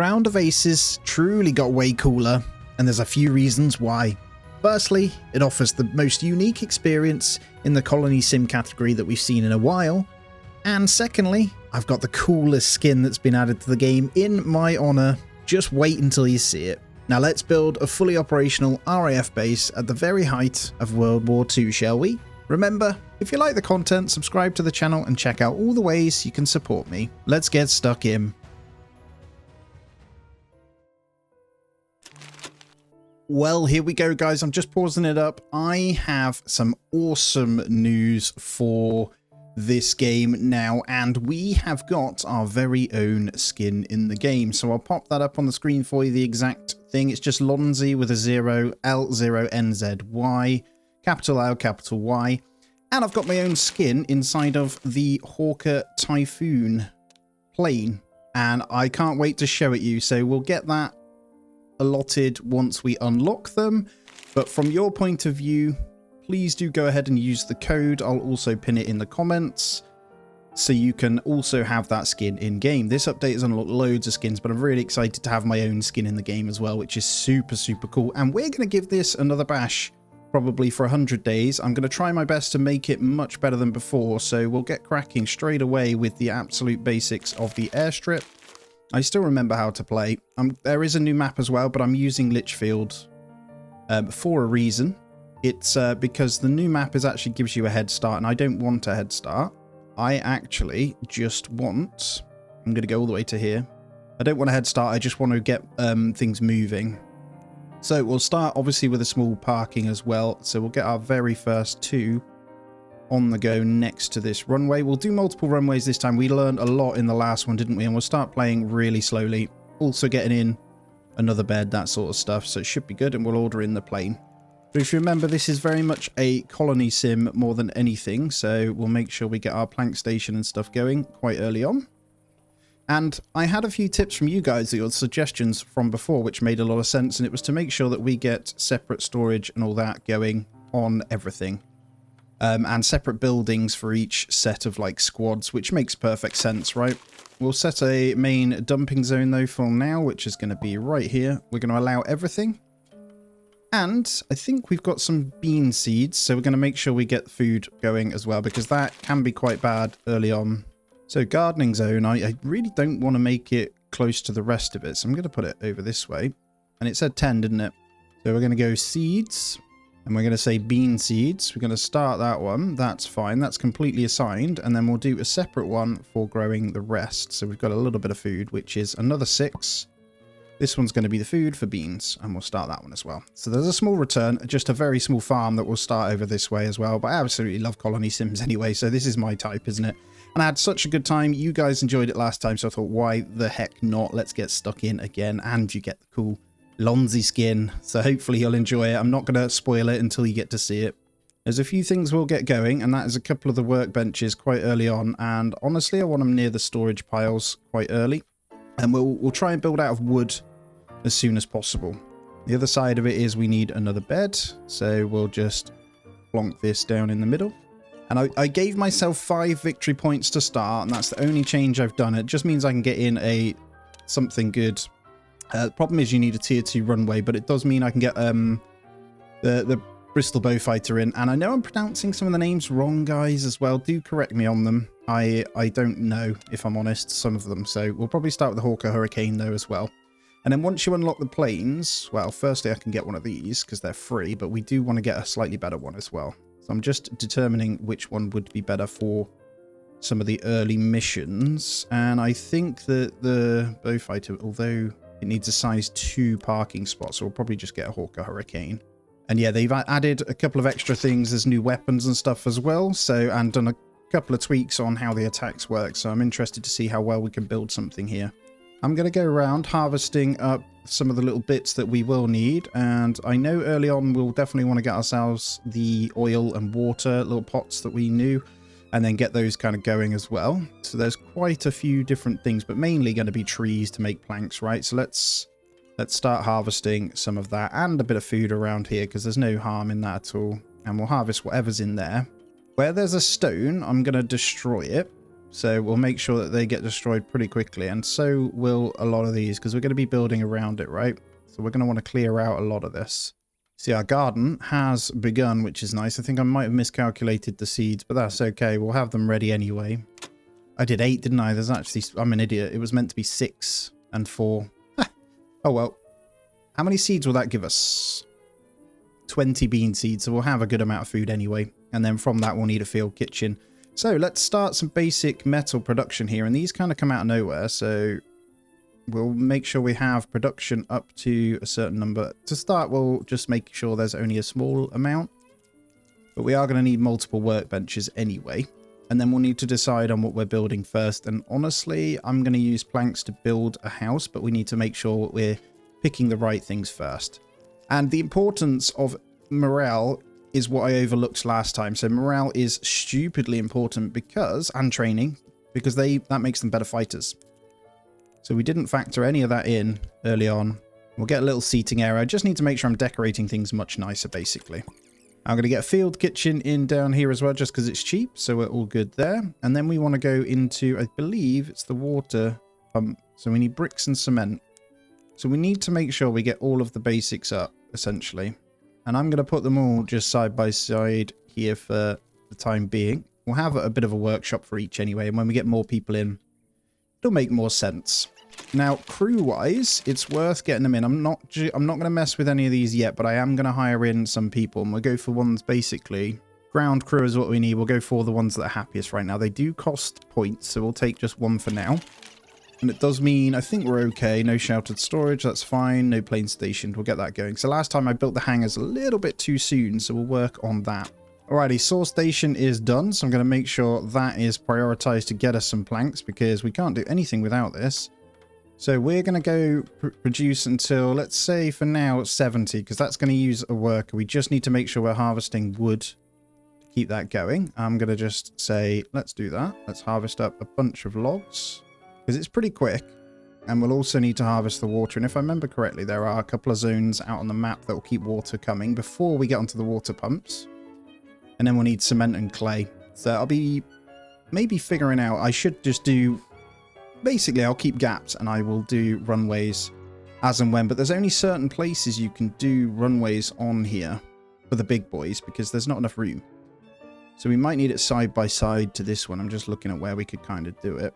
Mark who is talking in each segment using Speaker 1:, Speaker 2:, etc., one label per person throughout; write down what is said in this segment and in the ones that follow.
Speaker 1: Round of Aces truly got way cooler, and there's a few reasons why. Firstly, it offers the most unique experience in the colony sim category that we've seen in a while. And secondly, I've got the coolest skin that's been added to the game in my honour. Just wait until you see it. Now let's build a fully operational RAF base at the very height of World War II, shall we? Remember, if you like the content, subscribe to the channel and check out all the ways you can support me. Let's get stuck in. Well, here we go, guys. I'm just pausing it up. I have some awesome news for this game now, and we have got our very own skin in the game. So I'll pop that up on the screen for you, the exact thing. It's just Lonzy with a 0, L0NZY, capital L, capital Y. And I've got my own skin inside of the Hawker Typhoon plane, and I can't wait to show it you. So we'll get that allotted once we unlock them, but from your point of view, please do go ahead and use the code. I'll also pin it in the comments so you can also have that skin in game. This update has unlocked loads of skins, but I'm really excited to have my own skin in the game as well, which is super cool. And we're going to give this another bash probably for 100 days. I'm going to try my best to make it much better than before, so we'll get cracking straight away with the absolute basics of the airstrip. I still remember how to play. There is a new map as well, but I'm using Lichfield for a reason. It's because the new map actually gives you a head start, and I don't want a head start. I actually just want... I'm going to go all the way to here. I don't want a head start, I just want to get things moving. So we'll start obviously with a small parking as well. So we'll get our very first two on the go next to this runway. We'll do multiple runways this time. We learned a lot in the last one, didn't we? And we'll start playing really slowly. Also getting in another bed, that sort of stuff. So it should be good, and we'll order in the plane. But if you remember, this is very much a colony sim more than anything. So we'll make sure we get our plank station and stuff going quite early on. And I had a few tips from you guys, your suggestions from before, which made a lot of sense. And it was to make sure that we get separate storage and all that going on everything. And separate buildings for each set of like squads, which makes perfect sense, right? We'll set a main dumping zone though for now, which is going to be right here. We're going to allow everything. And I think we've got some bean seeds, so we're going to make sure we get food going as well, because that can be quite bad early on. So gardening zone, I really don't want to make it close to the rest of it, so I'm going to put it over this way. And it said 10, didn't it? So we're going to go seeds. And we're going to say bean seeds. We're going to start that one. That's fine. That's completely assigned. And then we'll do a separate one for growing the rest. So we've got a little bit of food, which is another 6. This one's going to be the food for beans. And we'll start that one as well. So there's a small return, just a very small farm that will start over this way as well. But I absolutely love colony sims anyway. So this is my type, isn't it? And I had such a good time. You guys enjoyed it last time. So I thought, why the heck not? Let's get stuck in again. And you get the cool Lonzy skin, so hopefully you'll enjoy it. I'm not going to spoil it until you get to see it. There's a few things we'll get going, and that is a couple of the workbenches quite early on, and honestly I want them near the storage piles quite early, and we'll try and build out of wood as soon as possible. The other side of it is we need another bed, so we'll just plonk this down in the middle. And I gave myself 5 victory points to start, and that's the only change I've done. It just means I can get in something good. The problem is you need a tier 2 runway, but it does mean I can get the Bristol Bowfighter in. And I know I'm pronouncing some of the names wrong, guys, as well. Do correct me on them. I don't know, if I'm honest, some of them. So we'll probably start with the Hawker Hurricane, though, as well. And then once you unlock the planes, well, firstly, I can get one of these because they're free, but we do want to get a slightly better one as well. So I'm just determining which one would be better for some of the early missions. And I think that the Bowfighter, although it needs a size 2 parking spot, so we'll probably just get a Hawker Hurricane. And yeah, they've added a couple of extra things. There's new weapons and stuff as well, and done a couple of tweaks on how the attacks work, so I'm interested to see how well we can build something here. I'm going to go around harvesting up some of the little bits that we will need, and I know early on we'll definitely want to get ourselves the oil and water little pots that we knew, and then get those kind of going as well. So there's quite a few different things, but mainly going to be trees to make planks, right? So let's start harvesting some of that and a bit of food around here, because there's no harm in that at all. And we'll harvest whatever's in there. Where there's a stone, I'm going to destroy it. So we'll make sure that they get destroyed pretty quickly. And so will a lot of these, because we're going to be building around it, right? So we're going to want to clear out a lot of this. See, our garden has begun, which is nice. I think I might have miscalculated the seeds, but that's okay. We'll have them ready anyway. I did 8, didn't I? There's actually... I'm an idiot. It was meant to be 6 and 4. Oh, well. How many seeds will that give us? 20 bean seeds, so we'll have a good amount of food anyway. And then from that, we'll need a field kitchen. So let's start some basic metal production here. And these kind of come out of nowhere, so we'll make sure we have production up to a certain number. To start, we'll just make sure there's only a small amount. But we are going to need multiple workbenches anyway. And then we'll need to decide on what we're building first. And honestly, I'm going to use planks to build a house, but we need to make sure we're picking the right things first. And the importance of morale is what I overlooked last time. So morale is stupidly important because, and training, because that makes them better fighters. So we didn't factor any of that in early on. We'll get a little seating area. I just need to make sure I'm decorating things much nicer, basically. I'm going to get a field kitchen in down here as well, just because it's cheap. So we're all good there. And then we want to go into, I believe it's the water pump. So we need bricks and cement. So we need to make sure we get all of the basics up, essentially. And I'm going to put them all just side by side here for the time being. We'll have a bit of a workshop for each anyway. And when we get more people in, it'll make more sense. Now, crew-wise, it's worth getting them in. I'm not going to mess with any of these yet, but I am going to hire in some people. And we'll go for ones, basically. Ground crew is what we need. We'll go for the ones that are happiest right now. They do cost points, so we'll take just one for now. And it does mean, I think we're okay. No sheltered storage, that's fine. No plane stationed, we'll get that going. So last time I built the hangars a little bit too soon, so we'll work on that. Alrighty, source station is done, so I'm going to make sure that is prioritized to get us some planks, because we can't do anything without this. So we're going to go produce until, let's say for now, 70, because that's going to use a worker. We just need to make sure we're harvesting wood to keep that going. I'm going to just say, let's do that. Let's harvest up a bunch of logs, because it's pretty quick. And we'll also need to harvest the water. And if I remember correctly, there are a couple of zones out on the map that will keep water coming before we get onto the water pumps. And then we'll need cement and clay. So I'll be maybe figuring out, I should just do... Basically, I'll keep gaps and I will do runways as and when. But there's only certain places you can do runways on here for the big boys because there's not enough room. So we might need it side by side to this one. I'm just looking at where we could kind of do it.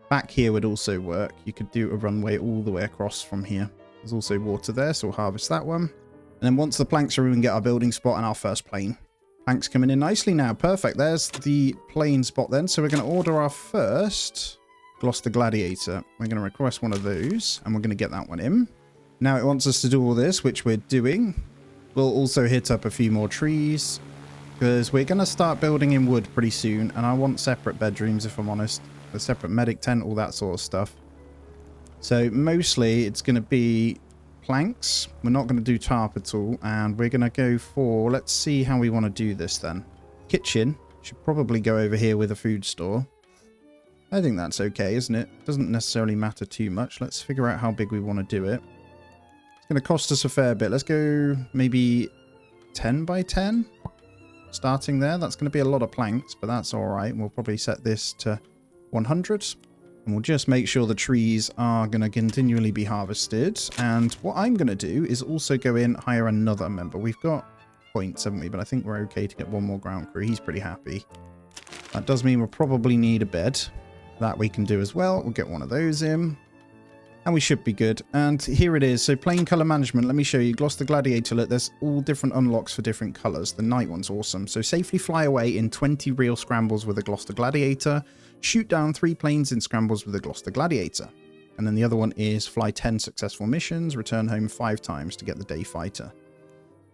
Speaker 1: Back here would also work. You could do a runway all the way across from here. There's also water there, so we'll harvest that one. And then once the planks are in, we can get our building spot and our first plane. Planks coming in nicely now. Perfect. There's the plane spot then. So we're going to order our first... Gloucester Gladiator. We're going to request one of those, and we're going to get that one in. Now it wants us to do all this, which we're doing. We'll also hit up a few more trees, because we're going to start building in wood pretty soon, and I want separate bedrooms, if I'm honest. A separate medic tent, all that sort of stuff. So mostly it's going to be planks. We're not going to do tarp at all, and we're going to go for... Let's see how we want to do this then. Kitchen should probably go over here with a food store. I think that's okay, isn't it? Doesn't necessarily matter too much. Let's figure out how big we want to do it. It's going to cost us a fair bit. Let's go maybe 10 by 10. Starting there. That's going to be a lot of planks, but that's all right. We'll probably set this to 100. And we'll just make sure the trees are going to continually be harvested. And what I'm going to do is also go in, hire another member. We've got points, haven't we? But I think we're okay to get one more ground crew. He's pretty happy. That does mean we'll probably need a bed. That we can do as well. We'll get one of those in. And we should be good. And here it is. So plane color management. Let me show you. Gloucester Gladiator. Look, there's all different unlocks for different colors. The night one's awesome. So safely fly away in 20 real scrambles with a Gloucester Gladiator. Shoot down 3 planes in scrambles with a Gloucester Gladiator. And then the other one is fly 10 successful missions. Return home 5 times to get the day fighter.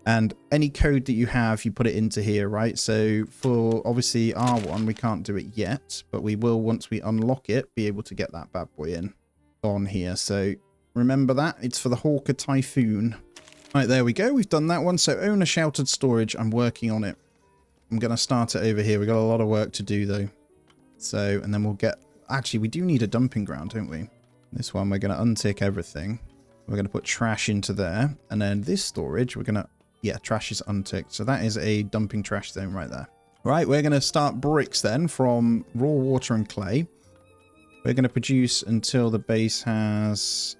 Speaker 1: And any code that you have, you put it into here, right? So for obviously R1, we can't do it yet, but we will, once we unlock it, be able to get that bad boy in on here. So remember that. It's for the Hawker Typhoon. Right, there we go. We've done that one. So own a sheltered storage. I'm working on it. I'm going to start it over here. We've got a lot of work to do, though. So, and then we'll get... Actually, we do need a dumping ground, don't we? This one, we're going to untick everything. We're going to put trash into there. And then this storage, we're going to... Yeah, trash is unticked. So that is a dumping trash zone right there. Right, we're going to start bricks then from raw water and clay. We're going to produce until the base has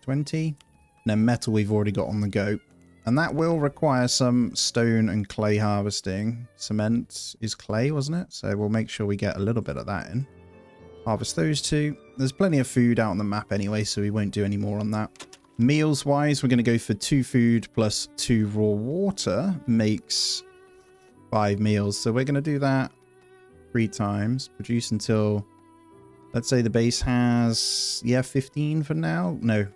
Speaker 1: 20. And then metal we've already got on the go. And that will require some stone and clay harvesting. Cement is clay, wasn't it? So we'll make sure we get a little bit of that in. Harvest those two. There's plenty of food out on the map anyway, so we won't do any more on that. Meals wise, we're going to go for 2 food plus 2 raw water makes 5 meals. So we're going to do that 3 times. Produce until, let's say the base has, 15 for now. No,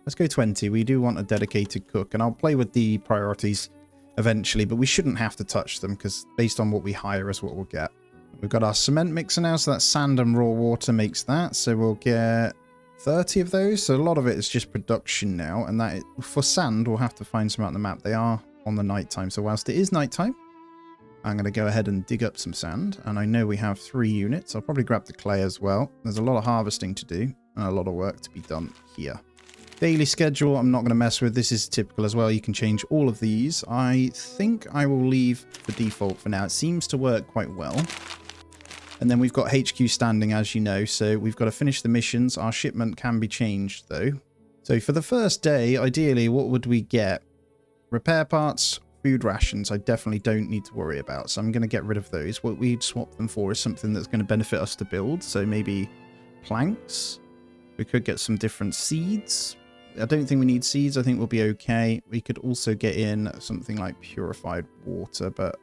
Speaker 1: let's go 20. We do want a dedicated cook, and I'll play with the priorities eventually, but we shouldn't have to touch them because based on what we hire is what we'll get. We've got our cement mixer now, so that's sand and raw water makes that. So we'll get 30 of those. So a lot of it is just production now, and that for sand we'll have to find some out on the map. They are on the nighttime, so whilst it is nighttime, I'm going to go ahead and dig up some sand, and I know we have 3 units. I'll probably grab the clay as well. There's a lot of harvesting to do and a lot of work to be done here. Daily schedule I'm not going to mess with. This is typical as well. You can change all of these. I think I will leave the default for now. It seems to work quite well. And then we've got HQ standing, as you know, so we've got to finish the missions. Our shipment can be changed though. So for the first day, ideally, what would we get? Repair parts, food rations, I definitely don't need to worry about. So I'm going to get rid of those. What we'd swap them for is something that's going to benefit us to build. So maybe planks. We could get some different seeds. I don't think we need seeds. I think we'll be okay. We could also get in something like purified water, but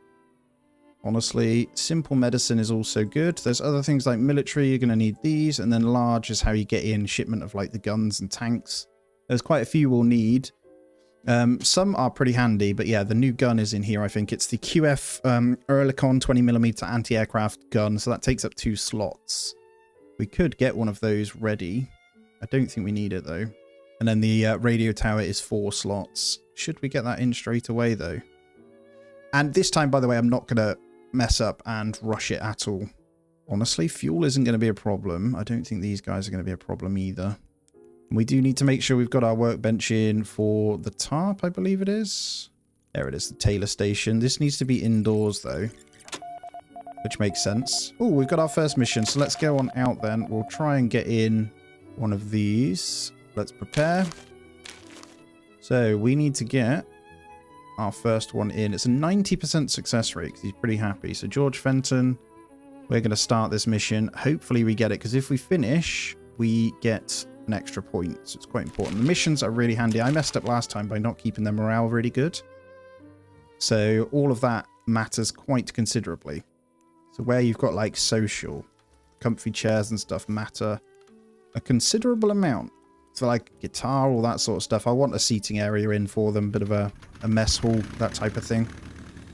Speaker 1: honestly, simple medicine is also good. There's other things like military, you're going to need these, and then large is how you get in shipment of like the guns and tanks. There's quite a few we'll need. Some are pretty handy, but yeah, the new gun is in here. I think it's the QF Oerlikon 20mm anti-aircraft gun, so that takes up 2 slots. We could get one of those ready. I don't think we need it though. And then the radio tower is 4 slots. Should we get that in straight away though? And this time, by the way, I'm not going to mess up and rush it at all. Honestly, fuel isn't going to be a problem. I don't think these guys are going to be a problem either. We do need to make sure we've got our workbench in for the tarp, I believe it is. There it is, the Taylor station. This needs to be indoors though, which makes sense. Oh, we've got our first mission, so let's go on out then. We'll try and get in one of these. Let's prepare. So we need to get our first one in. It's a 90% success rate because he's pretty happy. So George Fenton, we're going to start this mission. Hopefully we get it, because if we finish, we get an extra point. So it's quite important. The missions are really handy. I messed up last time by not keeping their morale really good. So all of that matters quite considerably. So where you've got like social, comfy chairs and stuff matter a considerable amount. So like guitar, all that sort of stuff. I want a seating area in for them, bit of a mess hall, that type of thing.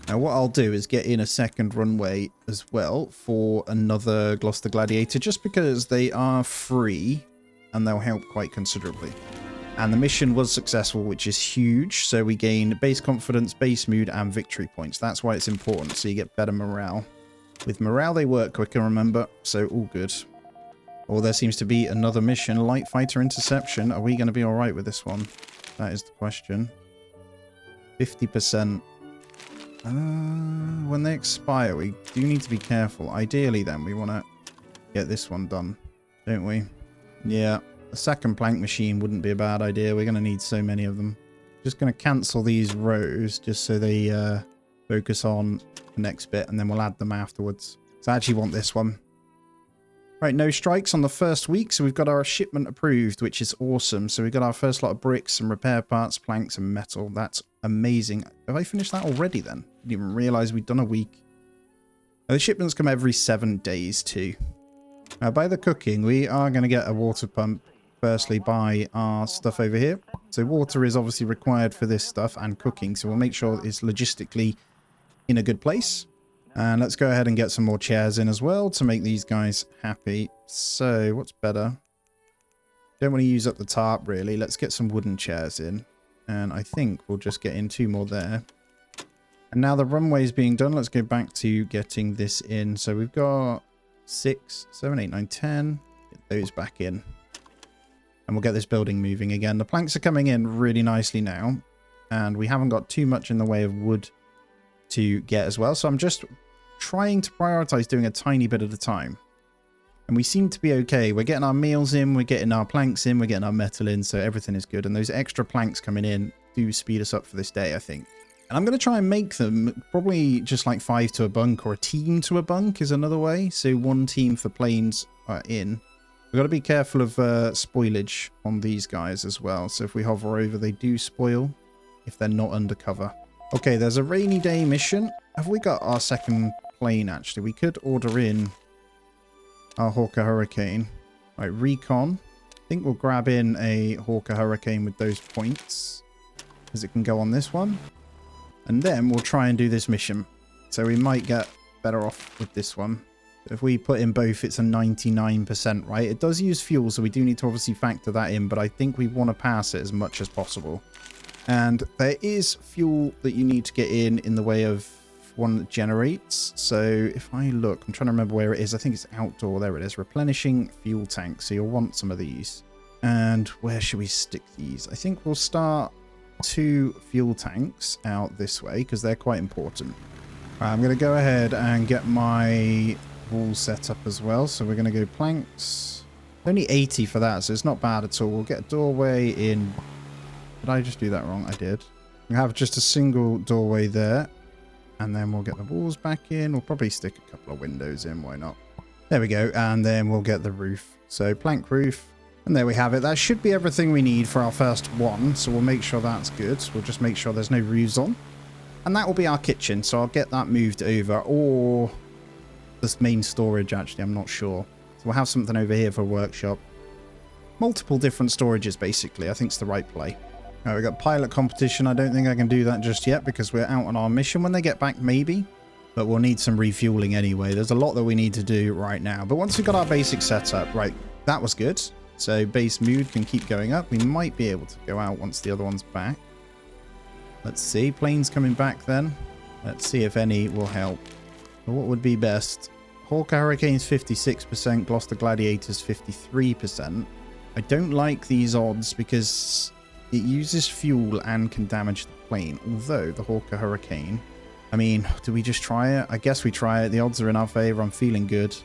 Speaker 1: Now what I'll do is get in a second runway as well for another Gloucester Gladiator, just because they are free and they'll help quite considerably. And the mission was successful, which is huge. So we gain base confidence, base mood, and victory points. That's why it's important, so you get better morale. With morale, they work quicker, remember, so all good. Or there seems to be another mission, light fighter interception. Are we going to be all right with this one? That is the question. 50%. When they expire, we do need to be careful. Ideally, then, we want to get this one done, don't we? Yeah, a second plank machine wouldn't be a bad idea. We're going to need so many of them. Just going to cancel these rows just so they focus on the next bit, and then we'll add them afterwards. So I actually want this one. Right, no strikes on the first week, so we've got our shipment approved, which is awesome. So we've got our first lot of bricks, some repair parts, planks, and metal. That's amazing. Have I finished that already then? Didn't even realise we'd done a week. Now, the shipments come every 7 days too. Now, by the cooking, we are going to get a water pump, firstly, by our stuff over here. So water is obviously required for this stuff and cooking, so we'll make sure it's logistically in a good place. And let's go ahead and get some more chairs in as well to make these guys happy. So, what's better? Don't want to use up the tarp, really. Let's get some wooden chairs in. And I think we'll just get in 2 more there. And now the runway's being done. Let's go back to getting this in. So we've got 6, 7, 8, 9, 10. Get those back in. And we'll get this building moving again. The planks are coming in really nicely now. And we haven't got too much in the way of wood to get as well. So I'm just trying to prioritize doing a tiny bit at a time. And we seem to be okay. We're getting our meals in, we're getting our planks in, we're getting our metal in, so everything is good. And those extra planks coming in do speed us up for this day, I think. And I'm going to try and make them probably just like 5 to a bunk, or a team to a bunk is another way. So 1 team for planes in. We've got to be careful of spoilage on these guys as well. So if we hover over, they do spoil if they're not undercover. Okay, there's a rainy day mission. Have we got our second plane, actually? We could order in our Hawker Hurricane. Right, recon. I think we'll grab in a Hawker Hurricane with those points, because it can go on this one. And then we'll try and do this mission. So we might get better off with this one. If we put in both, it's a 99%, right? It does use fuel, so we do need to obviously factor that in, but I think we want to pass it as much as possible. And there is fuel that you need to get in the way of one that generates. So if I look, I'm trying to remember where it is. I think it's outdoor. There it is. Replenishing fuel tank. So you'll want some of these. And where should we stick these? I think we'll start 2 fuel tanks out this way, because they're quite important. I'm going to go ahead and get my wall set up as well. So we're going to go planks. Only 80 for that, so it's not bad at all. We'll get a doorway in. Did I just do that wrong? I did. We have just a single doorway there. And then we'll get the walls back in. We'll probably stick a couple of windows in. Why not? There we go. And then we'll get the roof. So plank roof. And there we have it. That should be everything we need for our first one. So we'll make sure that's good. We'll just make sure there's no roofs on. And that will be our kitchen. So I'll get that moved over. Or this main storage, actually. I'm not sure. So we'll have something over here for a workshop. Multiple different storages, basically. I think it's the right play. All right, we've got pilot competition. I don't think I can do that just yet because we're out on our mission. When they get back, maybe. But we'll need some refueling anyway. There's a lot that we need to do right now. But once we've got our basic setup, right, that was good. So base mood can keep going up. We might be able to go out once the other one's back. Let's see. Planes coming back then. Let's see if any will help. What would be best? Hawker Hurricane's 56%. Gloucester Gladiator's 53%. I don't like these odds because it uses fuel and can damage the plane. Although the Hawker Hurricane... I mean, do we just try it? I guess we try it. The odds are in our favor. I'm feeling good.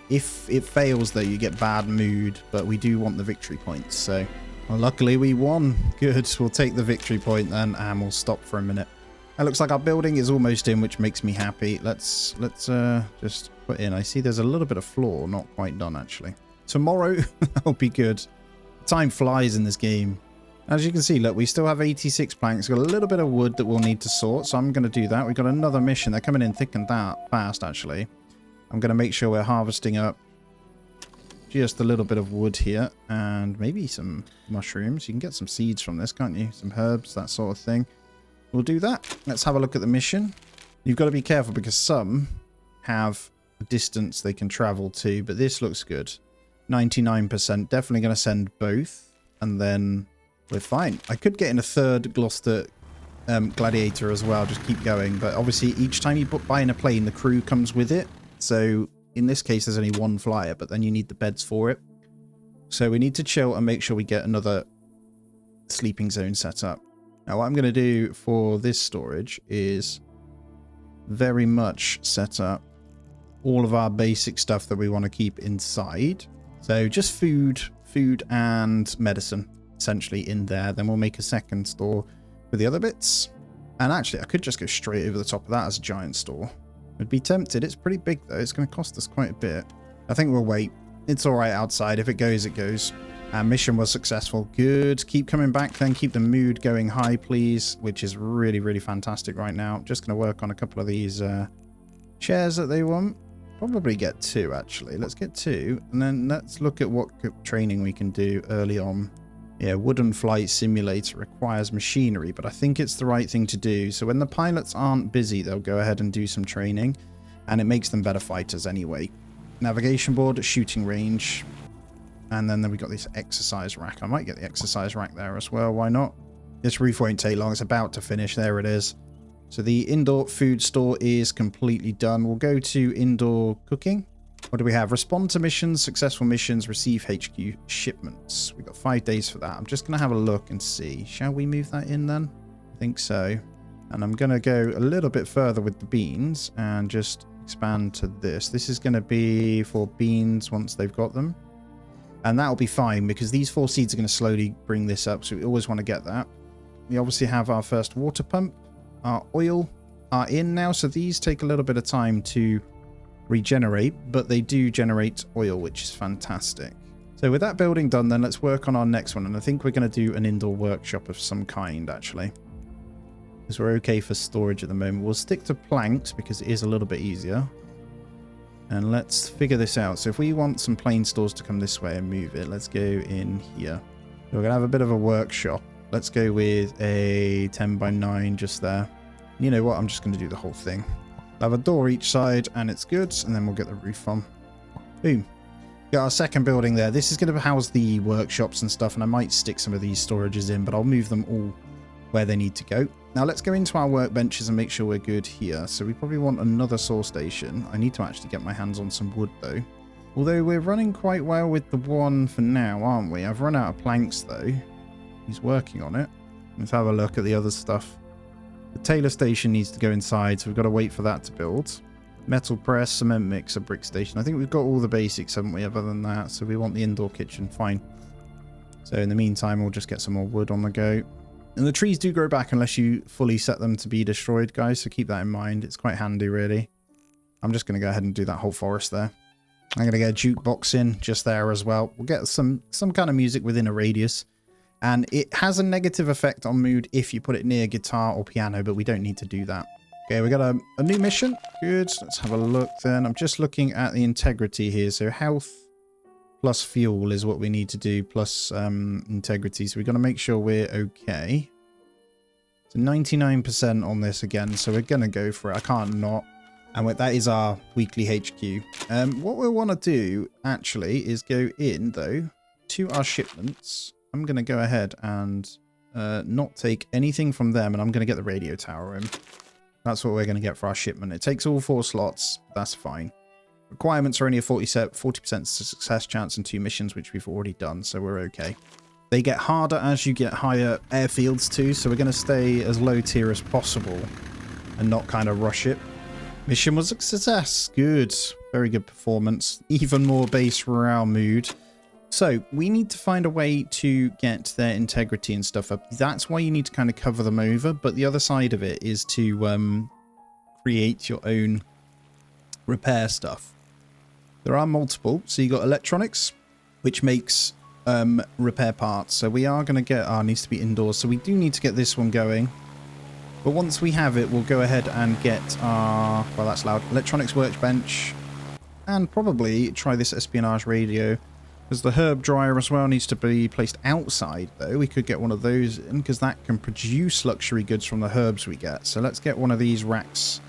Speaker 1: If it fails, though, you get bad mood. But we do want the victory points. So, well, luckily we won. Good. We'll take the victory point then, and we'll stop for a minute. It looks like our building is almost in, which makes me happy. Let's just put in. I see there's a little bit of floor, not quite done actually. Tomorrow, that'll be good. Time flies in this game. As you can see, look, we still have 86 planks. Got a little bit of wood that we'll need to sort, so I'm going to do that. We've got another mission. They're coming in thick and fast, actually. I'm going to make sure we're harvesting up just a little bit of wood here, and maybe some mushrooms. You can get some seeds from this, can't you? Some herbs, that sort of thing. We'll do that. Let's have a look at the mission. You've got to be careful because some have a distance they can travel to, but this looks good. 99%. Definitely going to send both, and then... we're fine. I could get in a third Gloucester Gladiator as well. Just keep going. But obviously, each time you buy in a plane, the crew comes with it. So in this case, there's only one flyer, but then you need the beds for it. So we need to chill and make sure we get another sleeping zone set up. Now, what I'm going to do for this storage is very much set up all of our basic stuff that we want to keep inside. So just food and medicine. Essentially in there. Then we'll make a second store for the other bits. And actually, I could just go straight over the top of that as a giant store. I'd be tempted. It's pretty big though. It's going to cost us quite a bit. I think we'll wait. It's all right outside. If it goes, it goes. Our mission was successful. Good. Keep coming back then. Keep the mood going high, please. Which is really, really fantastic right now. I'm just going to work on a couple of these chairs that they want. Probably get 2 actually. Let's get 2. And then let's look at what training we can do early on. Yeah, wooden flight simulator requires machinery, but I think it's the right thing to do. So when the pilots aren't busy, they'll go ahead and do some training, and it makes them better fighters anyway. Navigation board, shooting range, and then we got this exercise rack. I might get the exercise rack there as well. Why not? This roof won't take long. It's about to finish. There it is. So the indoor food store is completely done. We'll go to indoor cooking. What do we have? Respond to missions, successful missions, receive HQ shipments. We've got 5 days for that. I'm just going to have a look and see. Shall we move that in then? I think so. And I'm going to go a little bit further with the beans and just expand to this. This is going to be for beans once they've got them. And that'll be fine because these 4 seeds are going to slowly bring this up. So we always want to get that. We obviously have our first water pump. Our oil are in now. So these take a little bit of time to regenerate, but they do generate oil, which is fantastic. So with that building done, then let's work on our next one. And I think we're going to do an indoor workshop of some kind, actually. Because we're okay for storage at the moment. We'll stick to planks because it is a little bit easier. And let's figure this out. So if we want some plain stores to come this way and move it, let's go in here. So we're going to have a bit of a workshop. Let's go with a 10 by 9 just there. You know what? I'm just going to do the whole thing. I'll have a door each side and it's good. And then we'll get the roof on. Boom. Got our second building there. This is going to house the workshops and stuff. And I might stick some of these storages in, but I'll move them all where they need to go. Now let's go into our workbenches and make sure we're good here. So we probably want another saw station. I need to actually get my hands on some wood though. Although we're running quite well with the one for now, aren't we? I've run out of planks though. He's working on it. Let's have a look at the other stuff. The tailor station needs to go inside, so we've got to wait for that to build. Metal press, cement mixer, brick station. I think we've got all the basics, haven't we, other than that? So we want the indoor kitchen, fine. So in the meantime, we'll just get some more wood on the go. And the trees do grow back unless you fully set them to be destroyed, guys. So keep that in mind. It's quite handy, really. I'm just going to go ahead and do that whole forest there. I'm going to get a jukebox in just there as well. We'll get some kind of music within a radius. And it has a negative effect on mood if you put it near guitar or piano, but we don't need to do that. Okay, we got a new mission. Good. Let's have a look then. I'm just looking at the integrity here. So health plus fuel is what we need to do, plus integrity. So we've got to make sure we're okay. So 99% on this again. So we're going to go for it. I can't not. And that is our weekly HQ. What we want to do, actually, is go in, though, to our shipments. I'm going to go ahead and not take anything from them. And I'm going to get the radio tower in. That's what we're going to get for our shipment. It takes all 4 slots. That's fine. Requirements are only a 40% success chance and 2 missions, which we've already done, so we're okay. They get harder as you get higher airfields too, so we're going to stay as low tier as possible and not kind of rush it. Mission was a success. Good. Very good performance. Even more base morale mood. So we need to find a way to get their integrity and stuff up. That's why you need to kind of cover them over, but the other side of it is to create your own repair stuff. There are multiple. So you got electronics, which makes repair parts. So we are going to get needs to be indoors. So we do need to get this one going. But once we have it, we'll go ahead and get our, well, that's loud, electronics workbench. And probably try this espionage radio. Because the herb dryer as well needs to be placed outside, though. We could get one of those in, because that can produce luxury goods from the herbs we get. So let's get one of these racks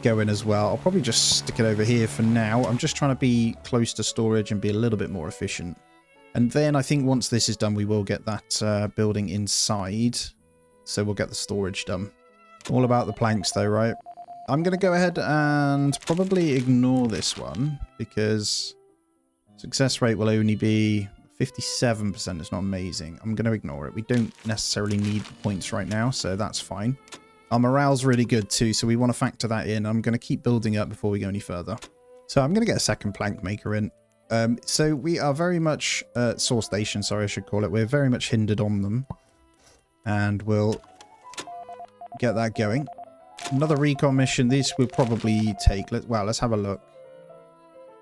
Speaker 1: going as well. I'll probably just stick it over here for now. I'm just trying to be close to storage and be a little bit more efficient. And then I think once this is done, we will get that building inside. So we'll get the storage done. All about the planks though, right? I'm going to go ahead and probably ignore this one because success rate will only be 57%. It's not amazing. I'm going to ignore it. We don't necessarily need the points right now, so that's fine. Our morale's really good too, so we want to factor that in. I'm going to keep building up before we go any further. So I'm going to get a second plank maker in. So we are very much, source station, sorry, I should call it. We're very much hindered on them. And we'll get that going. Another recon mission. This will probably take, let's have a look.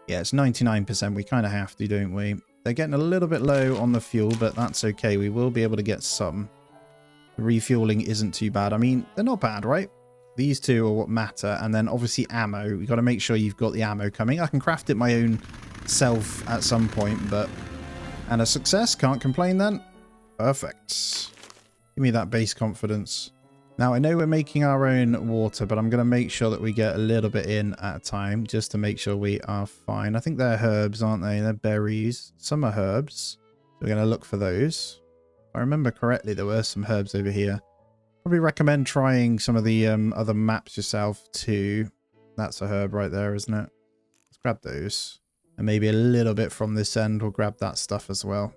Speaker 1: Yeah, it's 99%. We kind of have to, don't we? They're getting a little bit low on the fuel, but that's okay. We will be able to get some. The refueling isn't too bad. I mean, they're not bad, right? These two are what matter. And then obviously ammo. We've got to make sure you've got the ammo coming. I can craft it my own self at some point, but... And a success. Can't complain then. Perfect. Give me that base confidence. Now, I know we're making our own water, but I'm going to make sure that we get a little bit in at a time just to make sure we are fine. I think they're herbs, aren't they? They're berries. Some are herbs. So we're going to look for those. If I remember correctly, there were some herbs over here. Probably recommend trying some of the other maps yourself too. That's a herb right there, isn't it? Let's grab those. And maybe a little bit from this end. We'll grab that stuff as well.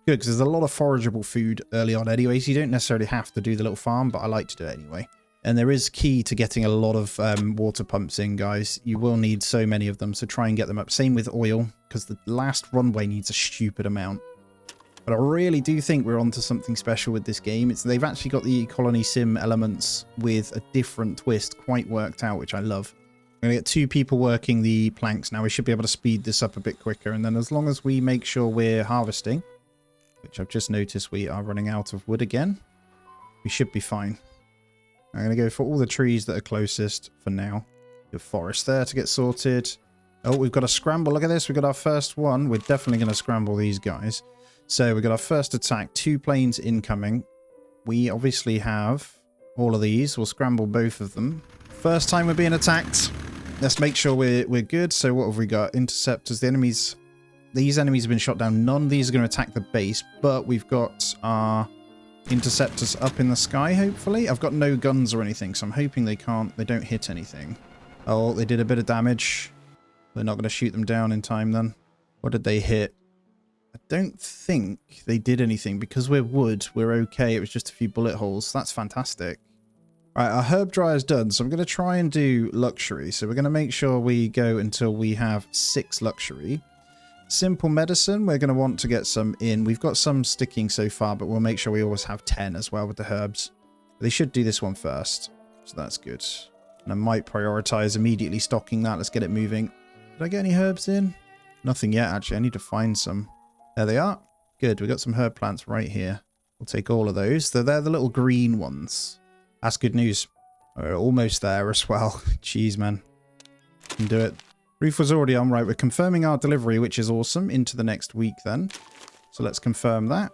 Speaker 1: Good, because there's a lot of forageable food early on anyway, so you don't necessarily have to do the little farm, but I like to do it anyway. And there is key to getting a lot of water pumps in, guys. You will need so many of them, so try and get them up. Same with oil, because the last runway needs a stupid amount. But I really do think we're onto something special with this game. They've actually got the colony sim elements with a different twist quite worked out, which I love. I'm going to get 2 people working the planks now. We should be able to speed this up a bit quicker. And then as long as we make sure we're harvesting, which I've just noticed we are running out of wood again, we should be fine. I'm going to go for all the trees that are closest for now. Your forest there to get sorted. Oh, we've got a scramble. Look at this. We've got our first one. We're definitely going to scramble these guys. So we've got our first attack. 2 planes incoming. We obviously have all of these. We'll scramble both of them. First time we're being attacked. Let's make sure we're good. So what have we got? Interceptors. These enemies have been shot down. None of these are going to attack the base, but we've got our interceptors up in the sky, hopefully. I've got no guns or anything, so I'm hoping they don't hit anything. Oh, they did a bit of damage. We're not going to shoot them down in time then. What did they hit? I don't think they did anything. Because we're wood, we're okay. It was just a few bullet holes. That's fantastic. Right, our herb dryer's done, so I'm going to try and do luxury. So we're going to make sure we go until we have 6 luxury. Simple medicine, we're going to want to get some in. We've got some sticking so far, but we'll make sure we always have 10 as well with the herbs. They should do this one first, so that's good. And I might prioritize immediately stocking that. Let's get it moving. Did I get any herbs in? Nothing yet, actually. I need to find some. There they are. Good, we've got some herb plants right here. We'll take all of those. They're the little green ones. That's good news. We're almost there as well. Jeez, man. Can do it. Roof was already on. Right, we're confirming our delivery, which is awesome, into the next week then. So let's confirm that.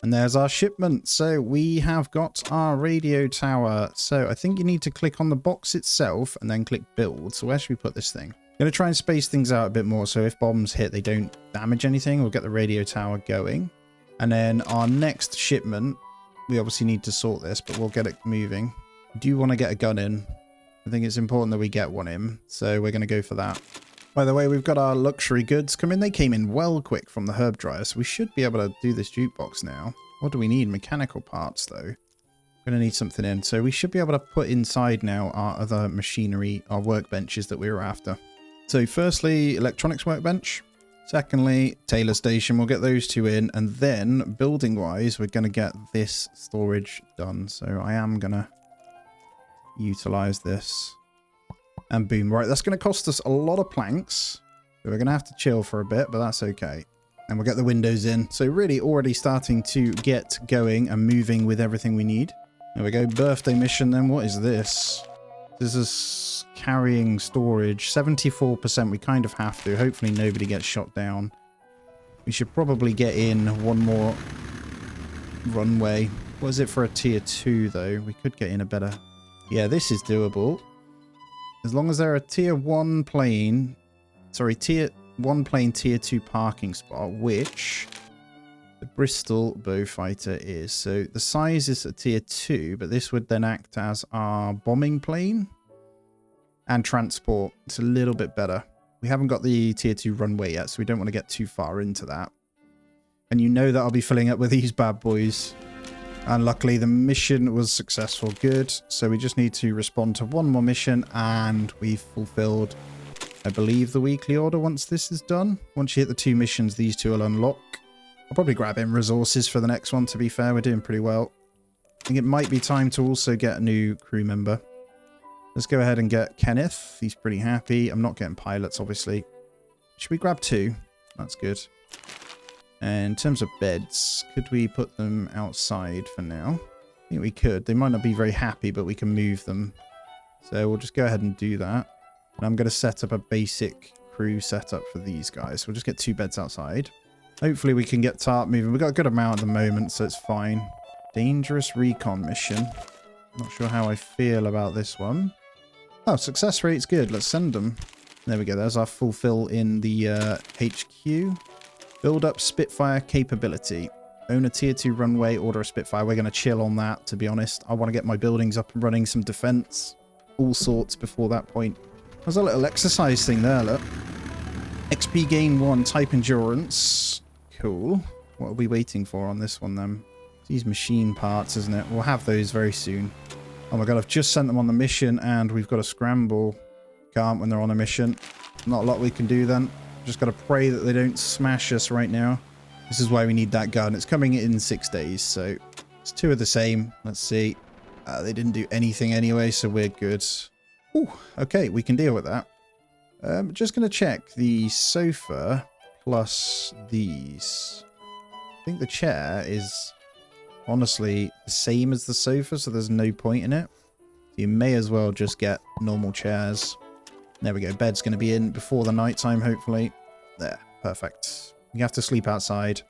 Speaker 1: And there's our shipment. So we have got our radio tower. So I think you need to click on the box itself and then click build. So where should we put this thing? I'm going to try and space things out a bit more. So if bombs hit, they don't damage anything. We'll get the radio tower going. And then our next shipment, we obviously need to sort this, but we'll get it moving. Do you want to get a gun in? I think it's important that we get one in. So we're going to go for that. By the way, we've got our luxury goods come in. They came in well quick from the herb dryer, so we should be able to do this jukebox now. What do we need? Mechanical parts, though. We're going to need something in. So we should be able to put inside now our other machinery, our workbenches that we were after. So firstly, electronics workbench. Secondly, tailor station. We'll get those 2 in. And then, building-wise, we're going to get this storage done. So I am going to utilize this. And boom. Right, that's going to cost us a lot of planks. So we're going to have to chill for a bit, but that's okay. And we'll get the windows in. So really already starting to get going and moving with everything we need. There we go. Birthday mission then. What is this? This is carrying storage. 74%. We kind of have to. Hopefully nobody gets shot down. We should probably get in one more runway. What is it for a tier 2 though? We could get in a better... Yeah, this is doable. As long as they're a tier 1 plane, sorry, tier 1 plane, tier 2 parking spot, which the Bristol Beaufighter is. So the size is a tier 2, but this would then act as our bombing plane and transport. It's a little bit better. We haven't got the tier 2 runway yet, so we don't want to get too far into that. And you know that I'll be filling up with these bad boys. And luckily the mission was successful. Good. So we just need to respond to one more mission and we've fulfilled, I believe, the weekly order once this is done. Once you hit the 2 missions, these 2 will unlock. I'll probably grab in resources for the next one, to be fair. We're doing pretty well. I think it might be time to also get a new crew member. Let's go ahead and get Kenneth. He's pretty happy. I'm not getting pilots, obviously. Should we grab 2? That's good. And in terms of beds, could we put them outside for now? I think we could. They might not be very happy, but we can move them. So we'll just go ahead and do that. And I'm going to set up a basic crew setup for these guys. We'll just get 2 beds outside. Hopefully we can get TARP moving. We've got a good amount at the moment, so it's fine. Dangerous recon mission. Not sure how I feel about this one. Oh, success rate's good. Let's send them. There we go. There's our fulfill in the HQ. Build up Spitfire capability. Own a tier 2 runway, order a Spitfire. We're going to chill on that, to be honest. I want to get my buildings up and running, some defense, all sorts before that point. There's a little exercise thing there, look. XP gain 1, type endurance. Cool. What are we waiting for on this one then? These machine parts, isn't it? We'll have those very soon. Oh my god, I've just sent them on the mission and we've got to scramble. Can't when they're on a mission. Not a lot we can do then. Just got to pray that they don't smash us right now. This is why we need that gun. It's coming in 6 days, so it's 2 of the same. Let's see. They didn't do anything anyway, so we're good. Ooh, okay, we can deal with that. Just going to check the sofa plus these. I think the chair is honestly the same as the sofa, so there's no point in it. So you may as well just get normal chairs. There we go. Bed's going to be in before the night time, hopefully. There, perfect. You have to sleep outside.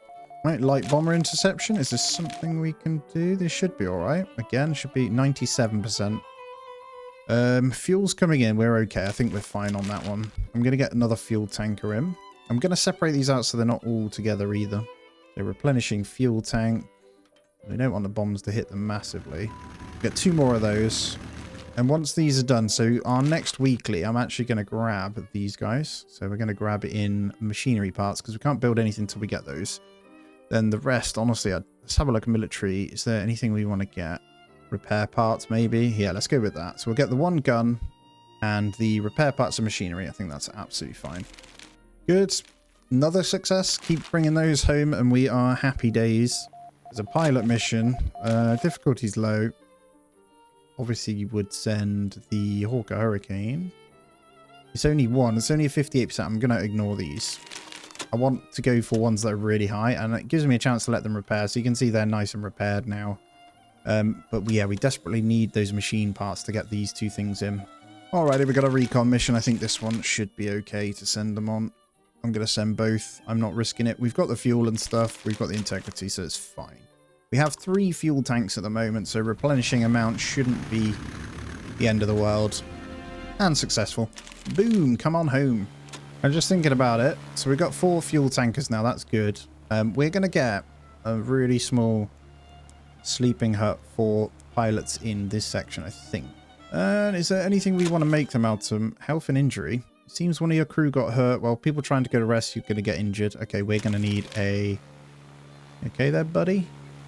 Speaker 1: Right, light bomber interception. Is this something we can do? This should be all right. Again, should be 97%. Fuel's coming in. We're okay. I think we're fine on that one. I'm going to get another fuel tanker in. I'm going to separate these out so they're not all together either. So replenishing fuel tank. We don't want the bombs to hit them massively. Get 2 more of those. And once these are done, so our next weekly, I'm actually going to grab these guys. So we're going to grab it in machinery parts because we can't build anything until we get those. Then the rest, honestly, let's have a look at military. Is there anything we want to get? Repair parts, maybe? Yeah, let's go with that. So we'll get the 1 gun and the repair parts of machinery. I think that's absolutely fine. Good. Another success. Keep bringing those home and we are happy days. There's a pilot mission. Difficulty's low. Obviously, you would send the Hawker Hurricane. It's only 1. It's only a 58%. I'm going to ignore these. I want to go for ones that are really high, and it gives me a chance to let them repair. So you can see they're nice and repaired now. But yeah, we desperately need those machine parts to get these 2 things in. Alrighty, we got a recon mission. I think this one should be okay to send them on. I'm going to send both. I'm not risking it. We've got the fuel and stuff. We've got the integrity, so it's fine. We have 3 fuel tanks at the moment, so replenishing amount shouldn't be the end of the world. And successful. Boom, come on home. I'm just thinking about it. So we've got 4 fuel tankers now, that's good. We're going to get a really small sleeping hut for pilots in this section, I think. And is there anything we want to make them out of? Health and injury. It seems one of your crew got hurt. Well, people trying to go to rest, you're going to get injured. Okay, we're going to need a... Okay there, buddy?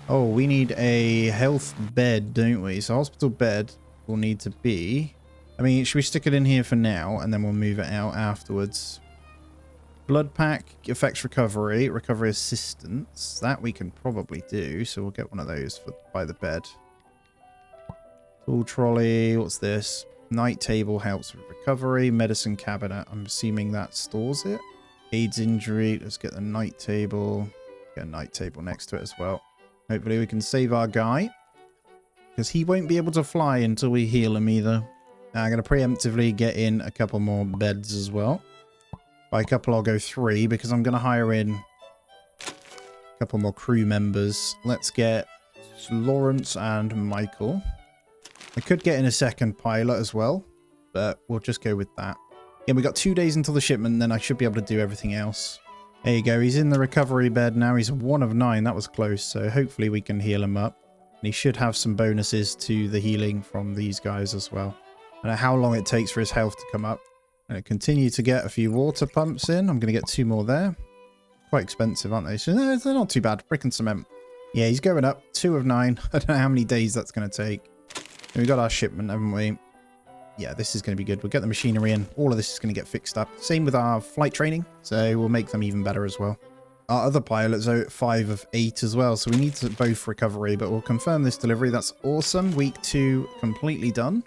Speaker 1: Oh, we need a health bed, don't we? So hospital bed will need to be... I mean, should we stick it in here for now and then we'll move it out afterwards? Blood pack affects recovery, recovery assistance. That we can probably do, so we'll get one of those by the bed. Tool trolley, what's this? Night table helps with recovery. Medicine cabinet, I'm assuming that stores it. Aids injury, let's get the night table. Get a night table next to it as well. Hopefully we can save our guy. Because he won't be able to fly until we heal him either. Now I'm going to preemptively get in a couple more beds as well. By a couple I'll go 3 because I'm going to hire in a couple more crew members. Let's get Lawrence and Michael. I could get in a second pilot as well, but we'll just go with that. Yeah, we got 2 days until the shipment, and then I should be able to do everything else. There you go. He's in the recovery bed now. He's 1 of 9. That was close, so hopefully we can heal him up. And he should have some bonuses to the healing from these guys as well. I don't know how long it takes for his health to come up. I'm going to continue to get a few water pumps in. I'm going to get 2 more there. Quite expensive, aren't they? So they're not too bad. Brick and cement. Yeah, he's going up. 2 of 9. I don't know how many days that's going to take. We got our shipment, haven't we? Yeah, this is going to be good. We'll get the machinery in. All of this is going to get fixed up. Same with our flight training. So we'll make them even better as well. Our other pilots are at 5 of 8 as well. So we need to both recovery, but we'll confirm this delivery. That's awesome. Week 2 completely done.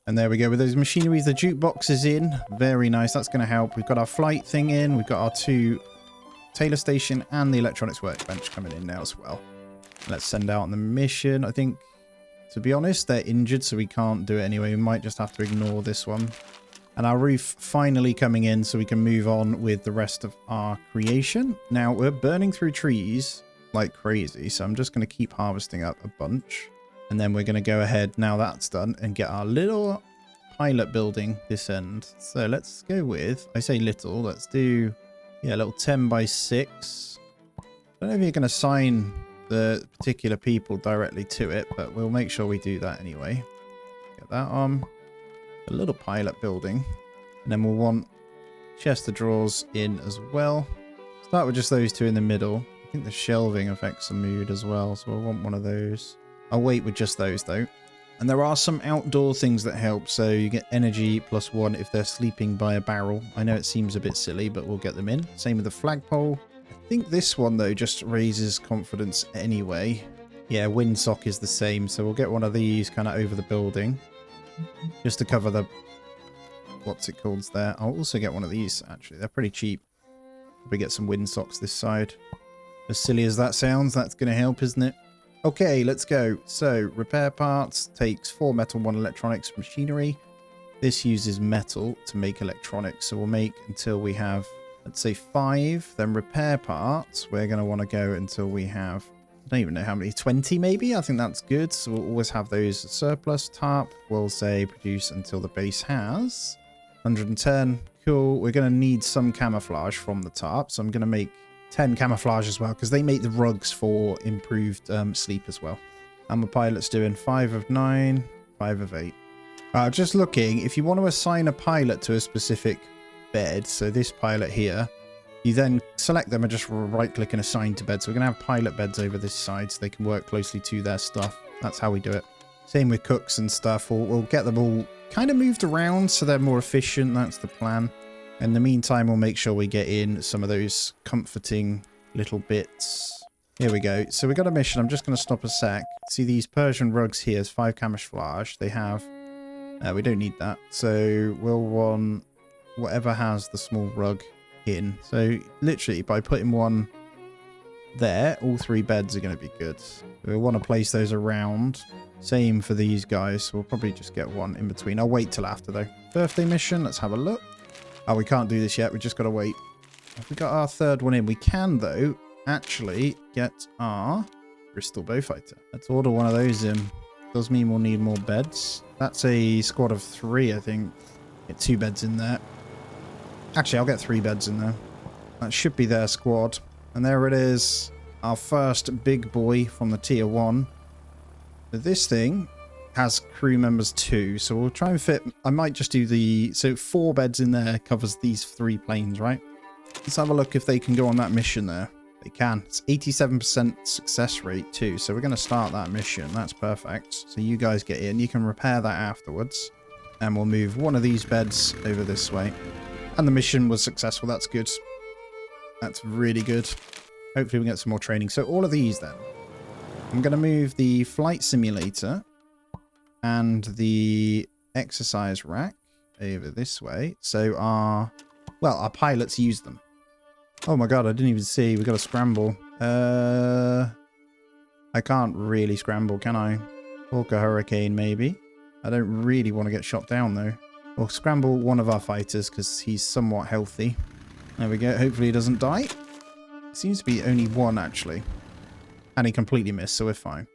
Speaker 1: And there we go with those machineries. The jukebox is in. Very nice. That's going to help. We've got our flight thing in. We've got our 2 Taylor station and the electronics workbench coming in now as well. Let's send out on the mission. I think, to be honest, they're injured, so we can't do it anyway. We might just have to ignore this one. And our roof finally coming in so we can move on with the rest of our creation. Now, we're burning through trees like crazy, so I'm just going to keep harvesting up a bunch. And then we're going to go ahead, now that's done, and get our little pilot building this end. So let's go with, I say little, let's do, yeah, a little 10 by 6. I don't know if you're going to assign the particular people directly to it, but we'll make sure we do that anyway. Get that on. A little pilot building. And then we'll want chest of drawers in as well. Start with just those 2 in the middle. I think the shelving affects the mood as well, so we'll want one of those. I'll wait with just those though. And there are some outdoor things that help. So you get energy +1 if they're sleeping by a barrel. I know it seems a bit silly, but we'll get them in. Same with the flagpole. I think this one, though, just raises confidence anyway. Yeah, windsock is the same. So we'll get one of these kind of over the building. Just to cover the... what's it called there? I'll also get one of these, actually. They're pretty cheap. We get some windsocks this side. As silly as that sounds, that's going to help, isn't it? Okay, let's go. So, repair parts takes 4 metal, 1 electronics, machinery. This uses metal to make electronics. So we'll make until we have, let's say 5. Then repair parts, we're going to want to go until we have, I don't even know how many, 20 maybe? I think that's good. So we'll always have those surplus. Tarp, we'll say produce until the base has 110. Cool. We're going to need some camouflage from the tarp. So I'm going to make 10 camouflage as well, because they make the rugs for improved sleep as well. And my pilot's doing 5 of 9, 5 of 8. Just looking, if you want to assign a pilot to a specific bed, so this pilot here, you then select them and just right click and assign to bed. So we're going to have pilot beds over this side so they can work closely to their stuff. That's how we do it. Same with cooks and stuff. We'll get them all kind of moved around so they're more efficient. That's the plan. In the meantime, we'll make sure we get in some of those comforting little bits. Here we go. So we got a mission. I'm just going to stop a sec. See these Persian rugs here. It's 5 camouflage. They have... we don't need that. So we'll want whatever has the small rug in. So literally by putting one there, all 3 beds are going to be good. We'll want to place those around. Same for these guys. So we'll probably just get one in between. I'll wait till after though. Birthday mission. Let's have a look. Oh, we can't do this yet. We just got to wait. Have we got our 3rd one in? We can, though, actually get our Bristol Bowfighter. Let's order one of those in. Does mean we'll need more beds. That's a squad of 3, I think. Get 2 beds in there. Actually, I'll get 3 beds in there. That should be their squad. And there it is. Our first big boy from the tier 1. So this thing has crew members 2, so we'll try and fit. I might just do the, so 4 beds in there covers these 3 planes, right? Let's have a look if they can go on that mission there. They can. It's 87% success rate too, so we're going to start that mission. That's perfect. So you guys get in. You can repair that afterwards, and we'll move one of these beds over this way. And the mission was successful. That's good. That's really good. Hopefully we get some more training. So all of these then. I'm going to move the flight simulator and the exercise rack over this way. So our pilots use them. Oh my god, I didn't even see. We got to scramble. I can't really scramble, can I? Hawker Hurricane, maybe. I don't really want to get shot down, though. We'll scramble one of our fighters, because he's somewhat healthy. There we go. Hopefully he doesn't die. Seems to be only one, actually. And he completely missed, so we're fine.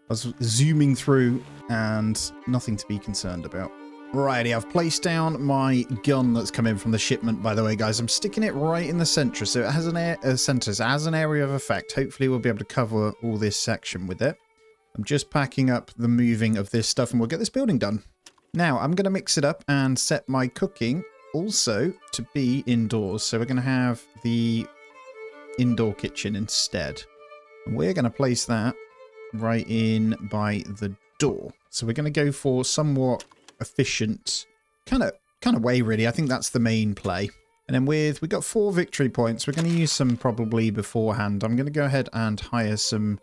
Speaker 1: I was zooming through and nothing to be concerned about. Righty, I've placed down my gun that's come in from the shipment, by the way, guys. I'm sticking it right in the center, so it has an area of effect. Hopefully we'll be able to cover all this section with it. I'm just packing up the moving of this stuff and we'll get this building done. Now, I'm going to mix it up and set my cooking also to be indoors. So we're going to have the indoor kitchen instead. And we're going to place that right in by the door. So we're going to go for somewhat efficient kind of way, really. I think that's the main play. And then we got 4 victory points. We're going to use some probably beforehand. I'm going to go ahead and hire some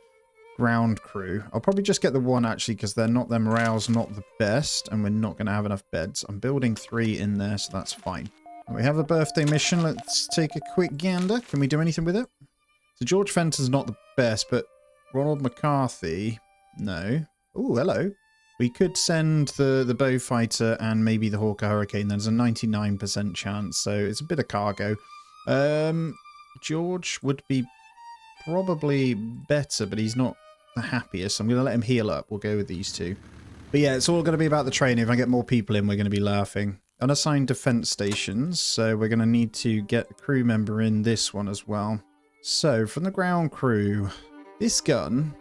Speaker 1: ground crew. I'll probably just get the 1 actually, because their morale's not the best and we're not going to have enough beds. I'm building 3 in there, so that's fine. We have a birthday mission. Let's take a quick gander. Can we do anything with it? So George Fenton's not the best, but Ronald McCarthy, no. Oh, hello. We could send the Bowfighter and maybe the Hawker Hurricane. There's a 99% chance, so it's a bit of cargo. George would be probably better, but he's not the happiest. I'm going to let him heal up. We'll go with these 2. But yeah, it's all going to be about the training. If I get more people in, we're going to be laughing. Unassigned defense stations, so we're going to need to get a crew member in this one as well. So, from the ground crew, this gun,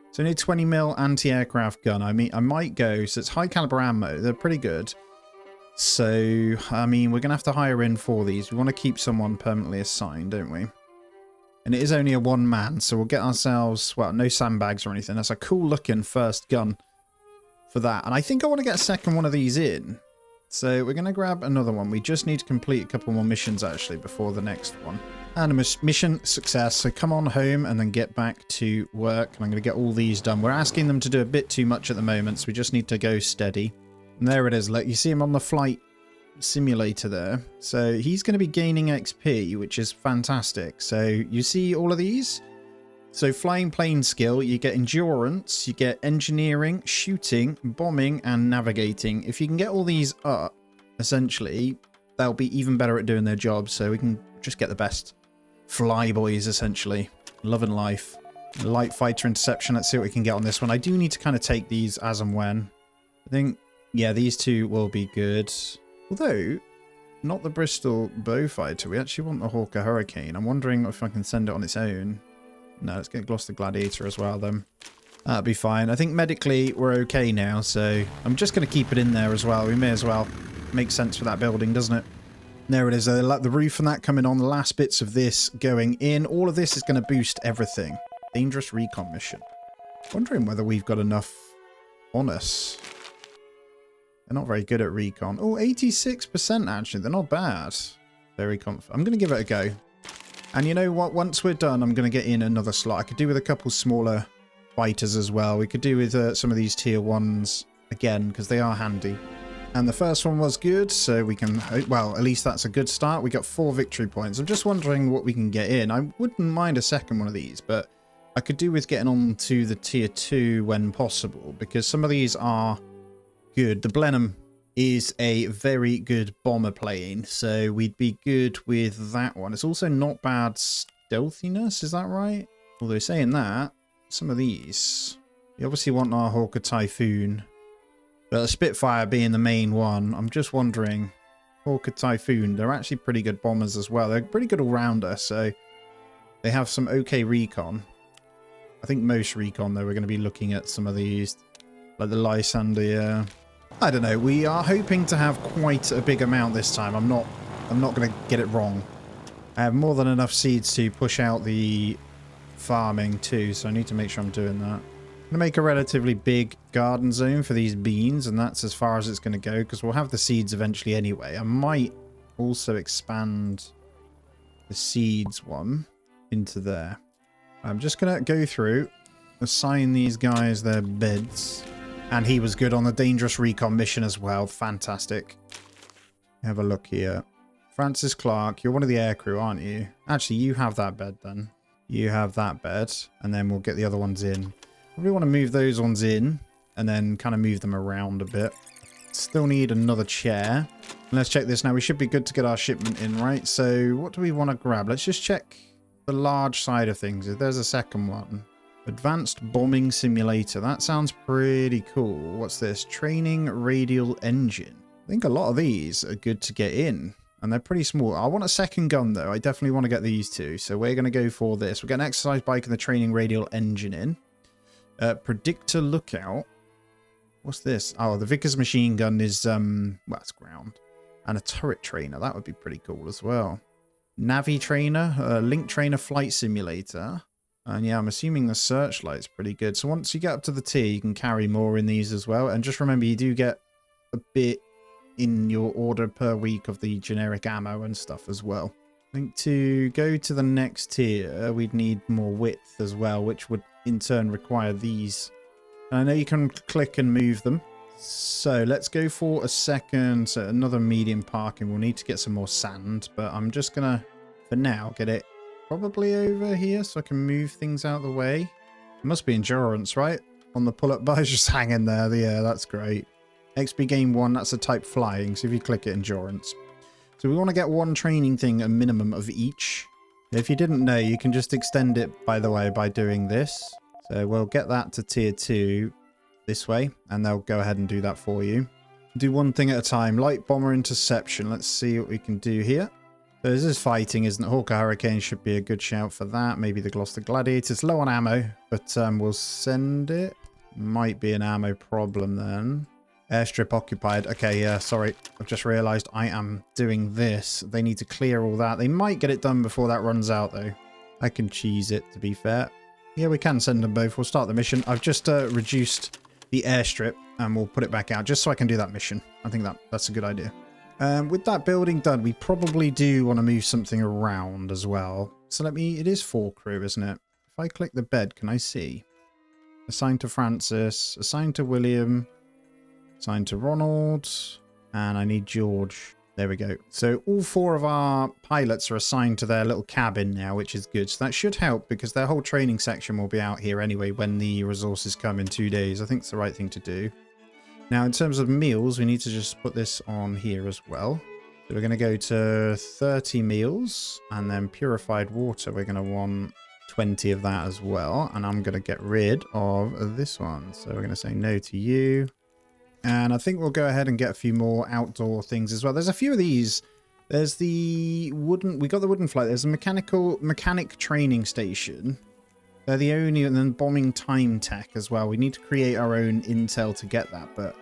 Speaker 1: it's only a 20mm anti-aircraft gun. I mean, I might go, so it's high caliber ammo. They're pretty good. So, I mean, we're going to have to hire in for these. We want to keep someone permanently assigned, don't we? And it is only a 1-man, so we'll get ourselves, well, no sandbags or anything. That's a cool looking first gun. for that. And I think I want to get a second one of these in. So we're going to grab another one. We just need to complete a couple more missions, actually, before the next one. And a mission success. So come on home and then get back to work. And I'm going to get all these done. We're asking them to do a bit too much at the moment, so we just need to go steady. And there it is. Look, you see him on the flight simulator there. So he's going to be gaining XP, which is fantastic. So you see all of these? So flying plane skill, you get endurance, you get engineering, shooting, bombing, and navigating. If you can get all these up, essentially, they'll be even better at doing their job. So we can just get the best flyboys, essentially. Love and life. Light fighter interception. Let's see what we can get on this one. I do need to kind of take these as and when. I think, yeah, these two will be good. Although, not the Bristol bow fighter. We actually want the Hawker Hurricane. I'm wondering if I can send it on its own. No, let's get Gloucester Gladiator as well, then. That'll be fine. I think medically we're okay now, so I'm just going to keep it in there as well. We may as well. Makes sense for that building, doesn't it? There it is. The roof and that coming on. The last bits of this going in. All of this is going to boost everything. Dangerous recon mission. Wondering whether we've got enough on us. They're not very good at recon. Oh, 86% actually. They're not bad. Very confident. I'm going to give it a go. And you know what? Once we're done, I'm going to get in another slot. I could do with a couple smaller fighters as well. We could do with some of these tier 1s again, because they are handy. And the first one was good, so we can... Well, at least that's a good start. We got 4 victory points. I'm just wondering what we can get in. I wouldn't mind a second one of these, but I could do with getting on to the tier 2 when possible, because some of these are good. The Blenheim is a very good bomber plane, so we'd be good with that one. It's also not bad stealthiness, is that right? Although saying that, some of these, you obviously want our Hawker Typhoon, but the Spitfire being the main one, I'm just wondering, Hawker Typhoon, they're actually pretty good bombers as well. They're pretty good all-rounder, so they have some okay recon. I think most recon, though, we're going to be looking at some of these, like the Lysander, yeah. I don't know. We are hoping to have quite a big amount this time. I'm not going to get it wrong. I have more than enough seeds to push out the farming too, so I need to make sure I'm doing that. I'm going to make a relatively big garden zone for these beans, and that's as far as it's going to go, because we'll have the seeds eventually anyway. I might also expand the seeds one into there. I'm just going to go through, assign these guys their beds. And he was good on the dangerous recon mission as well. Fantastic. Have a look here. Francis Clark, you're one of the aircrew, aren't you? Actually, you have that bed then. You have that bed. And then we'll get the other ones in. Probably want to move those ones in. And then kind of move them around a bit. Still need another chair. Let's check this now. We should be good to get our shipment in, right? So what do we want to grab? Let's just check the large side of things. If there's a second one. Advanced bombing simulator. That sounds pretty cool. What's this? Training radial engine. I think a lot of these are good to get in. And they're pretty small. I want a second gun, though. I definitely want to get these two. So we're going to go for this. We'll get an exercise bike and the training radial engine in. Predictor lookout. What's this? Oh, the Vickers machine gun is, well, it's ground. And a turret trainer. That would be pretty cool as well. Navi trainer. Link trainer flight simulator. And yeah, I'm assuming the searchlight's pretty good. So once you get up to the tier, you can carry more in these as well. And just remember, you do get a bit in your order per week of the generic ammo and stuff as well. I think to go to the next tier, we'd need more width as well, which would in turn require these. And I know you can click and move them. So let's go for a second. So another medium parking. We'll need to get some more sand, but I'm just going to, for now, get it probably over here so I can move things out of the way. It must be endurance, right? On the pull-up bar is just hanging there. Yeah, that's great. XP game 1, that's a type flying. So if you click it, endurance. So we want to get one training thing, a minimum of each. If you didn't know, you can just extend it, by the way, by doing this. So we'll get that to tier 2 this way, and they'll go ahead and do that for you. Do one thing at a time. Light bomber interception. Let's see what we can do here. So this is fighting, isn't it? Hawker Hurricane should be a good shout for that. Maybe the Gloucester Gladiator. It's low on ammo, but we'll send it. Might be an ammo problem then. Airstrip occupied. Okay, yeah, sorry. I've just realised I am doing this. They need to clear all that. They might get it done before that runs out, though. I can cheese it, to be fair. Yeah, we can send them both. We'll start the mission. I've just reduced the airstrip, and we'll put it back out just so I can do that mission. I think that's a good idea. With that building done, we probably do want to move something around as well. So it is 4 crew, isn't it? If I click the bed, can I see? Assigned to Francis, assigned to William, assigned to Ronald, and I need George. There we go. So all 4 of our pilots are assigned to their little cabin now, which is good. So that should help because their whole training section will be out here anyway when the resources come in 2 days. I think it's the right thing to do. Now, in terms of meals, we need to just put this on here as well. So we're going to go to 30 meals, and then purified water. We're going to want 20 of that as well. And I'm going to get rid of this one. So we're going to say no to you. And I think we'll go ahead and get a few more outdoor things as well. There's a few of these. There's the wooden, we got the wooden flight. There's a mechanic training station. They're the only, and then bombing time tech as well. We need to create our own intel to get that, but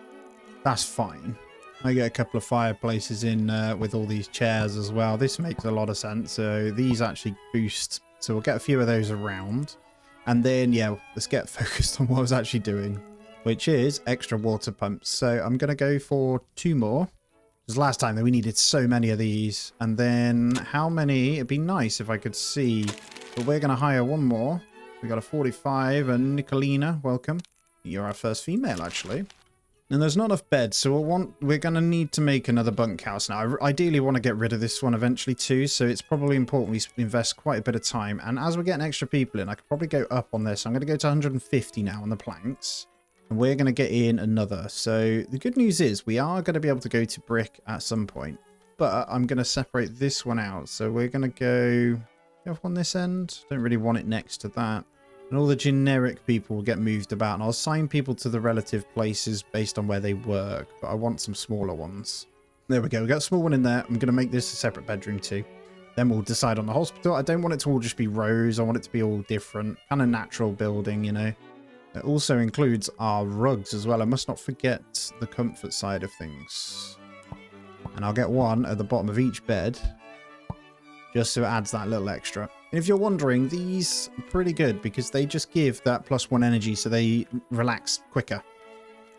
Speaker 1: that's fine. I get a couple of fireplaces in with all these chairs as well. This makes a lot of sense. So these actually boost. So we'll get a few of those around. And then, yeah, let's get focused on what I was actually doing, which is extra water pumps. So I'm going to go for 2 more. Because last time we needed so many of these. And then how many? It'd be nice if I could see. But we're going to hire 1 more. We got a 45, and Nicolina, welcome. You're our first female, actually. And there's not enough beds, so we're going to need to make another bunkhouse now. I ideally want to get rid of this one eventually too, so it's probably important we invest quite a bit of time. And as we're getting extra people in, I could probably go up on this. I'm going to go to 150 now on the planks. And we're going to get in another. So the good news is we are going to be able to go to brick at some point. But I'm going to separate this one out. So we're going to go up on this end. Don't really want it next to that. And all the generic people will get moved about. And I'll assign people to the relative places based on where they work. But I want some smaller ones. There we go. We got a small one in there. I'm going to make this a separate bedroom too. Then we'll decide on the hospital. I don't want it to all just be rows. I want it to be all different. Kind of natural building, you know. It also includes our rugs as well. I must not forget the comfort side of things. And I'll get one at the bottom of each bed. Just so it adds that little extra. And if you're wondering, these are pretty good because they just give that +1 energy so they relax quicker.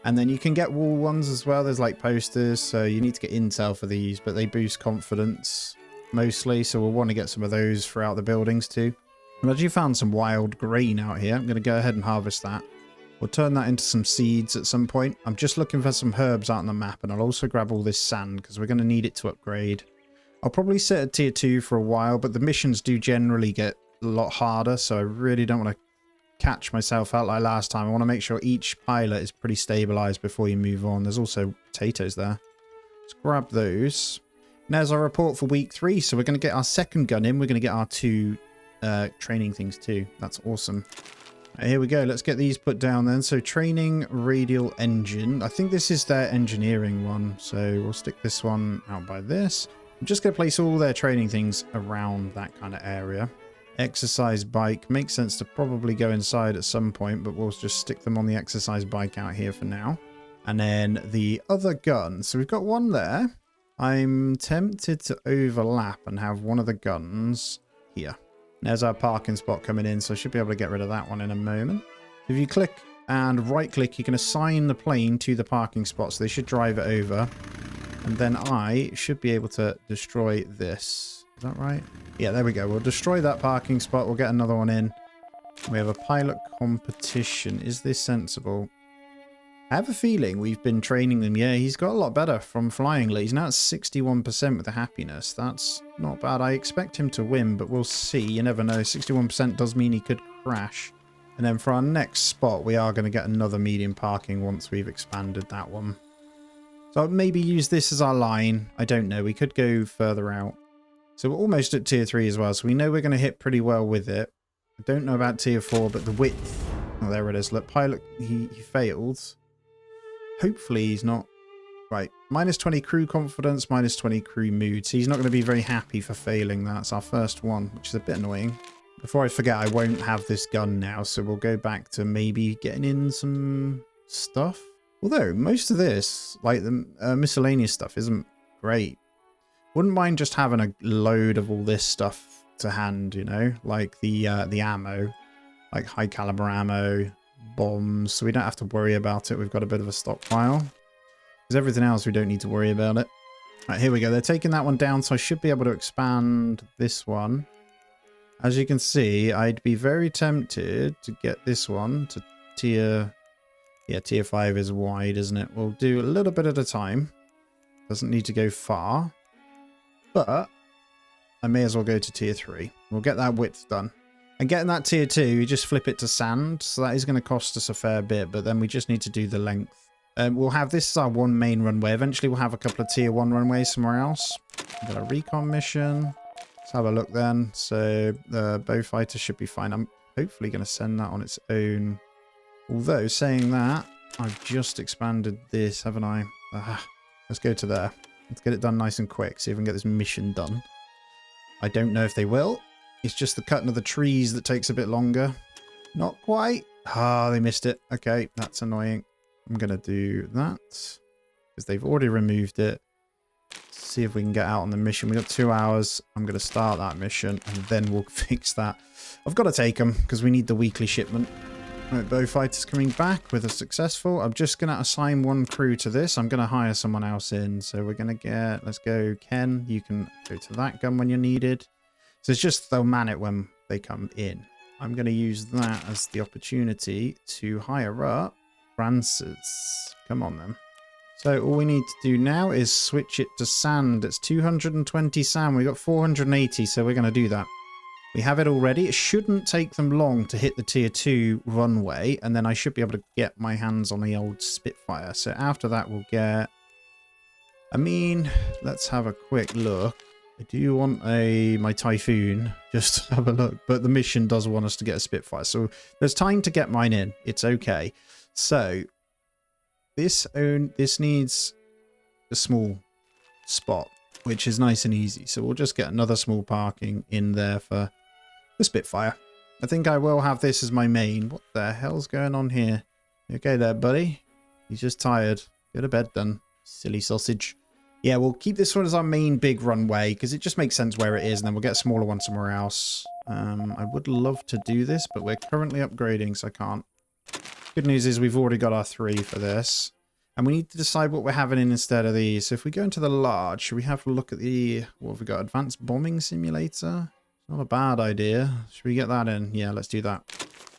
Speaker 1: And then you can get wall ones as well. There's like posters, so you need to get intel for these, but they boost confidence mostly. So we'll want to get some of those throughout the buildings too. I've actually found some wild green out here. I'm going to go ahead and harvest that. We'll turn that into some seeds at some point. I'm just looking for some herbs out on the map, and I'll also grab all this sand because we're going to need it to upgrade. I'll probably set at tier 2 for a while, but the missions do generally get a lot harder, so I really don't want to catch myself out like last time. I want to make sure each pilot is pretty stabilized before you move on. There's also potatoes there. Let's grab those. And there's our report for week 3, so we're going to get our second gun in. We're going to get our 2 training things too. That's awesome. Right, here we go. Let's get these put down then. So training radial engine. I think this is their engineering one, so we'll stick this one out by this. I'm just going to place all their training things around that kind of area. Exercise bike. Makes sense to probably go inside at some point, but we'll just stick them on the exercise bike out here for now. And then the other gun. So we've got one there. I'm tempted to overlap and have one of the guns here. There's our parking spot coming in, so I should be able to get rid of that one in a moment. If you click and right click, you can assign the plane to the parking spot, so they should drive it over. And then I should be able to destroy this. Is that right? Yeah, there we go. We'll destroy that parking spot. We'll get another one in. We have a pilot competition. Is this sensible? I have a feeling we've been training them. Yeah, he's got a lot better from flying. He's now at 61% with the happiness. That's not bad. I expect him to win, but we'll see. You never know. 61% does mean he could crash. And then for our next spot, we are going to get another medium parking once we've expanded that one. So I'll maybe use this as our line. I don't know. We could go further out. So we're almost at tier 3 as well. So we know we're going to hit pretty well with it. I don't know about tier 4, but the width. Oh, there it is. Look, pilot, he failed. Hopefully he's not. Right. -20 crew confidence, -20 crew mood. So he's not going to be very happy for failing that. It's our first one, which is a bit annoying. Before I forget, I won't have this gun now. So we'll go back to maybe getting in some stuff. Although most of this, like the miscellaneous stuff, isn't great. Wouldn't mind just having a load of all this stuff to hand, you know, like the ammo, like high caliber ammo, bombs, so we don't have to worry about it. We've got a bit of a stockpile. Because everything else, we don't need to worry about it. Right, here we go. They're taking that one down, so I should be able to expand this one. As you can see, I'd be very tempted to get this one to tier... Yeah, tier 5 is wide, isn't it? We'll do a little bit at a time. Doesn't need to go far. But I may as well go to tier 3. We'll get that width done. And getting that tier 2, you just flip it to sand. So that is going to cost us a fair bit, but then we just need to do the length. We'll have this as our one main runway. Eventually we'll have a couple of tier 1 runways somewhere else. We've got a recon mission. Let's have a look then. So the bow fighter should be fine. I'm hopefully going to send that on its own. Although saying that, I've just expanded this, haven't I? Let's go to there. Let's get it done nice and quick. See if we can get this mission done. I don't know if they will. It's just the cutting of the trees that takes a bit longer. Not quite. Ah, they missed it. Okay, that's annoying. I'm going to do that. Because they've already removed it. See if we can get out on the mission. We've got 2 hours. I'm going to start that mission. And then we'll fix that. I've got to take them. Because we need the weekly shipment. Right, bow fighters coming back with a successful. I'm just going to assign one crew to this. I'm going to hire someone else in. So we're going to get... Let's go, Ken. You can go to that gun when you're needed. So it's just they'll man it when they come in. I'm going to use that as the opportunity to hire up Francis. Come on then. So all we need to do now is switch it to sand. It's 220 sand. We've got 480, so we're going to do that. We have it already. It shouldn't take them long to hit the tier 2 runway, and then I should be able to get my hands on the old Spitfire. So after that we'll get... I mean, let's have a quick look. I do want my Typhoon, just to have a look. But the mission does want us to get a Spitfire. So there's time to get mine in. It's okay. So this needs a small spot, which is nice and easy. So we'll just get another small parking in there for the Spitfire. I think I will have this as my main. What the hell's going on here? You okay there, buddy? He's just tired. Go to bed then. Silly sausage. Yeah, we'll keep this one as our main big runway because it just makes sense where it is, and then we'll get a smaller one somewhere else. I would love to do this, but we're currently upgrading, so I can't. Good news is we've already got our 3 for this. And we need to decide what we're having in instead of these. So if we go into the large, should we have a look at the... What have we got? Advanced Bombing Simulator? Not a bad idea. Should we get that in? Yeah, let's do that.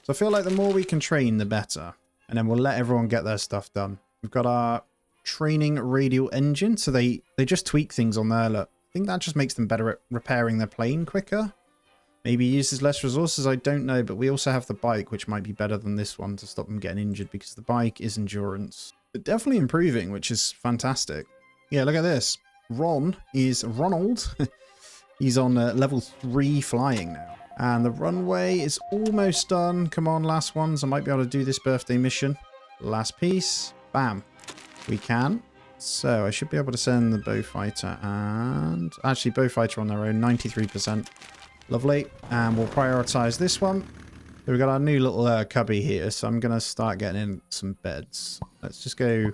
Speaker 1: So I feel like the more we can train, the better. And then we'll let everyone get their stuff done. We've got our training radial engine. So they just tweak things on there. Look, I think that just makes them better at repairing their plane quicker. Maybe uses less resources, I don't know. But we also have the bike, which might be better than this one to stop them getting injured because the bike is endurance. But definitely improving, which is fantastic. Yeah, look at this. Ronald. He's on level 3 flying now. And the runway is almost done. Come on, last ones. I might be able to do this birthday mission. Last piece. Bam. We can. So I should be able to send the bow fighter and... Actually, bow fighter on their own. 93%. Lovely. And we'll prioritize this one. So we've got our new little cubby here. So I'm going to start getting in some beds. Let's just go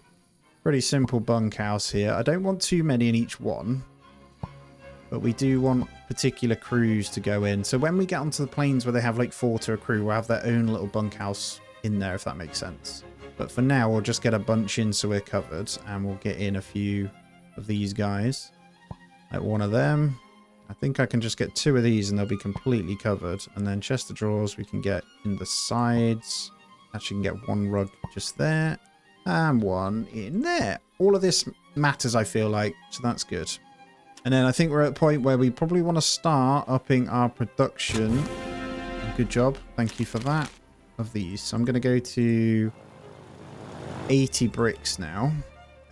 Speaker 1: pretty simple bunkhouse here. I don't want too many in each one. But we do want particular crews to go in. So when we get onto the planes where they have like 4 to a crew, we'll have their own little bunkhouse in there, if that makes sense. But for now, we'll just get a bunch in so we're covered. And we'll get in a few of these guys. Like one of them. I think I can just get 2 of these and they'll be completely covered. And then chest of drawers we can get in the sides. Actually can get 1 rug just there. And 1 in there. All of this matters, I feel like. So that's good. And then I think we're at a point where we probably want to start upping our production. Good job. Thank you for that. Of these. So I'm going to go to 80 bricks now.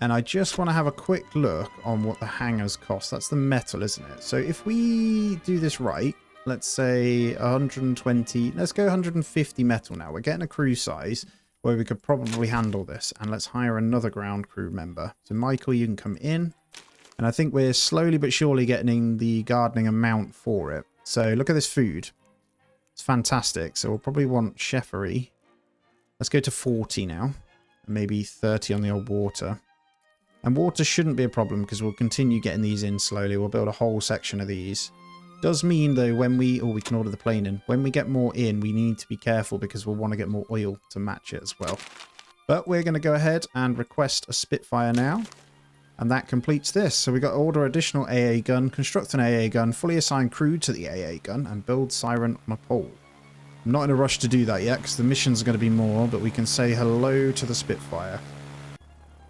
Speaker 1: And I just want to have a quick look on what the hangars cost. That's the metal, isn't it? So if we do this right, let's say 120, let's go 150 metal now. We're getting a crew size where we could probably handle this. And let's hire another ground crew member. So Michael, you can come in. And I think we're slowly but surely getting the gardening amount for it. So look at this food. It's fantastic. So we'll probably want chefery. Let's go to 40 now. Maybe 30 on the old water. And water shouldn't be a problem because we'll continue getting these in slowly. We'll build a whole section of these. Does mean though when we can order the plane in. When we get more in, we need to be careful because we'll want to get more oil to match it as well. But we're going to go ahead and request a Spitfire now. And that completes this. So we got to order additional AA gun, construct an AA gun, fully assign crew to the AA gun, and build siren on a pole. I'm not in a rush to do that yet because the missions are going to be more, but we can say hello to the Spitfire.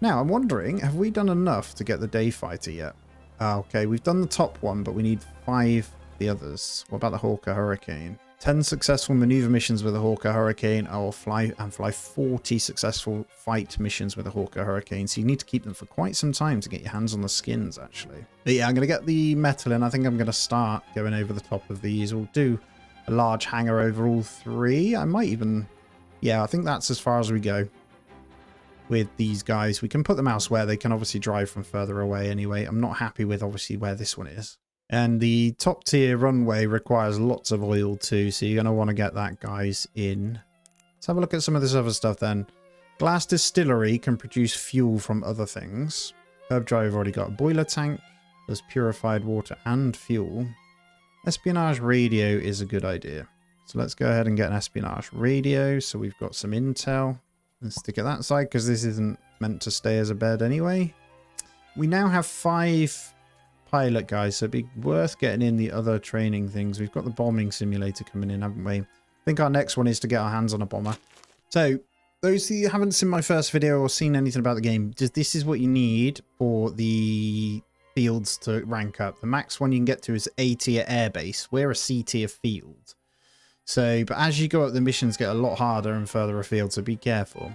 Speaker 1: Now, I'm wondering, have we done enough to get the day fighter yet? Okay, we've done the top one, but we need 5 the others. What about the Hawker Hurricane? 10 successful maneuver missions with a Hawker Hurricane. I will fly 40 successful fight missions with a Hawker Hurricane. So you need to keep them for quite some time to get your hands on the skins, actually. But yeah, I'm going to get the metal in. I think I'm going to start going over the top of these. We'll do a large hangar over all 3. I might even... Yeah, I think that's as far as we go with these guys. We can put them elsewhere. They can obviously drive from further away anyway. I'm not happy with obviously where this one is. And the top tier runway requires lots of oil too, so you're going to want to get that, guys, in. Let's have a look at some of this other stuff then. Glass distillery can produce fuel from other things. Herb drive already got a boiler tank. There's purified water and fuel. Espionage radio is a good idea. So let's go ahead and get an espionage radio. So we've got some intel. Let's stick it that side because this isn't meant to stay as a bed anyway. We now have 5 pilot guys, so it'd be worth getting in the other training things. We've got the bombing simulator coming in, haven't we? I think our next one is to get our hands on a bomber. So those of you who haven't seen my first video or seen anything about the game, this is what you need for the fields to rank up. The max one you can get to is A tier airbase. We're a C tier field. So, but as you go up, the missions get a lot harder and further afield, so be careful.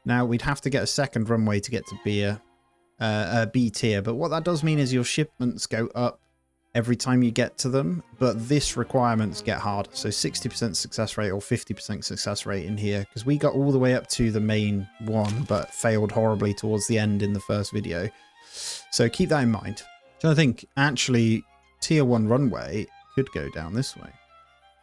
Speaker 1: Now, we'd have to get a second runway to get to B tier, but what that does mean is your shipments go up every time you get to them, but this requirements get harder. So 60% success rate or 50% success rate in here, because we got all the way up to the main one, but failed horribly towards the end in the first video. So keep that in mind. So I think actually tier 1 runway could go down this way.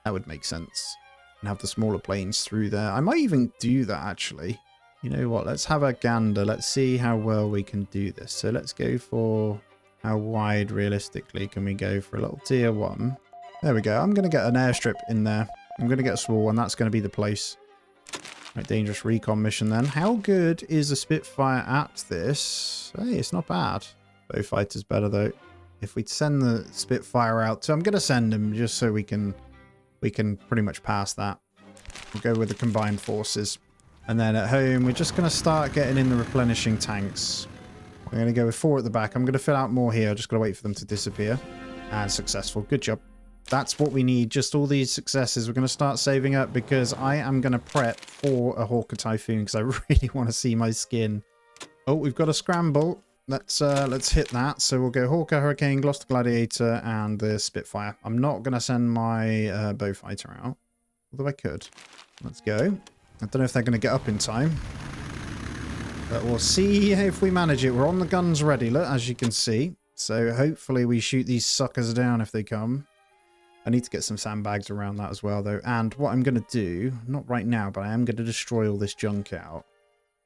Speaker 1: That would make sense. And have the smaller planes through there. I might even do that actually. You know what? Let's have a gander. Let's see how well we can do this. So let's go for how wide realistically can we go for a little tier 1. There we go. I'm going to get an airstrip in there. I'm going to get a small one. That's going to be the place. Right, dangerous recon mission then. How good is the Spitfire at this? Hey, it's not bad. Bow fighter's better though. If we send the Spitfire out, so I'm going to send him just so we can pretty much pass that. We'll go with the combined forces. And then at home, we're just going to start getting in the replenishing tanks. We're going to go with 4 at the back. I'm going to fill out more here. Just got to wait for them to disappear. And successful. Good job. That's what we need. Just all these successes. We're going to start saving up because I am going to prep for a Hawker Typhoon because I really want to see my skin. Oh, we've got a scramble. Let's hit that. So we'll go Hawker Hurricane, Gloucester Gladiator, and the Spitfire. I'm not going to send my bow fighter out, although I could. Let's go. I don't know if they're going to get up in time, but we'll see if we manage it. We're on the guns ready, look, as you can see. So hopefully we shoot these suckers down if they come. I need to get some sandbags around that as well, though. And what I'm going to do, not right now, but I am going to destroy all this junk out.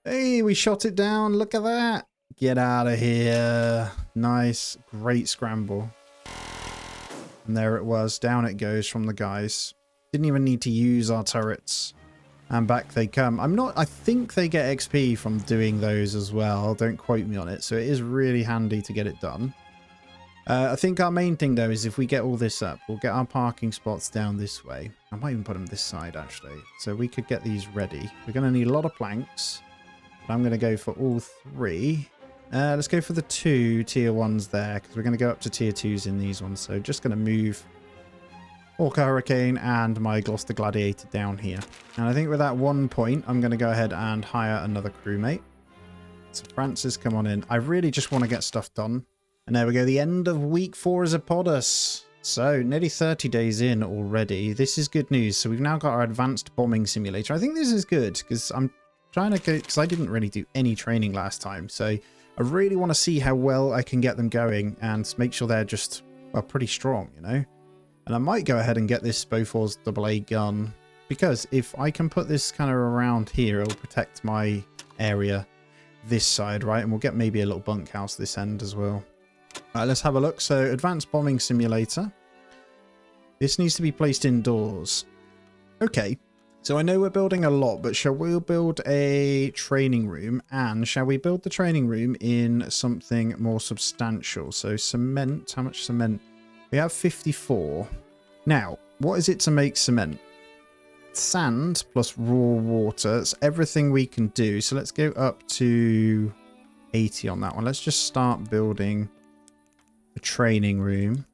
Speaker 1: Hey, we shot it down. Look at that. Get out of here. Nice. Great scramble. And there it was. Down it goes from the guys. Didn't even need to use our turrets. And back they come. I think they get XP from doing those as well. Don't quote me on it. So it is really handy to get it done. I think our main thing though is if we get all this up, we'll get our parking spots down this way. I might even put them this side actually. So we could get these ready. We're going to need a lot of planks. But I'm going to go for all 3. Let's go for the 2 tier 1s there because we're going to go up to tier 2s in these ones. So just going to move Hawker Hurricane and my Gloucester Gladiator down here. And I think with that 1 point, I'm going to go ahead and hire another crewmate. So Francis, come on in. I really just want to get stuff done. And there we go. The end of week 4 is upon us. So nearly 30 days in already. This is good news. So we've now got our advanced bombing simulator. I think this is good because I'm trying to go, because I didn't really do any training last time. So I really want to see how well I can get them going and make sure they're just, well, pretty strong, you know. And I might go ahead and get this Bofors AA gun because if I can put this kind of around here, it'll protect my area this side, right? And we'll get maybe a little bunkhouse this end as well. All right, let's have a look. So advanced bombing simulator. This needs to be placed indoors. Okay. So I know we're building a lot, but shall we build a training room? And shall we build the training room in something more substantial? So cement, how much cement? We have 54. Now, what is it to make cement? Sand plus raw water. It's everything we can do. So let's go up to 80 on that one. Let's just start building a training room.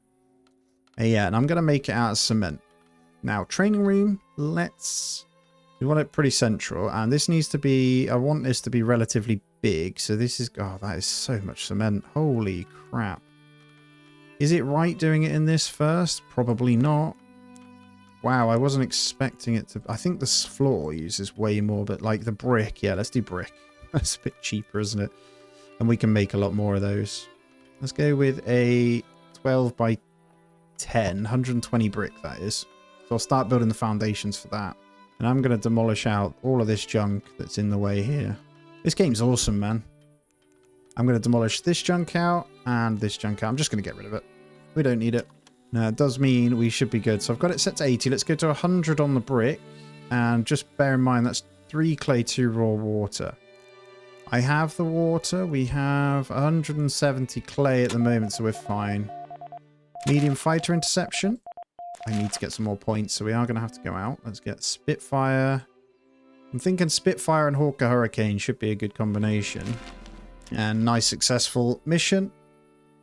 Speaker 1: Yeah, and I'm going to make it out of cement. Now, training room, we want it pretty central. And this needs to be, I want this to be relatively big. So this is, oh, that is so much cement. Holy crap. Is it right doing it in this first? Probably not. Wow, I wasn't expecting it to, I think this floor uses way more, but like the brick, yeah, let's do brick. That's a bit cheaper, isn't it? And we can make a lot more of those. Let's go with a 12 by 10, 120 brick, that is. So I'll start building the foundations for that. And I'm going to demolish out all of this junk that's in the way here. This game's awesome, man. I'm going to demolish this junk out and this junk out. I'm just going to get rid of it. We don't need it. Now, it does mean we should be good. So I've got it set to 80. Let's go to 100 on the brick. And just bear in mind, that's 3 clay, 2 raw water. I have the water. We have 170 clay at the moment, so we're fine. Medium fighter interception. I need to get some more points, so we are going to have to go out. Let's get Spitfire. I'm thinking Spitfire and Hawker Hurricane should be a good combination. And nice successful mission.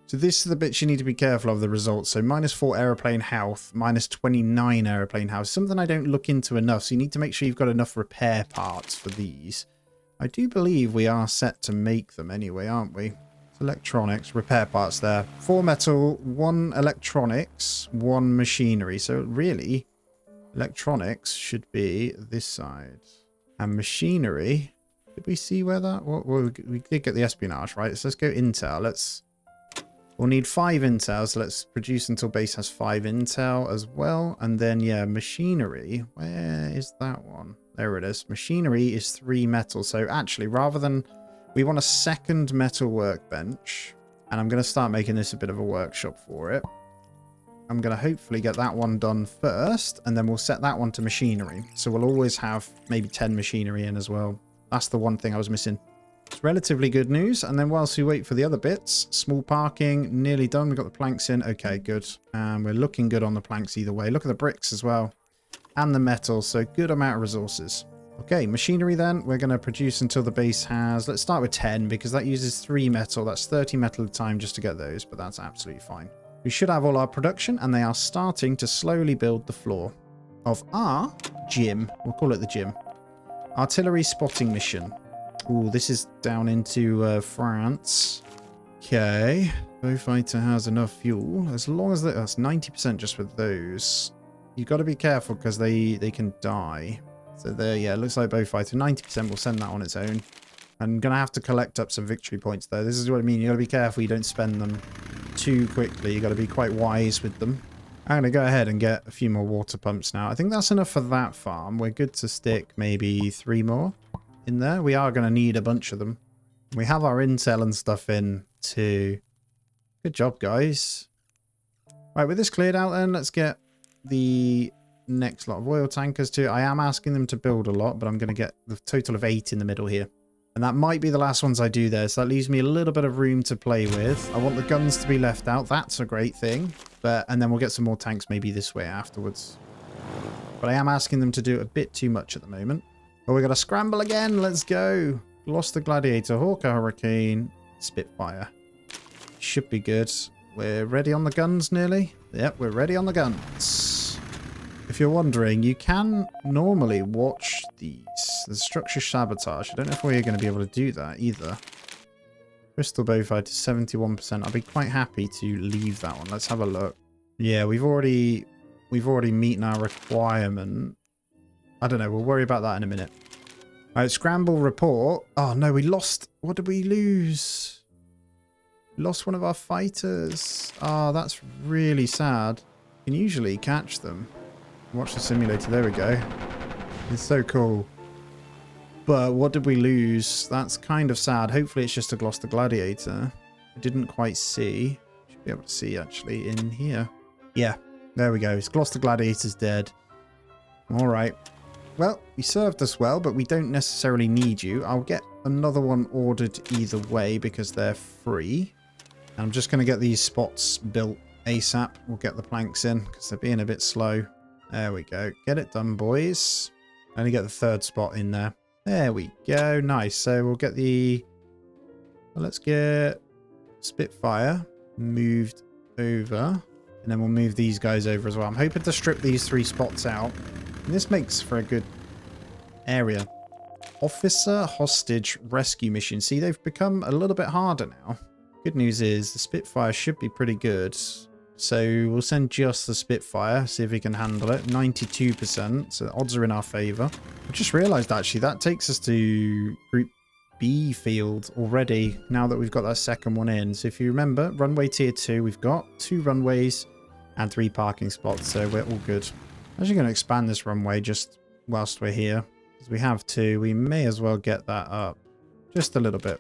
Speaker 1: So this is the bits you need to be careful of the results. So -4 aeroplane health, -29 aeroplane health. Something I don't look into enough. So you need to make sure you've got enough repair parts for these. I do believe we are set to make them anyway, aren't we? Electronics, repair parts there. 4 metal, 1 electronics, 1 machinery. So really, electronics should be this side. And machinery, did we see where that? Well, we did get the espionage, right? So let's go intel. We'll need 5 intel, so let's produce until base has 5 intel as well. And then, yeah, machinery. Where is that one? There it is. Machinery is 3 metal. So actually, rather than... We want a second metal workbench. And I'm going to start making this a bit of a workshop for it. I'm going to hopefully get that one done first. And then we'll set that one to machinery. So we'll always have maybe 10 machinery in as well. That's the one thing I was missing. It's relatively good news. And then whilst we wait for the other bits, small parking, nearly done. We've got the planks in. Okay, good. And we're looking good on the planks either way. Look at the bricks as well. And the metal. So good amount of resources. Okay, machinery then. We're going to produce until the base has... Let's start with 10 because that uses 3 metal. That's 30 metal at a time just to get those, but that's absolutely fine. We should have all our production and they are starting to slowly build the floor of our gym. We'll call it the gym. Artillery spotting mission. Ooh, this is down into France. Okay. Bowfighter has enough fuel. As long as that's 90% just with those. You've got to be careful because they can die. So there, yeah, it looks like Bowfighter. 90% will send that on its own. I'm going to have to collect up some victory points though. This is what I mean. You've got to be careful you don't spend them too quickly. You've got to be quite wise with them. I'm going to go ahead and get a few more water pumps now. I think that's enough for that farm. We're good to stick maybe 3 more in there. We are going to need a bunch of them. We have our intel and stuff in too. Good job, guys. Right, with this cleared out then, let's get the next lot of oil tankers too. I am asking them to build a lot, but I'm going to get the total of 8 in the middle here. And that might be the last ones I do there, so that leaves me a little bit of room to play with. I want the guns to be left out. That's a great thing. And then we'll get some more tanks maybe this way afterwards. But I am asking them to do a bit too much at the moment. Oh, we got to scramble again. Let's go. Lost the Gladiator, Hawker Hurricane, Spitfire. Should be good. We're ready on the guns nearly. Yep, we're ready on the guns. If you're wondering, you can normally watch these. The structure sabotage. I don't know if we're going to be able to do that either. Crystal Bowfighter 71%. I'll be quite happy to leave that one. Let's have a look. Yeah, we've already meeting our requirement. I don't know. We'll worry about that in a minute. All right, scramble report. Oh no, we lost. What did we lose? We lost one of our fighters. Oh, that's really sad. You can usually catch them. Watch the simulator. There we go. It's so cool. But what did we lose? That's kind of sad. Hopefully it's just a Gloucester Gladiator. I didn't quite see. Should be able to see actually in here. Yeah. There we go. It's Gloucester Gladiator's dead. All right. Well, you served us well, but we don't necessarily need you. I'll get another one ordered either way because they're free. And I'm just going to get these spots built ASAP. We'll get the planks in because they're being a bit slow. There we go. Get it done, boys. Only get the third spot in there. There we go. Nice. So we'll get the... Well, let's get Spitfire moved over. And then we'll move these guys over as well. I'm hoping to strip these 3 spots out. And this makes for a good area. Officer hostage rescue mission. See, they've become a little bit harder now. Good news is the Spitfire should be pretty good. So we'll send just the Spitfire, see if he can handle it. 92%, so the odds are in our favour. I just realised actually that takes us to Group B field already, now that we've got that second one in. So if you remember, runway tier 2, we've got 2 runways and 3 parking spots, so we're all good. I'm actually going to expand this runway just whilst we're here. Because we have 2, we may as well get that up just a little bit.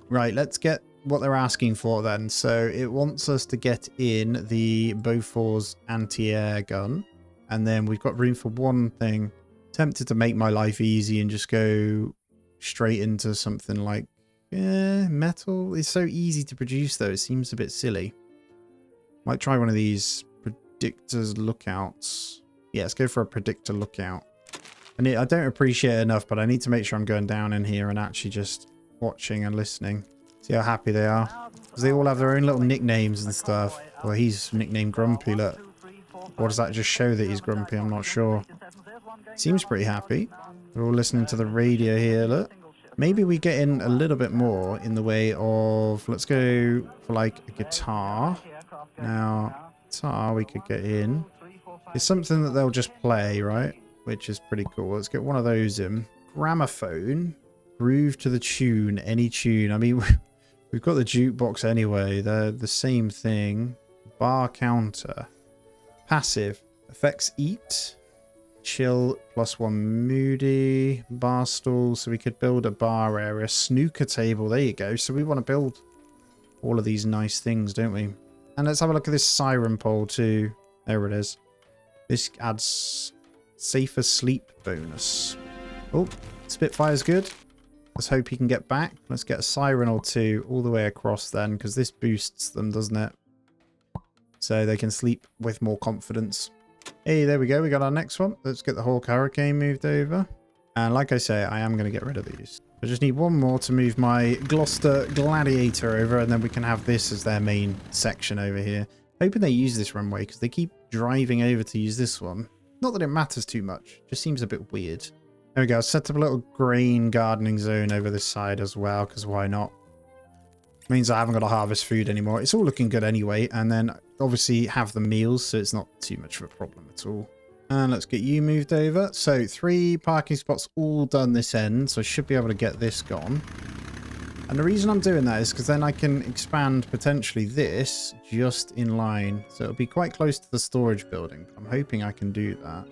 Speaker 1: Right, let's get what they're asking for then. So it wants us to get in the Bofors anti-air gun, and then we've got room for one thing. Tempted to make my life easy and just go straight into something like metal. It's so easy to produce though, it seems a bit silly. Might try one of these predictors lookouts. Yeah, let's go for a predictor lookout. And I don't appreciate it enough, but I need to make sure I'm going down in here and actually just watching and listening. See how happy they are. Because they all have their own little nicknames and stuff. Well, he's nicknamed Grumpy, look. Or does that just show that he's grumpy? I'm not sure. Seems pretty happy. We're all listening to the radio here, look. Maybe we get in a little bit more in the way of... Let's go for like a guitar. Now, guitar we could get in. It's something that they'll just play, right? Which is pretty cool. Let's get one of those in. Gramophone. Groove to the tune. Any tune. I mean... We've got the jukebox anyway. They're the same thing. Bar counter. Passive. Effects eat. Chill +1 moody. Bar stool. So we could build a bar area. Snooker table. There you go. So we want to build all of these nice things, don't we? And let's have a look at this siren pole too. There it is. This adds safer sleep bonus. Oh, Spitfire's good. Let's hope he can get back. Let's get a siren or 2 all the way across then, because this boosts them, doesn't it? So they can sleep with more confidence. Hey, there we go. We got our next one. Let's get the Hawk Hurricane moved over. And like I say, I am going to get rid of these. I just need one more to move my Gloucester Gladiator over, and then we can have this as their main section over here. Hoping they use this runway, because they keep driving over to use this one. Not that it matters too much. Just seems a bit weird. There we go. Set up a little grain gardening zone over this side as well, because why not? Means I haven't got to harvest food anymore. It's all looking good anyway. And then obviously have the meals, so it's not too much of a problem at all. And let's get you moved over. So 3 parking spots all done this end, so I should be able to get this gone. And the reason I'm doing that is because then I can expand potentially this just in line. So it'll be quite close to the storage building. I'm hoping I can do that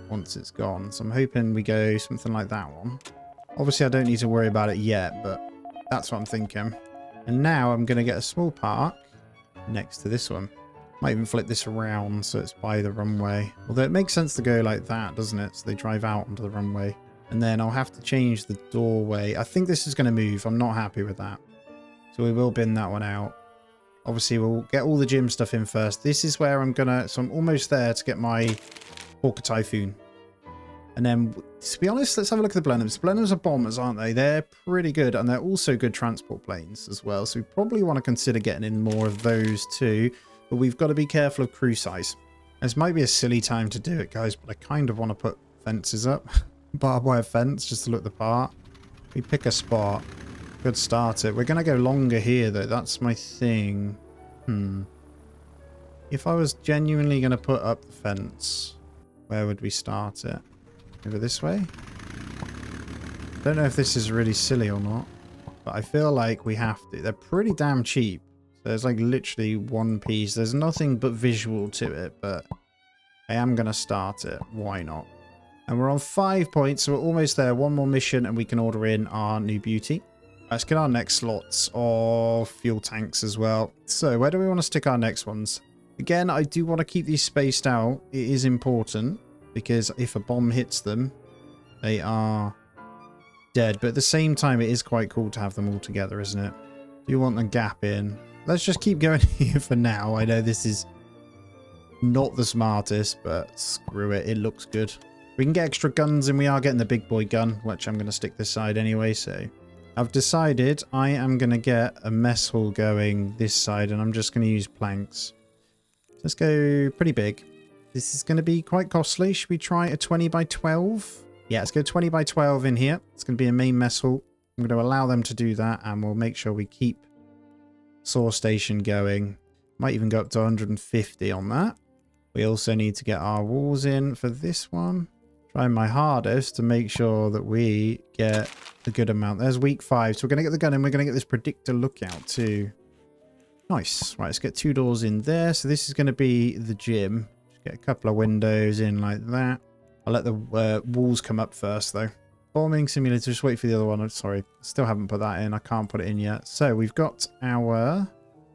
Speaker 1: once it's gone. So I'm hoping we go something like that one. Obviously I don't need to worry about it yet, but that's what I'm thinking. And now I'm going to get a small park next to this one. Might even flip this around so it's by the runway. Although it makes sense to go like that, doesn't it? So they drive out onto the runway. And then I'll have to change the doorway. I think this is going to move. I'm not happy with that. So we will bin that one out. Obviously we'll get all the gym stuff in first. This is where I'm going to... So I'm almost there to get my Hawker Typhoon. And then, to be honest, let's have a look at the Blenheims. The Blenheims are bombers, aren't they? They're pretty good, and they're also good transport planes as well. So we probably want to consider getting in more of those too. But we've got to be careful of crew size. This might be a silly time to do it, guys, but I kind of want to put fences up. Barbed wire fence, just to look the part. We pick a spot. Could start it. We're going to go longer here, though. That's my thing. If I was genuinely going to put up the fence, where would we start it? Over this way? Don't know if this is really silly or not, but I feel like we have to. They're pretty damn cheap. There's like literally one piece. There's nothing but visual to it, but I am going to start it. Why not? And we're on 5 points, so we're almost there. One more mission and we can order in our new beauty. Let's get our next slots of fuel tanks as well. So where do we want to stick our next ones? Again, I do want to keep these spaced out. It is important because if a bomb hits them, they are dead. But at the same time, it is quite cool to have them all together, isn't it? Do you want a gap in? Let's just keep going here for now. I know this is not the smartest, but screw it. It looks good. We can get extra guns and we are getting the big boy gun, which I'm going to stick this side anyway. So I've decided I am going to get a mess hall going this side and I'm just going to use planks. Let's go pretty big. This is going to be quite costly. Should we try a 20 by 12? Yeah, let's go 20 by 12 in here. It's going to be a main mess hall. I'm going to allow them to do that and we'll make sure we keep Saw Station going. Might even go up to 150 on that. We also need to get our walls in for this one. Trying my hardest to make sure that we get a good amount. There's week 5. So we're going to get the gun in. We're going to get this predictor lookout too. Nice. Right, let's get 2 doors in there. So this is going to be the gym. Just get a couple of windows in like that. I'll let the walls come up first though. Bombing simulator. Just wait for the other one. I'm sorry. Still haven't put that in. I can't put it in yet. So we've got our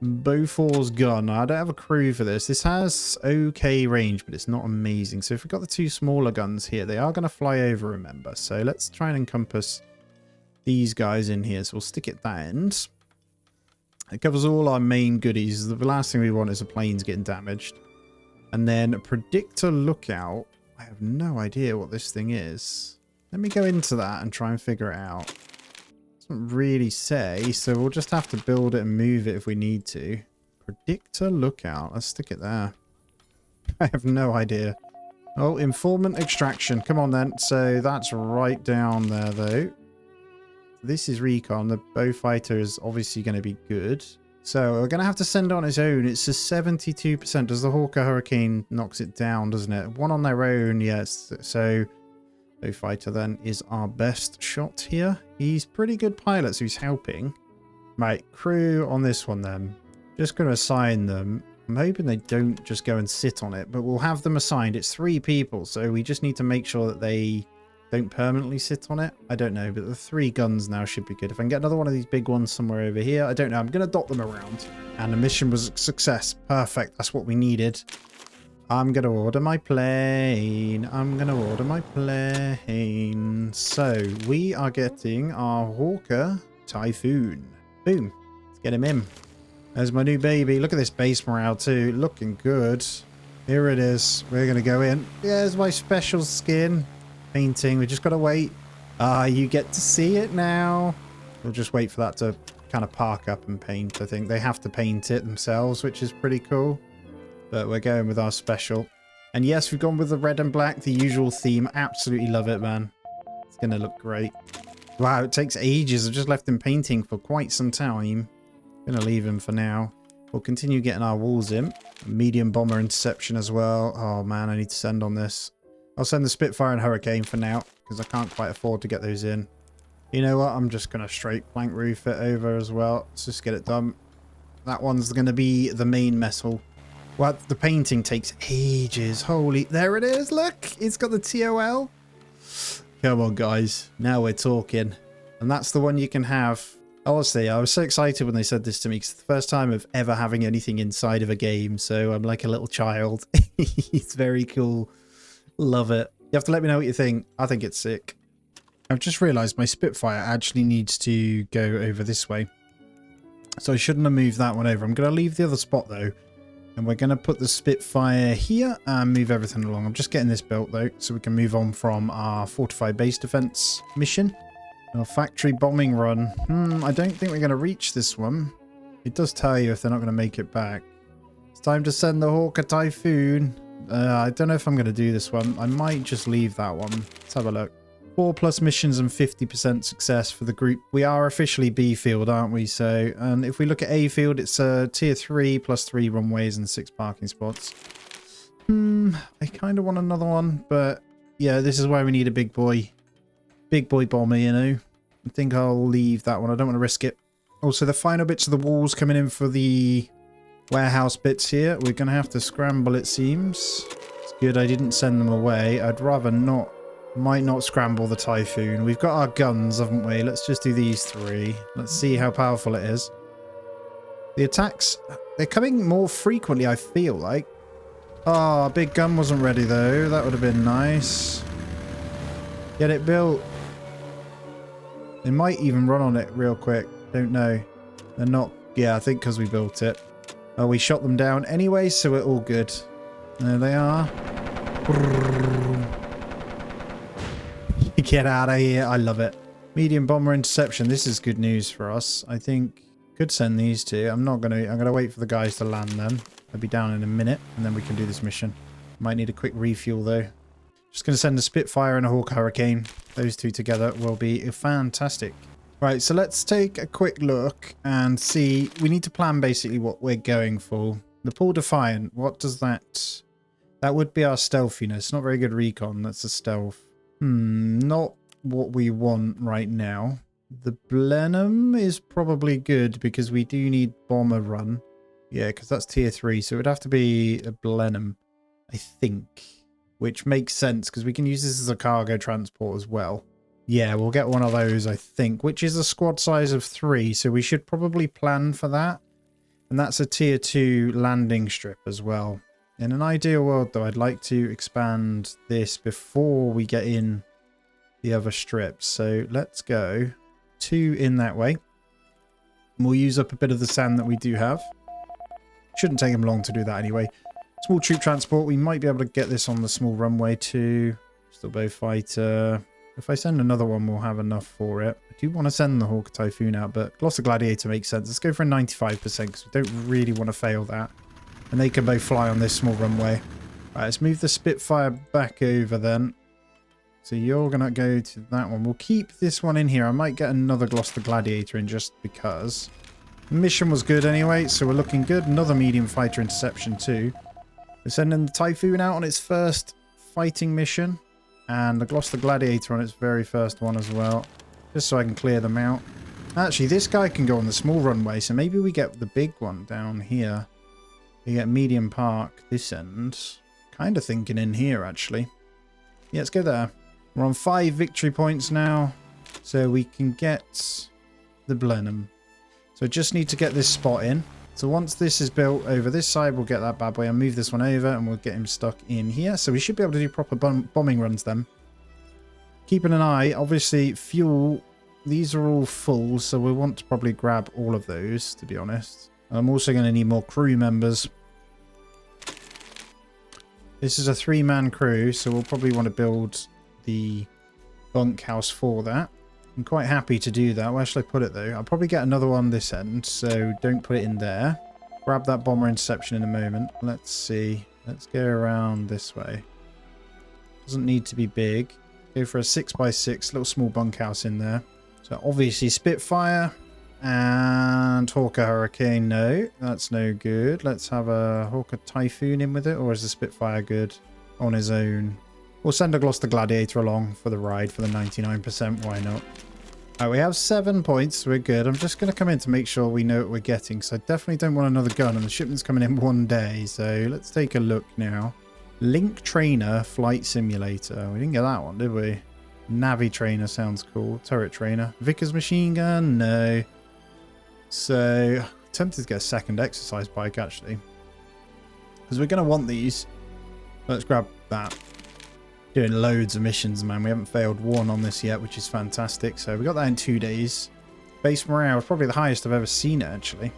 Speaker 1: Bofors gun. I don't have a crew for this. This has okay range, but it's not amazing. So if we've got the 2 smaller guns here, they are going to fly over, remember. So let's try and encompass these guys in here. So we'll stick it at that end. It covers all our main goodies. The last thing we want is the planes getting damaged. And then predictor lookout. I have no idea what this thing is. Let me go into that and try and figure it out. It doesn't really say, so we'll just have to build it and move it if we need to. Predictor lookout. Let's stick it there. I have no idea. Oh, informant extraction. Come on then. So that's right down there though. This is recon. The bow fighter is obviously going to be good. So we're going to have to send it on its own. It's a 72%. Does the Hawker Hurricane knocks it down, doesn't it? One on their own, yes. So bow fighter then is our best shot here. He's pretty good pilot, so he's helping. Right, crew on this one then. Just going to assign them. I'm hoping they don't just go and sit on it, but we'll have them assigned. It's 3 people, so we just need to make sure that they don't permanently sit on it. I don't know, but the 3 guns now should be good. If I can get another one of these big ones somewhere over here, I don't know. I'm going to dot them around. And the mission was a success. Perfect. That's what we needed. I'm going to order my plane. I'm going to order my plane. So we are getting our Hawker Typhoon. Boom. Let's get him in. There's my new baby. Look at this base morale too. Looking good. Here it is. We're going to go in. There's my special skin. Painting. We just got to wait. You get to see it now. We'll just wait for that to kind of park up and paint. I think they have to paint it themselves, which is pretty cool. But we're going with our special. And yes, we've gone with the red and black, the usual theme. Absolutely love it, man. It's going to look great. Wow, it takes ages. I've just left him painting for quite some time. Going to leave him for now. We'll continue getting our walls in. Medium bomber interception as well. Oh man, I need to send on this. I'll send the Spitfire and Hurricane for now, because I can't quite afford to get those in. You know what? I'm just going to straight plank roof it over as well. Let's just get it done. That one's going to be the main mess hall. Well, the painting takes ages. Holy... There it is. Look. It's got the TOL. Come on, guys. Now we're talking. And that's the one you can have. Honestly, I was so excited when they said this to me, because it's the first time of ever having anything inside of a game. So I'm like a little child. It's very cool. Love it. You have to let me know what you think. I think it's sick. I've just realized my Spitfire actually needs to go over this way. So I shouldn't have moved that one over. I'm going to leave the other spot though. And we're going to put the Spitfire here and move everything along. I'm just getting this built though, so we can move on from our fortified base defense mission. Our factory bombing run. I don't think we're going to reach this one. It does tell you if they're not going to make it back. It's time to send the Hawker Typhoon. I don't know if I'm going to do this one. I might just leave that one. Let's have a look. 4+ missions and 50% success for the group. We are officially B field, aren't we? So, and if we look at A field, it's a tier 3 plus 3 runways and 6 parking spots. I kind of want another one, but yeah, this is why we need a big boy bomber, you know. I think I'll leave that one. I don't want to risk it. Also, the final bits of the walls coming in for the warehouse bits here. We're going to have to scramble, it seems. It's good I didn't send them away. I'd rather not. Might not scramble the Typhoon. We've got our guns, haven't we? Let's just do these 3. Let's see how powerful it is. The attacks They're coming more frequently, I feel like. Oh, big gun wasn't ready though. That would have been nice. Get it built. They might even run on it real quick. Don't know. They're not. Yeah, I think because we built it. Oh, we shot them down anyway, so we're all good. There they are. Get out of here. I love it. Medium bomber interception. This is good news for us. I think could send these two. I'm gonna wait for the guys to land them. They'll be down in a minute and then we can do this mission. Might need a quick refuel though. Just gonna send a Spitfire and a Hawk Hurricane. Those two together will be fantastic. Right, so let's take a quick look and see. We need to plan basically what we're going for. The Paul Defiant, what does that... That would be our stealthiness. Not very good recon. That's a stealth. Not what we want right now. The Blenheim is probably good because we do need bomber run. Yeah, because that's tier 3. So it would have to be a Blenheim, I think. Which makes sense because we can use this as a cargo transport as well. Yeah, we'll get one of those, I think, which is a squad size of 3. So we should probably plan for that. And that's a tier 2 landing strip as well. In an ideal world, though, I'd like to expand this before we get in the other strips. So let's go 2 in that way. And we'll use up a bit of the sand that we do have. Shouldn't take them long to do that anyway. Small troop transport. We might be able to get this on the small runway too. Still both fighter. If I send another one, we'll have enough for it. I do want to send the Hawk Typhoon out, but Gloucester Gladiator makes sense. Let's go for a 95% because we don't really want to fail that. And they can both fly on this small runway. Right, let's move the Spitfire back over then. So you're going to go to that one. We'll keep this one in here. I might get another Gloucester Gladiator in just because. The mission was good anyway, so we're looking good. Another medium fighter interception too. We're sending the Typhoon out on its first fighting mission. And the Gloucester Gladiator on its very first one as well. Just so I can clear them out. Actually, this guy can go on the small runway, so maybe we get the big one down here. We get medium park this end. Kind of thinking in here, actually. Yeah, let's go there. We're on 5 victory points now. So we can get the Blenheim. So just need to get this spot in. So once this is built over this side, we'll get that bad boy. I'll move this one over and we'll get him stuck in here. So we should be able to do proper bombing runs then. Keeping an eye. Obviously, fuel. These are all full. So we want to probably grab all of those, to be honest. I'm also going to need more crew members. This is a 3-man crew, so we'll probably want to build the bunkhouse for that. I'm quite happy to do that. Where should I put it, though? I'll probably get another one this end, so don't put it in there. Grab that bomber interception in a moment. Let's see. Let's go around this way. Doesn't need to be big. Go for a 6x6, little small bunkhouse in there. So obviously Spitfire. And Hawker Hurricane, no, that's no good. Let's have a Hawker Typhoon in with it, or is the Spitfire good on his own? We'll send a Gloucester Gladiator along for the ride for the 99%, why not? Alright, we have 7 points, so we're good. I'm just going to come in to make sure we know what we're getting, because I definitely don't want another gun, and the shipment's coming in one day, so let's take a look now. Link Trainer Flight Simulator. We didn't get that one, did we? Navi Trainer sounds cool. Turret Trainer. Vickers Machine Gun? No. So, tempted to get a second exercise bike, actually. Because we're going to want these. Let's grab that. Doing loads of missions, man. We haven't failed one on this yet, which is fantastic. So, we got that in 2 days. Base morale is probably the highest I've ever seen it, actually.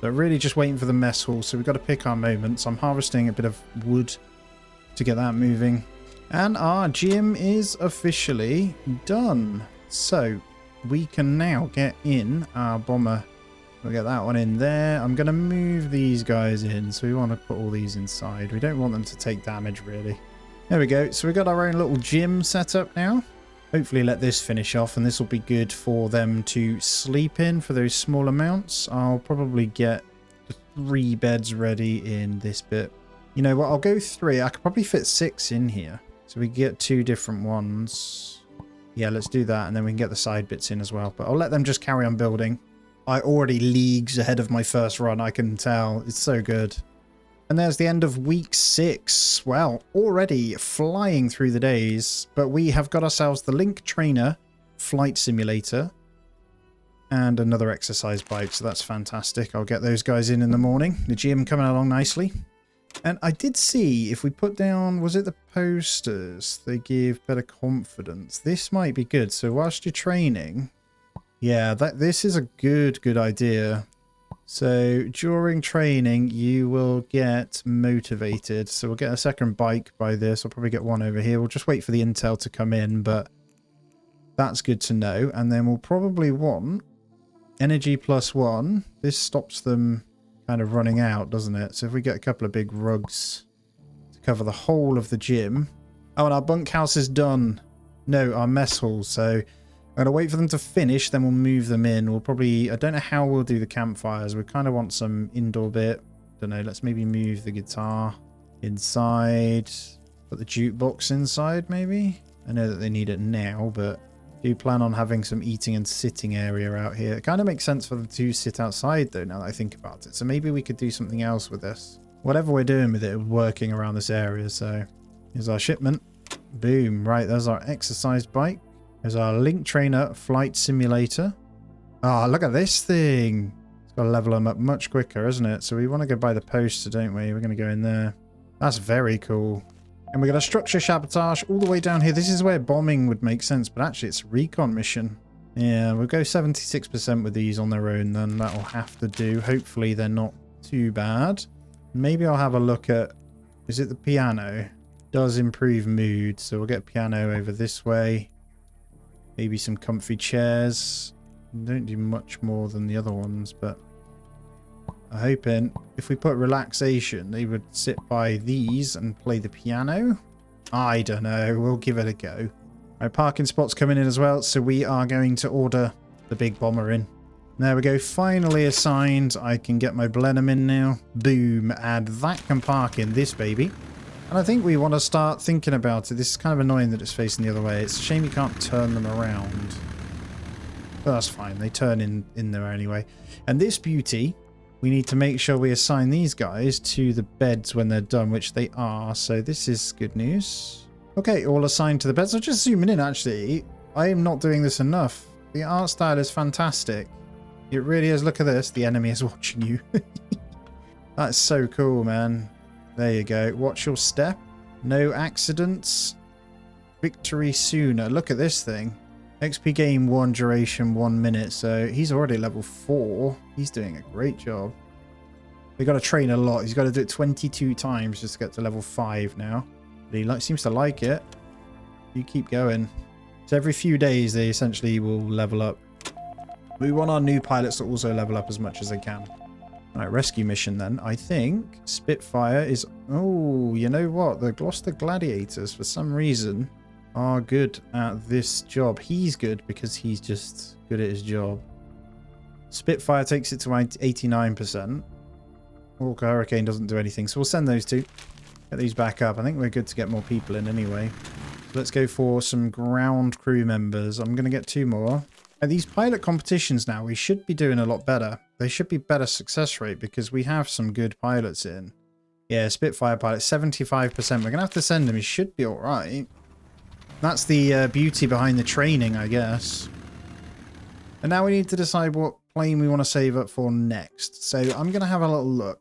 Speaker 1: So, really just waiting for the mess hall. So, we've got to pick our moments. I'm harvesting a bit of wood to get that moving. And our gym is officially done. So, we can now get in our bomber. We'll get that one in there. I'm going to move these guys in. So we want to put all these inside. We don't want them to take damage, really. There we go. So we've got our own little gym set up now. Hopefully let this finish off. And this will be good for them to sleep in for those small amounts. I'll probably get 3 beds ready in this bit. You know what? I'll go 3. I could probably fit 6 in here. So we get 2 different ones. Yeah, let's do that. And then we can get the side bits in as well. But I'll let them just carry on building. I already leagues ahead of my first run, I can tell. It's so good. And there's the end of week 6. Well, already flying through the days. But we have got ourselves the Link Trainer Flight Simulator. And another exercise bike, so that's fantastic. I'll get those guys in the morning. The gym coming along nicely. And I did see if we put down, was it the posters? They give better confidence. This might be good. So whilst you're training, yeah, this is a good idea. So during training, you will get motivated. So we'll get a second bike by this. I'll probably get one over here. We'll just wait for the intel to come in, but that's good to know. And then we'll probably want energy +1. This stops them kind of running out, doesn't it? So if we get a couple of big rugs to cover the whole of the gym. Oh, and our bunkhouse is done. No, our mess hall. So I'm going to wait for them to finish, then we'll move them in. We'll probably, I don't know how we'll do the campfires. We kind of want some indoor bit. Don't know, let's maybe move the guitar inside. Put the jukebox inside, maybe. I know that they need it now, but I do plan on having some eating and sitting area out here. It kind of makes sense for them to sit outside, though, now that I think about it. So maybe we could do something else with this. Whatever we're doing with it, working around this area. So here's our shipment. Boom. Right, there's our exercise bike. There's our Link Trainer Flight Simulator. Ah, look at this thing. It's got to level them up much quicker, isn't it? So we want to go by the poster, don't we? We're going to go in there. That's very cool. And we're going to structure sabotage all the way down here. This is where bombing would make sense, but actually it's a recon mission. Yeah, we'll go 76% with these on their own, then that'll have to do. Hopefully they're not too bad. Maybe I'll have a look at... Is it the piano? Does improve mood, so we'll get piano over this way. Maybe some comfy chairs. Don't do much more than the other ones, but I'm hoping if we put relaxation, they would sit by these and play the piano. I don't know. We'll give it a go. Right, parking spots coming in as well, so we are going to order the big bomber in. There we go. Finally assigned. I can get my Blenheim in now. Boom. And that can park in this baby. And I think we want to start thinking about it. This is kind of annoying that it's facing the other way. It's a shame you can't turn them around. But that's fine. They turn in there anyway. And this beauty, we need to make sure we assign these guys to the beds when they're done, which they are. So this is good news. Okay, all assigned to the beds. I'm just zooming in, actually. I am not doing this enough. The art style is fantastic. It really is. Look at this. The enemy is watching you. That's so cool, man. There you go. Watch your step. No accidents. Victory sooner. Look at this thing. XP gain 1, duration 1 minute. So he's already level 4. He's doing a great job. We've got to train a lot. He's got to do it 22 times just to get to level 5 now. But he seems to like it. You keep going. So every few days they essentially will level up. We want our new pilots to also level up as much as they can. Right, rescue mission then. I think Spitfire is... Oh, you know what? The Gloucester Gladiators, for some reason, are good at this job. He's good because he's just good at his job. Spitfire takes it to 89%. Orca Hurricane doesn't do anything, so we'll send those two. Get these back up. I think we're good to get more people in anyway. So let's go for some ground crew members. I'm going to get 2 more. At these pilot competitions now, we should be doing a lot better. They should be better success rate because we have some good pilots in. Yeah, Spitfire pilot, 75%. We're going to have to send him. He should be all right. That's the beauty behind the training, I guess. And now we need to decide what plane we want to save up for next. So I'm going to have a little look.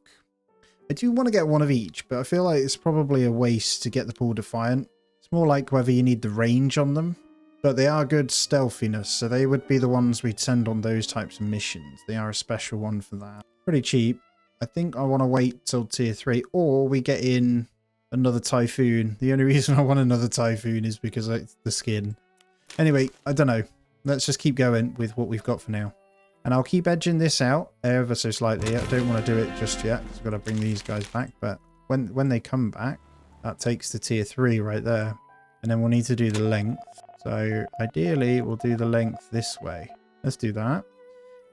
Speaker 1: I do want to get one of each, but I feel like it's probably a waste to get the Pool Defiant. It's more like whether you need the range on them. But they are good stealthiness, so they would be the ones we'd send on those types of missions. They are a special one for that. Pretty cheap. I think I want to wait till tier 3, or we get in another Typhoon. The only reason I want another Typhoon is because of the skin. Anyway, I don't know. Let's just keep going with what we've got for now. And I'll keep edging this out ever so slightly. I don't want to do it just yet. I've got to bring these guys back. But when they come back, that takes to tier 3 right there. And then we'll need to do the length. So ideally, we'll do the length this way. Let's do that.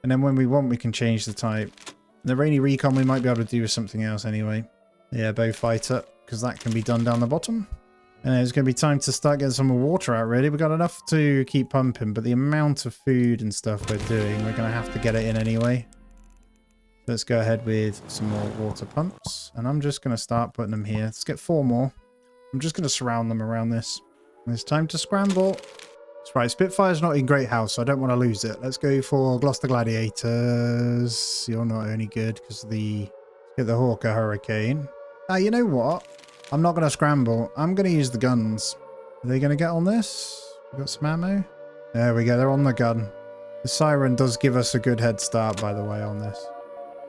Speaker 1: And then when we want, we can change the type. The Rainy Recon, we might be able to do with something else anyway. Yeah, bow fighter, because that can be done down the bottom. And it's going to be time to start getting some more water out, really. We've got enough to keep pumping, but the amount of food and stuff we're doing, we're going to have to get it in anyway. Let's go ahead with some more water pumps. And I'm just going to start putting them here. Let's get 4 more. I'm just going to surround them around this. It's time to scramble. That's right, Spitfire's not in great health, so I don't want to lose it. Let's go for Gloucester Gladiators. You're not only good because of the... Get the Hawker Hurricane. Ah, you know what? I'm not going to scramble. I'm going to use the guns. Are they going to get on this? We got some ammo? There we go, they're on the gun. The Siren does give us a good head start, by the way, on this.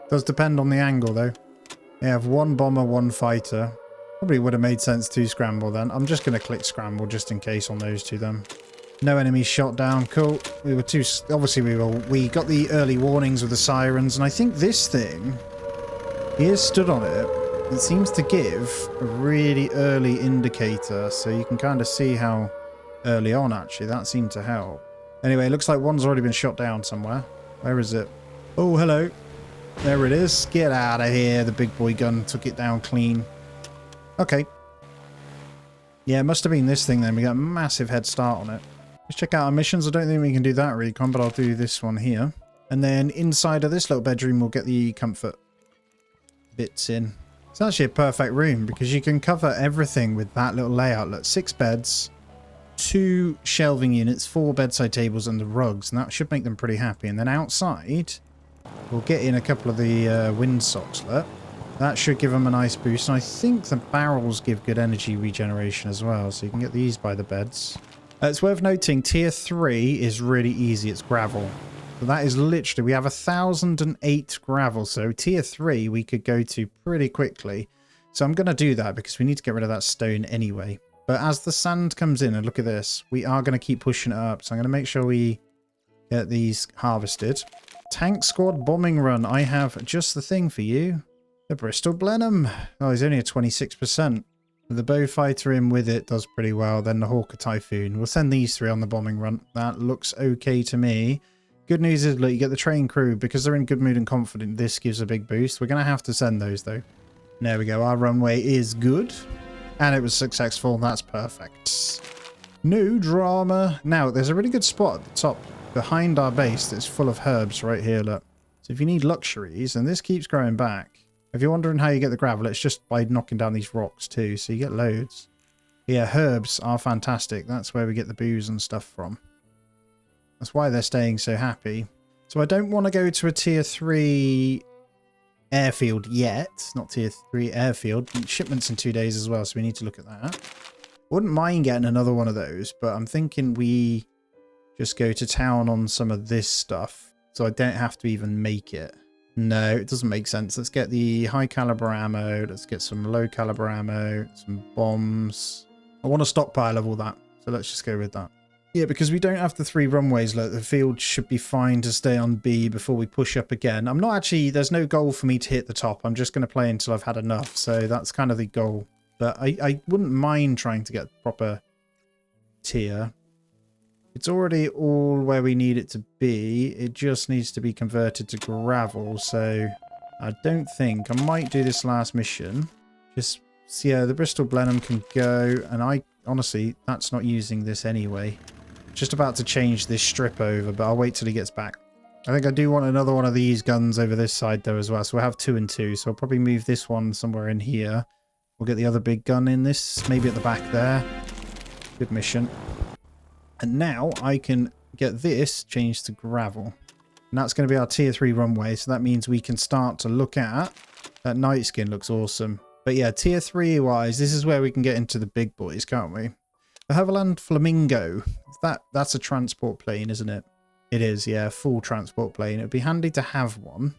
Speaker 1: Does depend on the angle, though. They have one bomber, one fighter. Probably would have made sense to scramble then. I'm just going to click scramble just in case on those two then. No enemies shot down. Cool. We were too... Obviously, we got the early warnings with the Sirens, and I think this thing... He has stood on it. It seems to give a really early indicator, so you can kind of see how early on, actually. That seemed to help. Anyway, it looks like one's already been shot down somewhere. Where is it? Oh, hello. There it is. Get out of here. The big boy gun took it down clean. Okay. Yeah, it must have been this thing then. We got a massive head start on it. Let's check out our missions. I don't think we can do that recon, but I'll do this one here. And then inside of this little bedroom, we'll get the comfort bits in. It's actually a perfect room because you can cover everything with that little layout. Look, 6 beds, 2 shelving units, 4 bedside tables, and the rugs. And that should make them pretty happy. And then outside... We'll get in a couple of the wind socks, look. That should give them a nice boost. And I think the barrels give good energy regeneration as well. So you can get these by the beds. It's worth noting, tier 3 is really easy. It's gravel. So that is literally, we have 1,008 gravel. So tier 3 we could go to pretty quickly. So I'm going to do that because we need to get rid of that stone anyway. But as the sand comes in, and look at this, we are going to keep pushing it up. So I'm going to make sure we get these harvested. Tank squad bombing run. I have just the thing for you. The Bristol Blenheim. Oh, he's only at 26%. The Bowfighter in with it does pretty well. Then the Hawker Typhoon. We'll send these 3 on the bombing run. That looks okay to me. Good news is, look, you get the train crew. Because they're in good mood and confident, this gives a big boost. We're going to have to send those, though. There we go. Our runway is good. And it was successful. That's perfect. No drama. Now, there's a really good spot at the top. Behind our base that's full of herbs right here, look. So if you need luxuries, and this keeps growing back. If you're wondering how you get the gravel, it's just by knocking down these rocks too, so you get loads. Yeah, herbs are fantastic. That's where we get the booze and stuff from. That's why they're staying so happy. So I don't want to go to a tier 3 airfield yet. Not tier 3 airfield. Shipments in 2 days as well, so we need to look at that. Wouldn't mind getting another one of those, but I'm thinking we... just go to town on some of this stuff, so I don't have to even make it. No, it doesn't make sense. Let's get the high caliber ammo. Let's get some low caliber ammo, some bombs. I want a stockpile of all that, so let's just go with that. Yeah, because we don't have the 3 runways. Look, the field should be fine to stay on B before we push up again. I'm not actually... There's no goal for me to hit the top. I'm just going to play until I've had enough, so that's kind of the goal. But I wouldn't mind trying to get proper tier. It's already all where we need it to be. It just needs to be converted to gravel. So I don't think... I might do this last mission. Just, yeah, the Bristol Blenheim can go. And I, honestly, that's not using this anyway. Just about to change this strip over, but I'll wait till he gets back. I think I do want another one of these guns over this side though as well. So we'll have 2 and 2. So I'll probably move this one somewhere in here. We'll get the other big gun in this, maybe at the back there. Good mission. And now I can get this changed to gravel. And that's going to be our tier 3 runway. So that means we can start to look at... That night skin looks awesome. But yeah, tier 3 wise, this is where we can get into the big boys, can't we? The Havilland Flamingo. That's a transport plane, isn't it? It is, yeah, full transport plane. It would be handy to have one.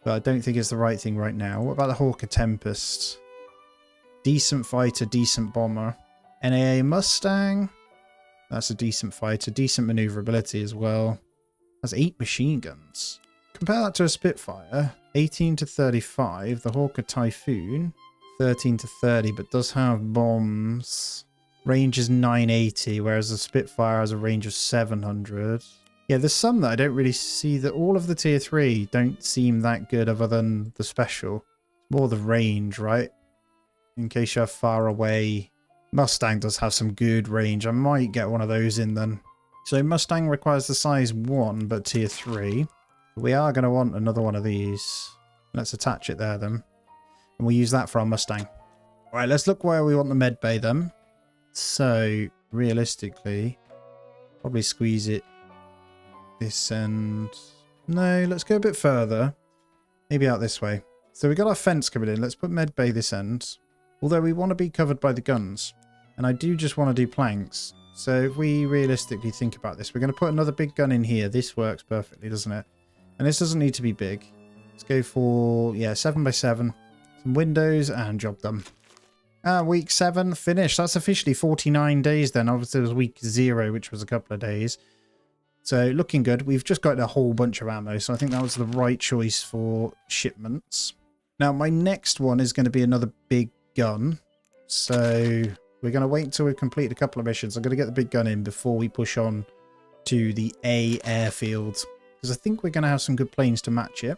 Speaker 1: But I don't think it's the right thing right now. What about the Hawker Tempest? Decent fighter, decent bomber. NAA Mustang. That's a decent fighter. Decent maneuverability as well. That's 8 machine guns. Compare that to a Spitfire. 18 to 35. The Hawker Typhoon. 13 to 30, but does have bombs. Range is 980, whereas the Spitfire has a range of 700. Yeah, there's some that I don't really see. That all of the tier 3 don't seem that good other than the special. More the range, right? In case you're far away. Mustang does have some good range. I might get one of those in then. So Mustang requires the size 1, but tier 3. We are going to want another one of these. Let's attach it there then. And we'll use that for our Mustang. Alright, let's look where we want the med bay then. So, realistically, Probably squeeze it this end. No, let's go a bit further. Maybe out this way. So we got our fence coming in. Let's put med bay this end. Although we want to be covered by the guns. And I do just want to do planks. So if we realistically think about this, we're going to put another big gun in here. This works perfectly, doesn't it? And this doesn't need to be big. Let's go for, yeah, 7x7. Some windows and job done. Week 7 finished. That's officially 49 days then. Obviously it was week 0, which was a couple of days. So looking good. We've just got a whole bunch of ammo. So I think that was the right choice for shipments. Now my next one is going to be another big gun. So we're going to wait until we've completed a couple of missions. I'm going to get the big gun in before we push on to the airfield. Because I think we're going to have some good planes to match it.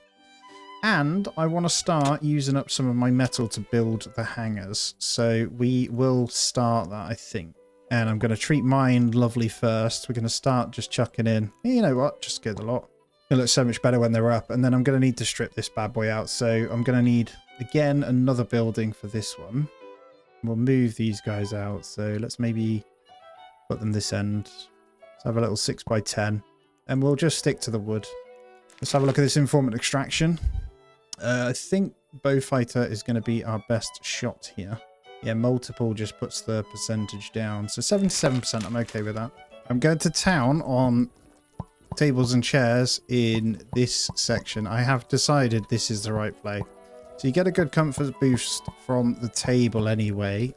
Speaker 1: And I want to start using up some of my metal to build the hangars. So we will start that, I think. And I'm going to treat mine lovely first. We're going to start just chucking in. You know what? Just get the lot. It looks so much better when they're up. And then I'm going to need to strip this bad boy out. So I'm going to need, again, another building for this one. We'll move these guys out. So let's maybe put them this end. Let's have a little 6x10. And we'll just stick to the wood. Let's have a look at this informant extraction. I think Bowfighter is going to be our best shot here. Yeah, multiple just puts the percentage down. So 77%, I'm okay with that. I'm going to town on tables and chairs in this section. I have decided this is the right play. So you get a good comfort boost from the table anyway.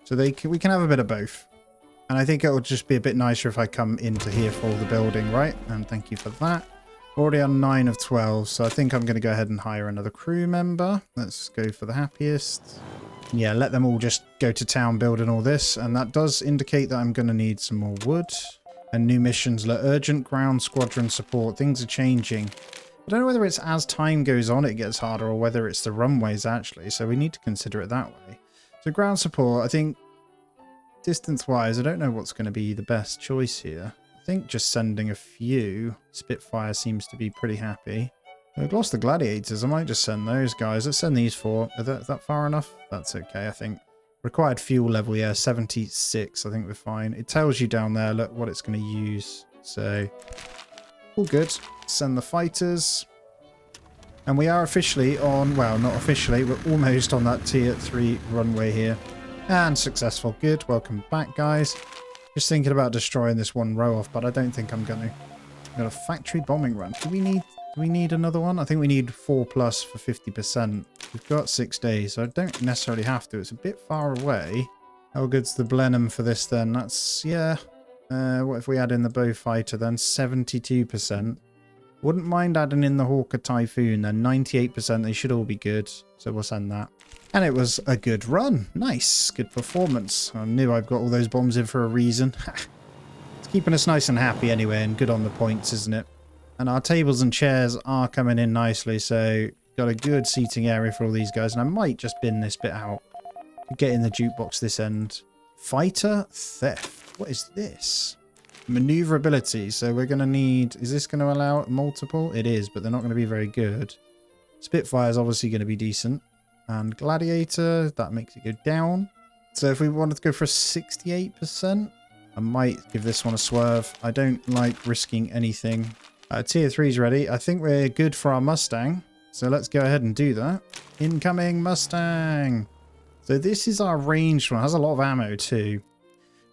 Speaker 1: So we can have a bit of both. And I think it'll just be a bit nicer if I come into here for the building, right? And thank you for that. Already on 9 of 12, so I think I'm going to go ahead and hire another crew member. Let's go for the happiest. Yeah, let them all just go to town building all this. And that does indicate that I'm going to need some more wood. And new missions, like urgent ground squadron support. Things are changing. I don't know whether it's as time goes on it gets harder or whether it's the runways actually. So we need to consider it that way. So ground support, I think distance-wise, I don't know what's going to be the best choice here. I think just sending a few. Spitfire seems to be pretty happy. We've lost the gladiators. I might just send those guys. Let's send these 4. Is that far enough? That's okay, I think. Required fuel level, yeah, 76. I think we're fine. It tells you down there, look, what it's going to use. So, all good. Send the fighters. And we are officially on, well, not officially, we're almost on that tier 3 runway here. And successful. Good. Welcome back, guys. Just thinking about destroying this one row off, but I don't think I'm going to. Got a factory bombing run. Do we need another one? I think we need 4 plus for 50%. We've got 6 days, so I don't necessarily have to. It's a bit far away. How good's the Blenheim for this then? That's, yeah. What if we add in the Bowfighter then? 72%. Wouldn't mind adding in the Hawker Typhoon then. 98%. They should all be good. So we'll send that. And it was a good run. Nice. Good performance. I knew I've got all those bombs in for a reason. It's keeping us nice and happy anyway, and good on the points, isn't it? And our tables and chairs are coming in nicely, so got a good seating area for all these guys. And I might just bin this bit out. Get in the jukebox this end. Fighter theft. What is this? Maneuverability. So we're going to need... Is this going to allow multiple? It is, but they're not going to be very good. Spitfire is obviously going to be decent. And Gladiator, that makes it go down. So if we wanted to go for a 68%, I might give this one a swerve. I don't like risking anything. Tier 3 is ready. I think we're good for our Mustang. So let's go ahead and do that. Incoming Mustang. So this is our ranged one. It has a lot of ammo too.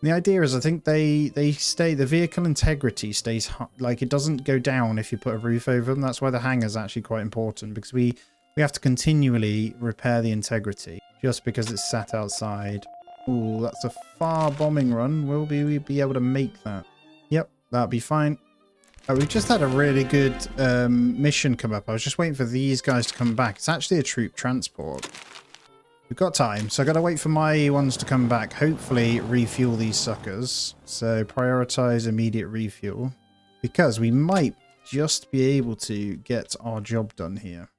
Speaker 1: And the idea is I think they stay, the vehicle integrity stays, like it doesn't go down if you put a roof over them. That's why the hangar is actually quite important, because we have to continually repair the integrity just because it's sat outside. Ooh, that's a far bombing run. Will we be able to make that? Yep, that'll be fine. We've just had a really good mission come up. I was just waiting for these guys to come back. It's actually a troop transport. We've got time, so I've got to wait for my ones to come back. Hopefully refuel these suckers. So prioritize immediate refuel. Because we might just be able to get our job done here.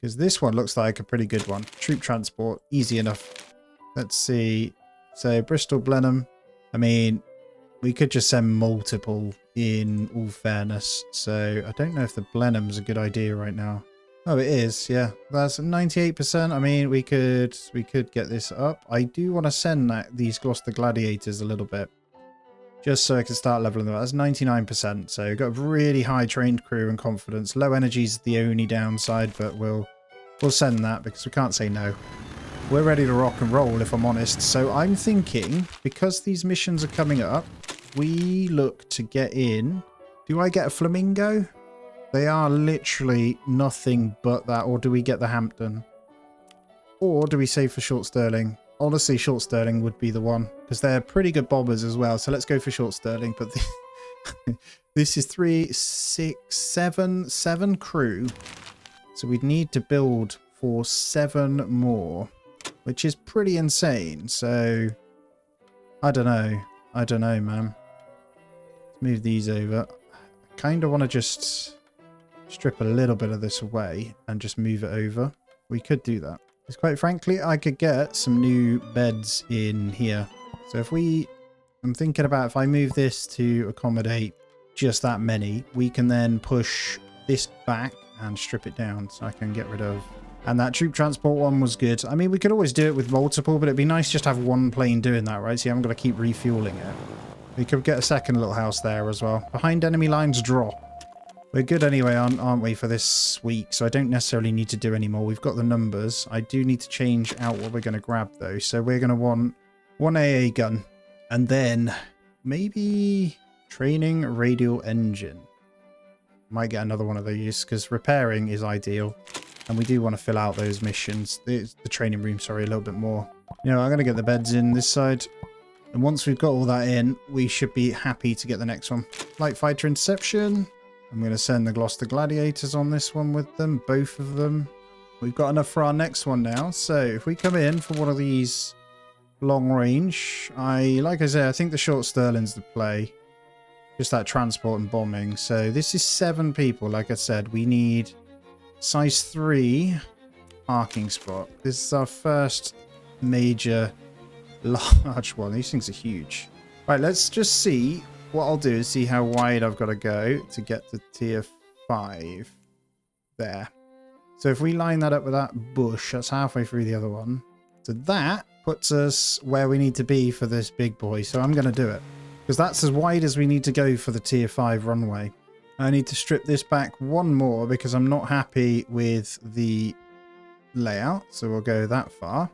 Speaker 1: Because this one looks like a pretty good one. Troop transport, easy enough. Let's see. So Bristol Blenheim. I mean, we could just send multiple in all fairness. So I don't know if the Blenheim's a good idea right now. Oh, it is. Yeah, that's 98%. I mean, we could get this up. I do want to send these Gloucester Gladiators a little bit. just so I can start leveling them up. That's 99%. So we've got a really high trained crew and confidence. Low energy is the only downside, but we'll send that because we can't say no. We're ready to rock and roll, if I'm honest. So I'm thinking, because these missions are coming up, we look to get in. Do I get a flamingo? They are literally nothing but that. Or do we get the Hampton? Or do we save for short sterling? Honestly, short sterling would be the one, because they're pretty good bombers as well. So let's go for short sterling. But this is 3, 6, 7 crew. So we'd need to build for 7 more, which is pretty insane. So I don't know. I don't know, man. Let's move these over. I kind of want to just strip a little bit of this away and just move it over. We could do that. Because quite frankly, I could get some new beds in here. So if I'm thinking about if I move this to accommodate just that many, we can then push this back and strip it down so I can get rid of. And that troop transport one was good. I mean, we could always do it with multiple, but it'd be nice just to have one plane doing that, right? So you haven't got to keep refueling it. We could get a second little house there as well. Behind enemy lines, drop. We're good anyway, aren't we, for this week? So I don't necessarily need to do any more. We've got the numbers. I do need to change out what we're going to grab, though. So we're going to want one AA gun. And then maybe training radial engine. Might get another one of those because repairing is ideal. And we do want to fill out those missions. The training room, sorry, a little bit more. You know, I'm going to get the beds in this side. And once we've got all that in, we should be happy to get the next one. Light fighter interception. I'm going to send the Gloucester Gladiators on this one with them, both of them. We've got enough for our next one now. So if we come in for one of these long range, like I say, I think the short sterling's the play. Just that transport and bombing. So this is 7 people. Like I said, we need size 3 parking spot. This is our first major large one. These things are huge. Right, let's just see. What I'll do is see how wide I've got to go to get to tier 5. There. So if we line that up with that bush, that's halfway through the other one. So that puts us where we need to be for this big boy. So I'm going to do it. Because that's as wide as we need to go for the tier 5 runway. I need to strip this back one more because I'm not happy with the layout. So we'll go that far.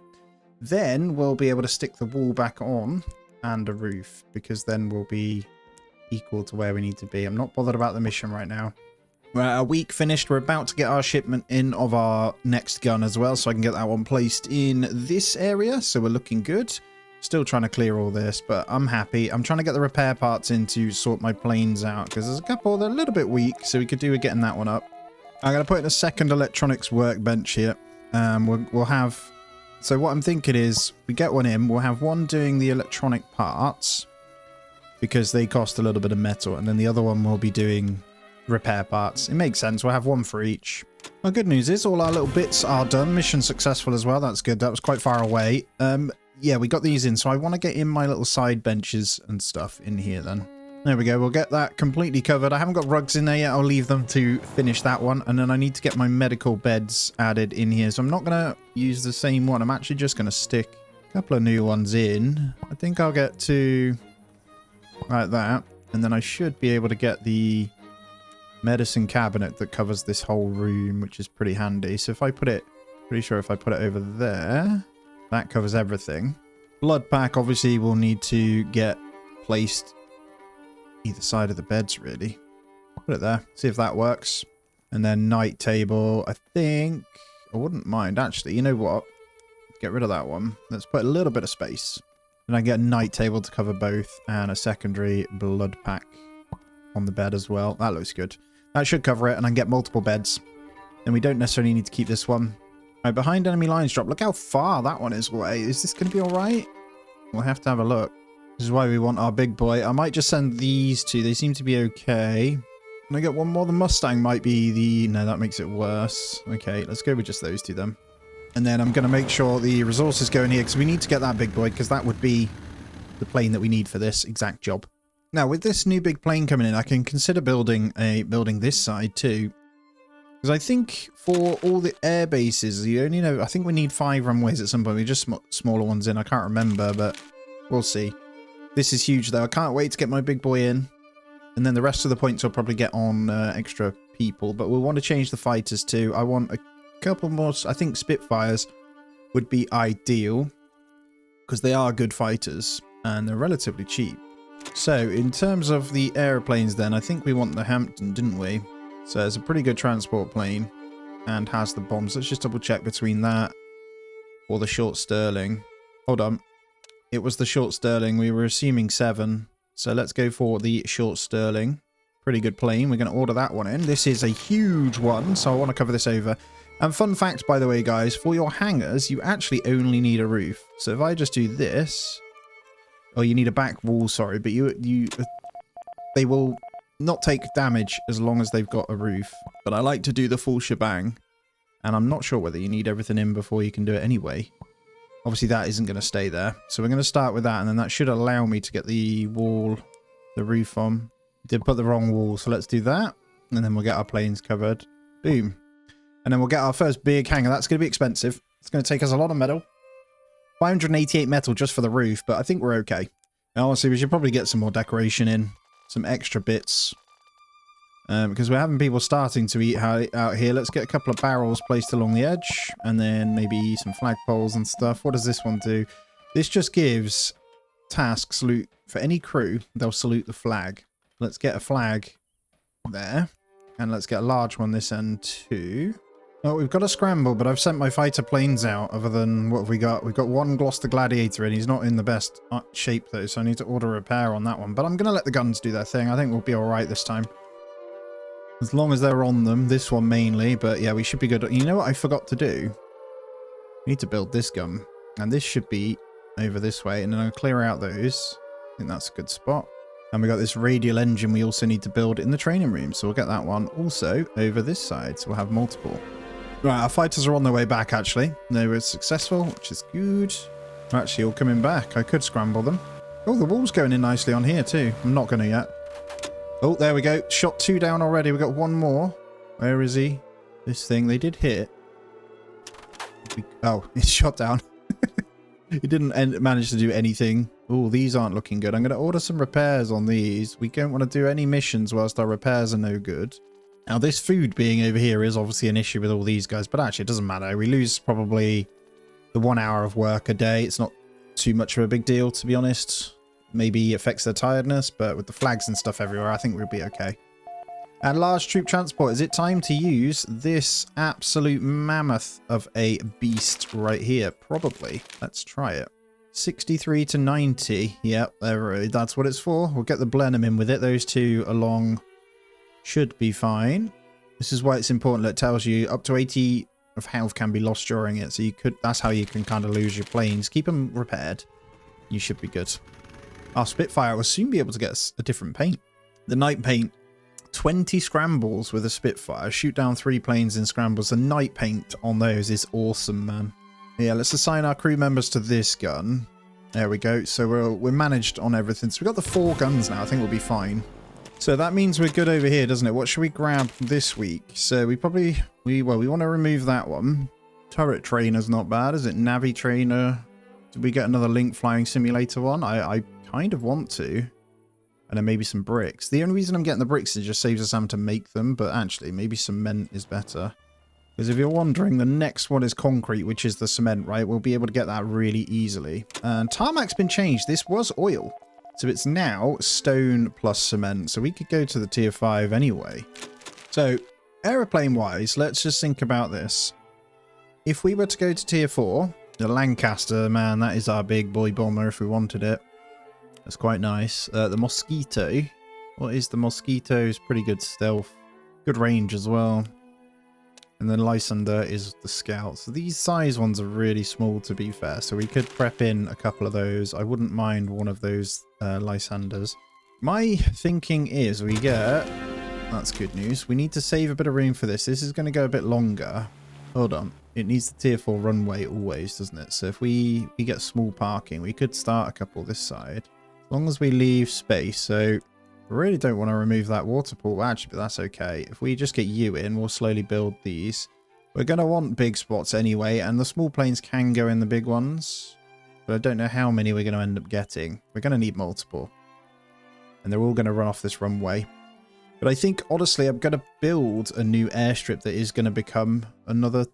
Speaker 1: Then we'll be able to stick the wall back on and a roof. Because then we'll be equal to where we need to be. I'm not bothered about the mission right now. Right, our week finished. We're about to get our shipment in of our next gun as well, so I can get that one placed in this area. So we're looking good. Still trying to clear all this, but I'm happy. I'm trying to get the repair parts in to sort my planes out because there's a couple that are a little bit weak, so we could do with getting that one up. I'm going to put in a second electronics workbench here. We'll have... So what I'm thinking is we get one in. We'll have one doing the electronic parts, because they cost a little bit of metal, and then the other one will be doing repair parts. It makes sense. We'll have one for each. Well, good news is all our little bits are done. Mission successful as well. That's good. That was quite far away. Yeah, we got these in, so I want to get in my little side benches and stuff in here then. There we go. We'll get that completely covered. I haven't got rugs in there yet. I'll leave them to finish that one, and then I need to get my medical beds added in here. So I'm not going to use the same one. I'm actually just going to stick a couple of new ones in. I think I'll get to... like that, and then I should be able to get the medicine cabinet that covers this whole room, which is pretty handy. So if I put it, pretty sure if I put it over there, that covers everything. Blood pack obviously will need to get placed either side of the beds, really. Put it there, see if that works. And then night table, I think I wouldn't mind actually. You know what, get rid of that one. Let's put a little bit of space. And I get a night table to cover both, and a secondary blood pack on the bed as well. That looks good. That should cover it, and I can get multiple beds. And we don't necessarily need to keep this one. Right, behind enemy lines drop. Look how far that one is away. Is this going to be all right? We'll have to have a look. This is why we want our big boy. I might just send these two. They seem to be okay. Can I get one more? The Mustang might be the... No, that makes it worse. Okay, let's go with just those two then. And then I'm going to make sure the resources go in here because we need to get that big boy because that would be the plane that we need for this exact job. Now, with this new big plane coming in, I can consider building this side too. Because I think for all the air bases, you only know, I think we need 5 runways at some point. We just smaller ones in. I can't remember, but we'll see. This is huge, though. I can't wait to get my big boy in. And then the rest of the points will probably get on extra people. But we'll want to change the fighters too. I want a couple more. I think Spitfires would be ideal. Because they are good fighters. And they're relatively cheap. So, in terms of the aeroplanes then, I think we want the Hampton, didn't we? So, it's a pretty good transport plane. And has the bombs. Let's just double check between that or the short Sterling. Hold on. It was the short Sterling. We were assuming 7. So let's go for the short Sterling. Pretty good plane. We're going to order that one in. This is a huge one, so I want to cover this over. And fun fact, by the way, guys, for your hangars, you actually only need a roof. So if I just do this... Oh, you need a back wall, sorry, but they will not take damage as long as they've got a roof. But I like to do the full shebang. And I'm not sure whether you need everything in before you can do it anyway. Obviously, that isn't going to stay there. So we're going to start with that, and then that should allow me to get the wall, the roof on. Did put the wrong wall, so let's do that. And then we'll get our planes covered. Boom. And then we'll get our first big hangar. That's going to be expensive. It's going to take us a lot of metal. 588 metal just for the roof, but I think we're okay. And honestly, we should probably get some more decoration in. Some extra bits. Because we're having people starting to eat out here. Let's get a couple of barrels placed along the edge. And then maybe some flagpoles and stuff. What does this one do? This just gives task salute for any crew. They'll salute the flag. Let's get a flag there. And let's get a large one this end too. Oh, we've got a scramble, but I've sent my fighter planes out. Other than what have we got? We've got one Gloucester Gladiator and he's not in the best shape though. So I need to order a repair on that one. But I'm going to let the guns do their thing. I think we'll be alright this time. As long as they're on them, this one mainly, but yeah, we should be good. You know what I forgot to do? We need to build this gun, and this should be over this way, and then I'll clear out those. I think that's a good spot. And we got this radial engine we also need to build in the training room, so we'll get that one also over this side, so we'll have multiple. Right, our fighters are on their way back, actually. They were successful, which is good. They're actually all coming back. I could scramble them. Oh, the wall's going in nicely on here, too. I'm not going to yet. Oh, there we go. Shot 2 down already. We got one more. Where is he? This thing. They did hit. Oh, it's shot down. He didn't manage to do anything. Oh, these aren't looking good. I'm going to order some repairs on these. We don't want to do any missions whilst our repairs are no good. Now, this food being over here is obviously an issue with all these guys, but actually it doesn't matter. We lose probably the 1 hour of work a day. It's not too much of a big deal, to be honest. Maybe affects their tiredness, but with the flags and stuff everywhere, I think we'll be okay. And large troop transport. Is it time to use this absolute mammoth of a beast right here? Probably. Let's try it. 63 to 90. Yep, that's what it's for. We'll get the Blenheim in with it. Those two along should be fine. This is why it's important that it tells you up to 80 of health can be lost during it. So you could, that's how you can kind of lose your planes. Keep them repaired. You should be good. Our Spitfire will soon be able to get a different paint. The night paint, 20 scrambles with a Spitfire. Shoot down 3 planes in scrambles. The night paint on those is awesome, man. Yeah, let's assign our crew members to this gun. There we go. So we're managed on everything. So we've got the 4 guns now. I think we'll be fine. So that means we're good over here, doesn't it? What should we grab this week? So we probably... we want to remove that one. Turret trainer's not bad, is it? Navi trainer. Did we get another Link flying simulator one? I kind of want to. And then maybe some bricks. The only reason I'm getting the bricks is it just saves us having to make them. But actually, maybe cement is better. Because if you're wondering, the next one is concrete, which is the cement, right? We'll be able to get that really easily. And tarmac's been changed. This was oil. So it's now stone plus cement. So we could go to the tier 5 anyway. So aeroplane-wise, let's just think about this. If we were to go to tier 4, the Lancaster, man, that is our big boy bomber if we wanted it. That's quite nice. The Mosquito. What is the Mosquito? It's pretty good stealth. Good range as well. And then Lysander is the Scout. So these size ones are really small, to be fair. So we could prep in a couple of those. I wouldn't mind one of those Lysanders. My thinking is we get... That's good news. We need to save a bit of room for this. This is going to go a bit longer. Hold on. It needs the tier 4 runway always, doesn't it? So if we get small parking, we could start a couple this side. As long as we leave space. So... I really don't want to remove that water pool, actually, but that's okay. If we just get you in, we'll slowly build these. We're going to want big spots anyway, and the small planes can go in the big ones. but I don't know how many we're going to end up getting. We're going to need multiple. And they're all going to run off this runway. But I think, honestly, I'm going to build a new airstrip that is going to become another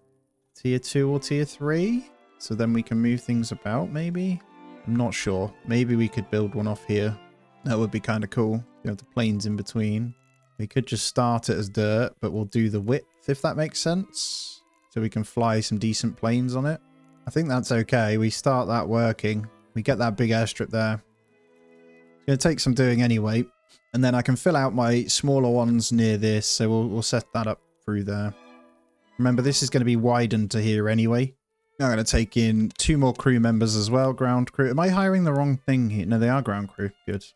Speaker 1: tier 2 or tier 3. So then we can move things about, maybe? I'm not sure. Maybe we could build one off here. That would be kind of cool. You have the planes in between. We could just start it as dirt, but we'll do the width, if that makes sense. So we can fly some decent planes on it. I think that's okay. We start that working. We get that big airstrip there. It's going to take some doing anyway. And then I can fill out my smaller ones near this. So we'll set that up through there. Remember, this is going to be widened to here anyway. I'm going to take in 2 more crew members as well. Ground crew. Am I hiring the wrong thing here? No, they are ground crew. Good.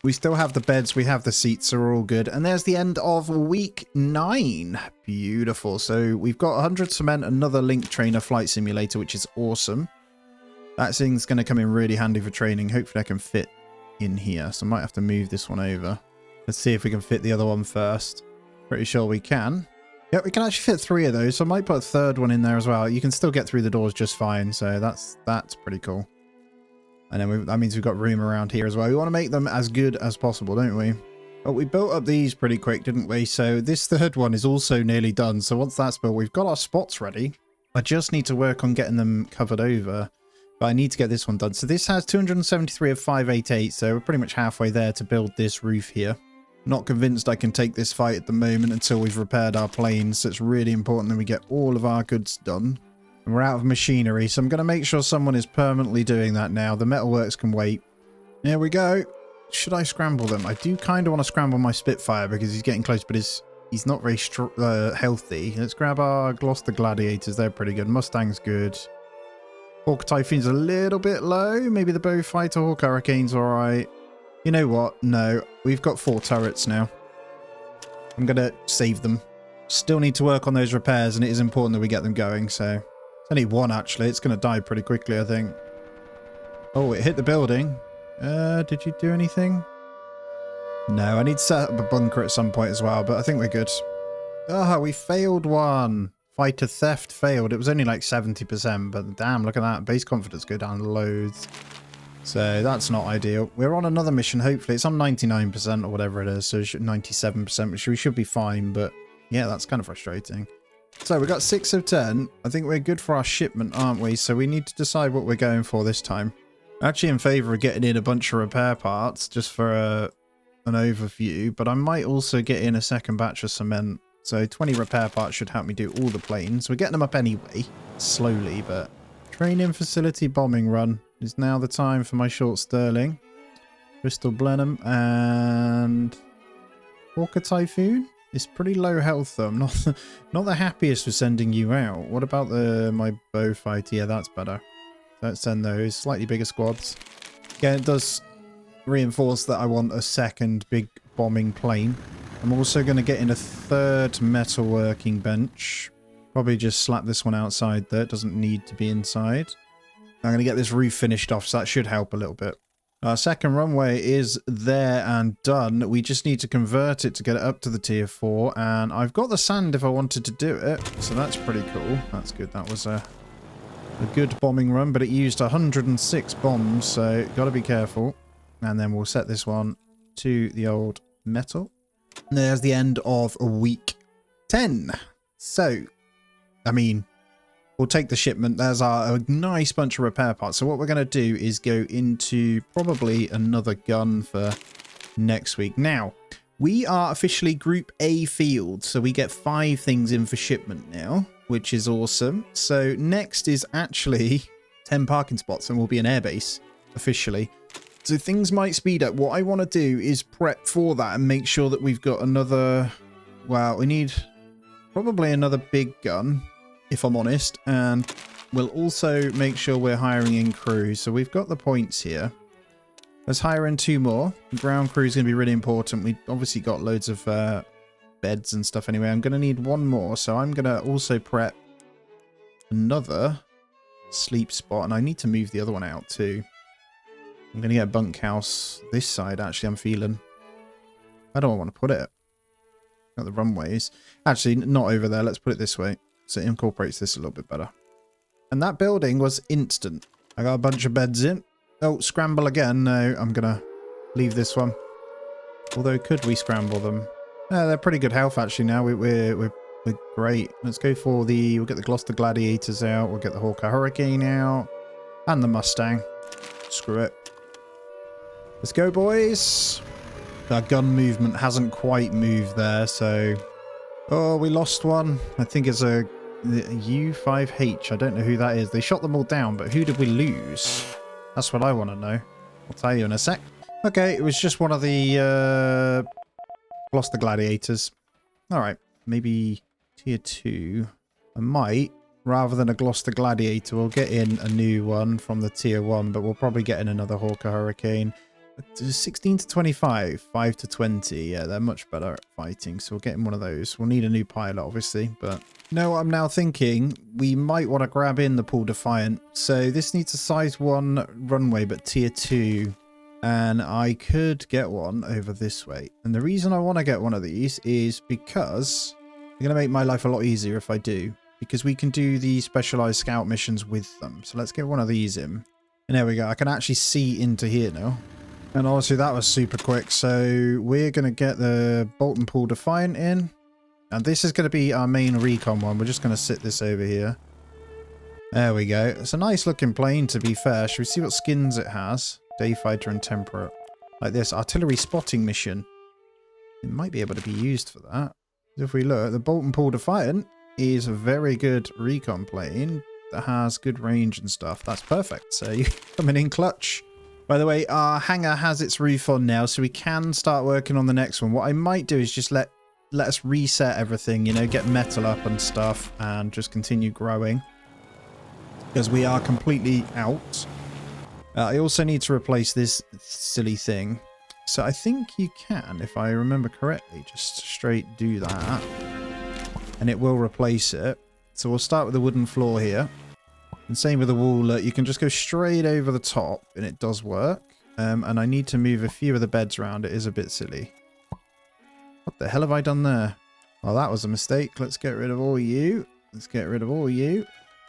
Speaker 1: We still have the beds. We have the seats. So we're all good. And there's the end of week 9. Beautiful. So we've got 100 cement, another link trainer flight simulator, which is awesome. That thing's going to come in really handy for training. Hopefully I can fit in here. So I might have to move this one over. Let's see if we can fit the other one first. Pretty sure we can. Yep, we can actually fit 3 of those. So I might put a 3rd one in there as well. You can still get through the doors just fine. So that's pretty cool. And then that means we've got room around here as well. We want to make them as good as possible, don't we? But we built up these pretty quick, didn't we? So this 3rd one is also nearly done. So once that's built, we've got our spots ready. I just need to work on getting them covered over. But I need to get this one done. So this has 273 of 588. So we're pretty much halfway there to build this roof here. Not convinced I can take this fight at the moment until we've repaired our planes. So it's really important that we get all of our goods done. And we're out of machinery. So I'm going to make sure someone is permanently doing that now. The metalworks can wait. There we go. Should I scramble them? I do kind of want to scramble my Spitfire because he's getting close, but he's not very healthy. Let's grab our Gloucester Gladiators. They're pretty good. Mustang's good. Hawk Typhoon's a little bit low. Maybe the Beaufighter Hawk Hurricane's alright. You know what? No. We've got 4 turrets now. I'm going to save them. Still need to work on those repairs, and it is important that we get them going, so... It's only 1, actually. It's going to die pretty quickly, I think. Oh, it hit the building. Did you do anything? No, I need to set up a bunker at some point as well, but I think we're good. Ah, we failed one. Fighter theft failed. It was only like 70%, but damn, look at that. Base confidence go down loads. So that's not ideal. We're on another mission, hopefully. It's on 99% or whatever it is, so 97%, which we should be fine, but yeah, that's kind of frustrating. So we got 6 of 10. I think we're good for our shipment, aren't we? So we need to decide what we're going for this time. Actually in favour of getting in a bunch of repair parts, just for an overview, but I might also get in a second batch of cement. So 20 repair parts should help me do all the planes. We're getting them up anyway, slowly, but... Training facility bombing run is now the time for my short Sterling. Bristol Blenheim and... Hawker Typhoon? It's pretty low health though. I'm not the happiest with sending you out. What about my Beaufighter? Yeah, that's better. Let's send those. Slightly bigger squads. Again, it does reinforce that I want a second big bombing plane. I'm also going to get in a 3rd metalworking bench. Probably just slap this one outside there. It doesn't need to be inside. I'm going to get this roof finished off, so that should help a little bit. Our second runway is there and done. We just need to convert it to get it up to the tier 4. And I've got the sand if I wanted to do it. So that's pretty cool. That's good. That was a good bombing run, but it used 106 bombs. So got to be careful. And then we'll set this one to the old metal. And there's the end of week 10. So, I mean, we'll take the shipment. There's a nice bunch of repair parts. So what we're going to do is go into probably another gun for next week. Now, we are officially Group A field. So we get 5 things in for shipment now, which is awesome. So next is actually 10 parking spots and we'll be an airbase officially. So things might speed up. What I want to do is prep for that and make sure that we've got another... Well, we need probably another big gun, if I'm honest. And we'll also make sure we're hiring in crew. So we've got the points here. Let's hire in 2 more. The ground crew is going to be really important. We've obviously got loads of beds and stuff anyway. I'm going to need 1 more. So I'm going to also prep another sleep spot. And I need to move the other one out too. I'm going to get a bunkhouse this side, actually, I'm feeling. I don't want to put it. Got the runways. Actually, not over there. Let's put it this way. So it incorporates this a little bit better. And that building was instant. I got a bunch of beds in. Oh, scramble again. No, I'm going to leave this one. Although, could we scramble them? They're pretty good health, actually, now. We're great. Let's go for the... We'll get the Gloucester Gladiators out. We'll get the Hawker Hurricane out. And the Mustang. Screw it. Let's go, boys. Our gun movement hasn't quite moved there, so... Oh, we lost one. I think it's a U5H. I don't know who that is. They shot them all down, but who did we lose? That's what I want to know. I'll tell you in a sec. Okay, it was just one of the Gloucester Gladiators. Alright, maybe tier 2. I might, rather than a Gloucester Gladiator, we'll get in a new one from the tier 1, but we'll probably get in another Hawker Hurricane. 16 to 25, 5 to 20. Yeah, they're much better at fighting, so we'll get in one of those. We'll need a new pilot, obviously, but... You know what I'm now thinking? We might want to grab in the Paul Defiant. So this needs a size 1 runway, but tier 2. And I could get one over this way. And the reason I want to get one of these is because they're going to make my life a lot easier if I do. Because we can do the specialized scout missions with them. So let's get one of these in. And there we go. I can actually see into here now. And obviously that was super quick. So we're going to get the Bolton Paul Defiant in. And this is going to be our main recon one. We're just going to sit this over here. There we go. It's a nice looking plane, to be fair. Should we see what skins it has? Day Fighter and Temperate. Like this artillery spotting mission. It might be able to be used for that. If we look, the Bolton Paul Defiant is a very good recon plane that has good range and stuff. That's perfect. So you coming in clutch. By the way, our hangar has its roof on now, so we can start working on the next one. What I might do is just let us reset everything, you know, get metal up and stuff, and just continue growing. Because we are completely out. I also need to replace this silly thing. So I think you can, if I remember correctly, just straight do that. And it will replace it. So we'll start with the wooden floor here. And same with the wall. You can just go straight over the top, and it does work. And I need to move a few of the beds around. It is a bit silly. What the hell have I done there? Well, that was a mistake. Let's get rid of all you. Let's get rid of all you.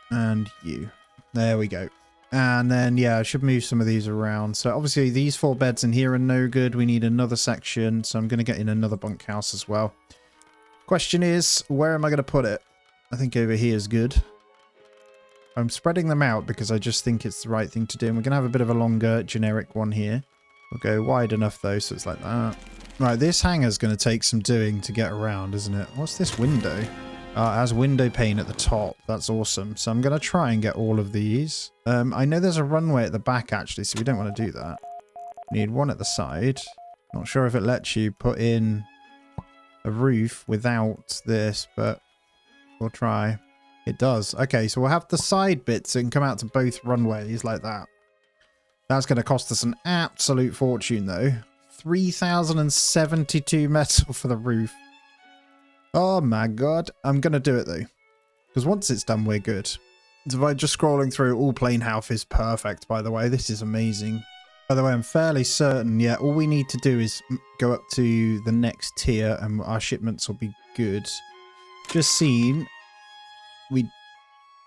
Speaker 1: And you. There we go. And then, yeah, I should move some of these around. So obviously these 4 beds in here are no good. We need another section. So I'm going to get in another bunkhouse as well. Question is, where am I going to put it? I think over here is good. I'm spreading them out because I just think it's the right thing to do. And we're going to have a bit of a longer generic one here. We'll go wide enough though, so it's like that. Right, this hangar's going to take some doing to get around, isn't it? What's this window? It has window pane at the top. That's awesome. So I'm going to try and get all of these. I know there's a runway at the back, actually, so we don't want to do that. We need one at the side. Not sure if it lets you put in a roof without this, but we'll try. It does. Okay, so we'll have the side bits that can come out to both runways like that. That's going to cost us an absolute fortune, though. 3,072 metal for the roof. Oh my god. I'm going to do it though. Because once it's done, we're good. So by just scrolling through, all plane health is perfect, by the way. This is amazing. By the way, I'm fairly certain, yeah, all we need to do is go up to the next tier and our shipments will be good. Just seen, we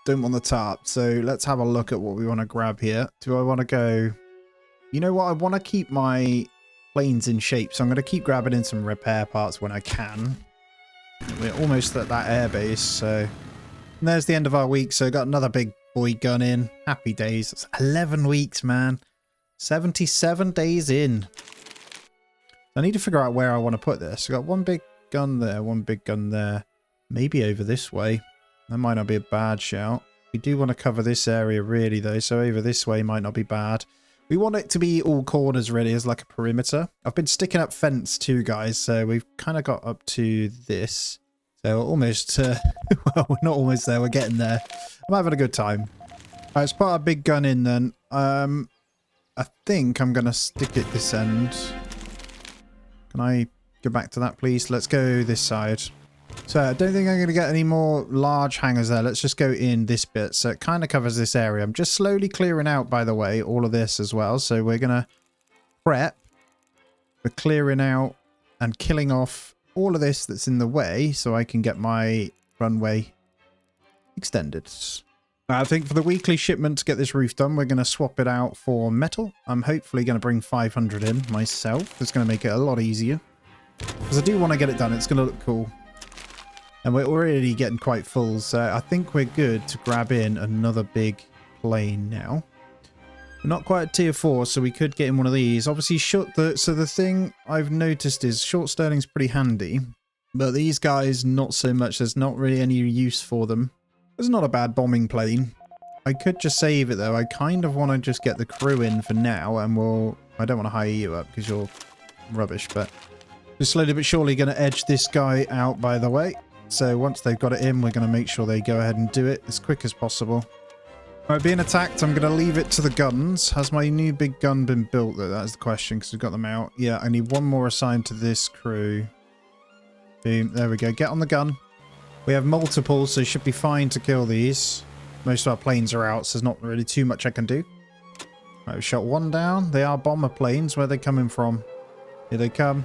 Speaker 1: don't want the tarp. So let's have a look at what we want to grab here. Do I want to go... You know what? I want to keep my planes in shape. So I'm going to keep grabbing in some repair parts when I can. We're almost at that airbase, so... And there's the end of our week, so got another big boy gun in. Happy days. It's 11 weeks, man. 77 days in. I need to figure out where I want to put this. I've got one big gun there, one big gun there. Maybe over this way. That might not be a bad shout. We do want to cover this area really, though, so over this way might not be bad. We want it to be all corners, really, as like a perimeter. I've been sticking up fence too, guys, so we've kind of got up to this. So we're almost, well, we're not almost there, we're getting there. I'm having a good time. All right, let's put our big gun in then. I think I'm going to stick it this end. Can I go back to that, please? Let's go this side. So I don't think I'm going to get any more large hangars there. Let's just go in this bit. So it kind of covers this area. I'm just slowly clearing out, by the way, all of this as well. So we're going to prep. We're clearing out and killing off all of this that's in the way so I can get my runway extended. I think for the weekly shipment to get this roof done, we're going to swap it out for metal. I'm hopefully going to bring 500 in myself. It's going to make it a lot easier. Because I do want to get it done. It's going to look cool. And we're already getting quite full, so I think we're good to grab in another big plane now. We're not quite at tier 4, so we could get in one of these. Obviously, so the thing I've noticed is short Sterling's pretty handy, but these guys, not so much. There's not really any use for them. It's not a bad bombing plane. I could just save it, though. I kind of want to just get the crew in for now, and I don't want to hire you up because you're rubbish, but we're slowly but surely going to edge this guy out, by the way. So once they've got it in, we're going to make sure they go ahead and do it as quick as possible. Alright, being attacked, I'm going to leave it to the guns. Has my new big gun been built, though? That is the question, because we've got them out. Yeah, I need one more assigned to this crew. Boom, there we go. Get on the gun. We have multiple, so should be fine to kill these. Most of our planes are out, so there's not really too much I can do. Right, we shot one down. They are bomber planes. Where are they coming from? Here they come.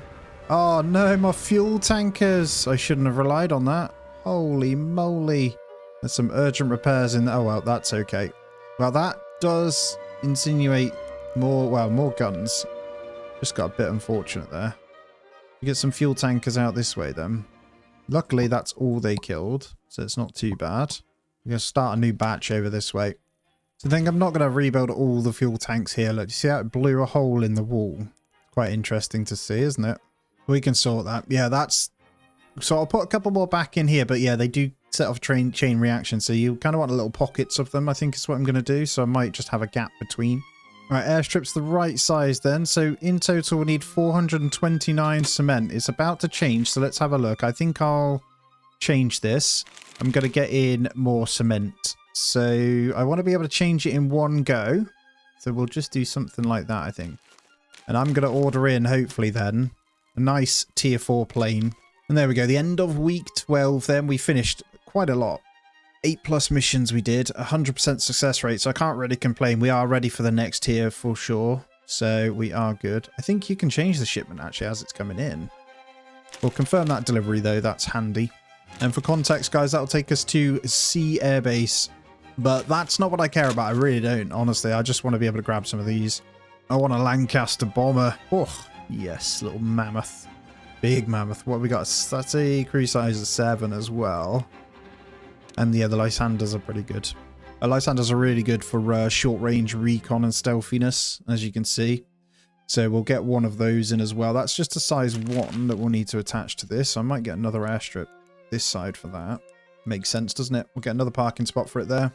Speaker 1: Oh no, my fuel tankers. I shouldn't have relied on that. Holy moly. There's some urgent repairs in there. Oh well, that's okay. Well, that does insinuate more guns. Just got a bit unfortunate there. You get some fuel tankers out this way then. Luckily, that's all they killed, so it's not too bad. We're going to start a new batch over this way. So I think I'm not going to rebuild all the fuel tanks here. Look, you see how it blew a hole in the wall? Quite interesting to see, isn't it? We can sort that. Yeah, that's... So I'll put a couple more back in here, but yeah, they do set off chain reaction, so you kind of want little pockets of them, I think is what I'm going to do. So I might just have a gap between. Right, airstrip's the right size then. So in total, we need 429 cement. It's about to change, so let's have a look. I think I'll change this. I'm going to get in more cement. So I want to be able to change it in one go. So we'll just do something like that, I think. And I'm going to order in, hopefully then, a nice tier 4 plane. And there we go. The end of week 12 then. We finished quite a lot. 8+ missions we did. 100% success rate. So I can't really complain. We are ready for the next tier for sure. So we are good. I think you can change the shipment actually as it's coming in. We'll confirm that delivery though. That's handy. And for context, guys, that'll take us to Sea Airbase. But that's not what I care about. I really don't, honestly. I just want to be able to grab some of these. I want a Lancaster bomber. Oh, yes, little mammoth. Big mammoth. What have we got? That's a crew size of 7 as well. And yeah, the Lysanders are pretty good. Lysanders are really good for short-range recon and stealthiness, as you can see. So we'll get one of those in as well. That's just a size 1 that we'll need to attach to this. I might get another airstrip this side for that. Makes sense, doesn't it? We'll get another parking spot for it there.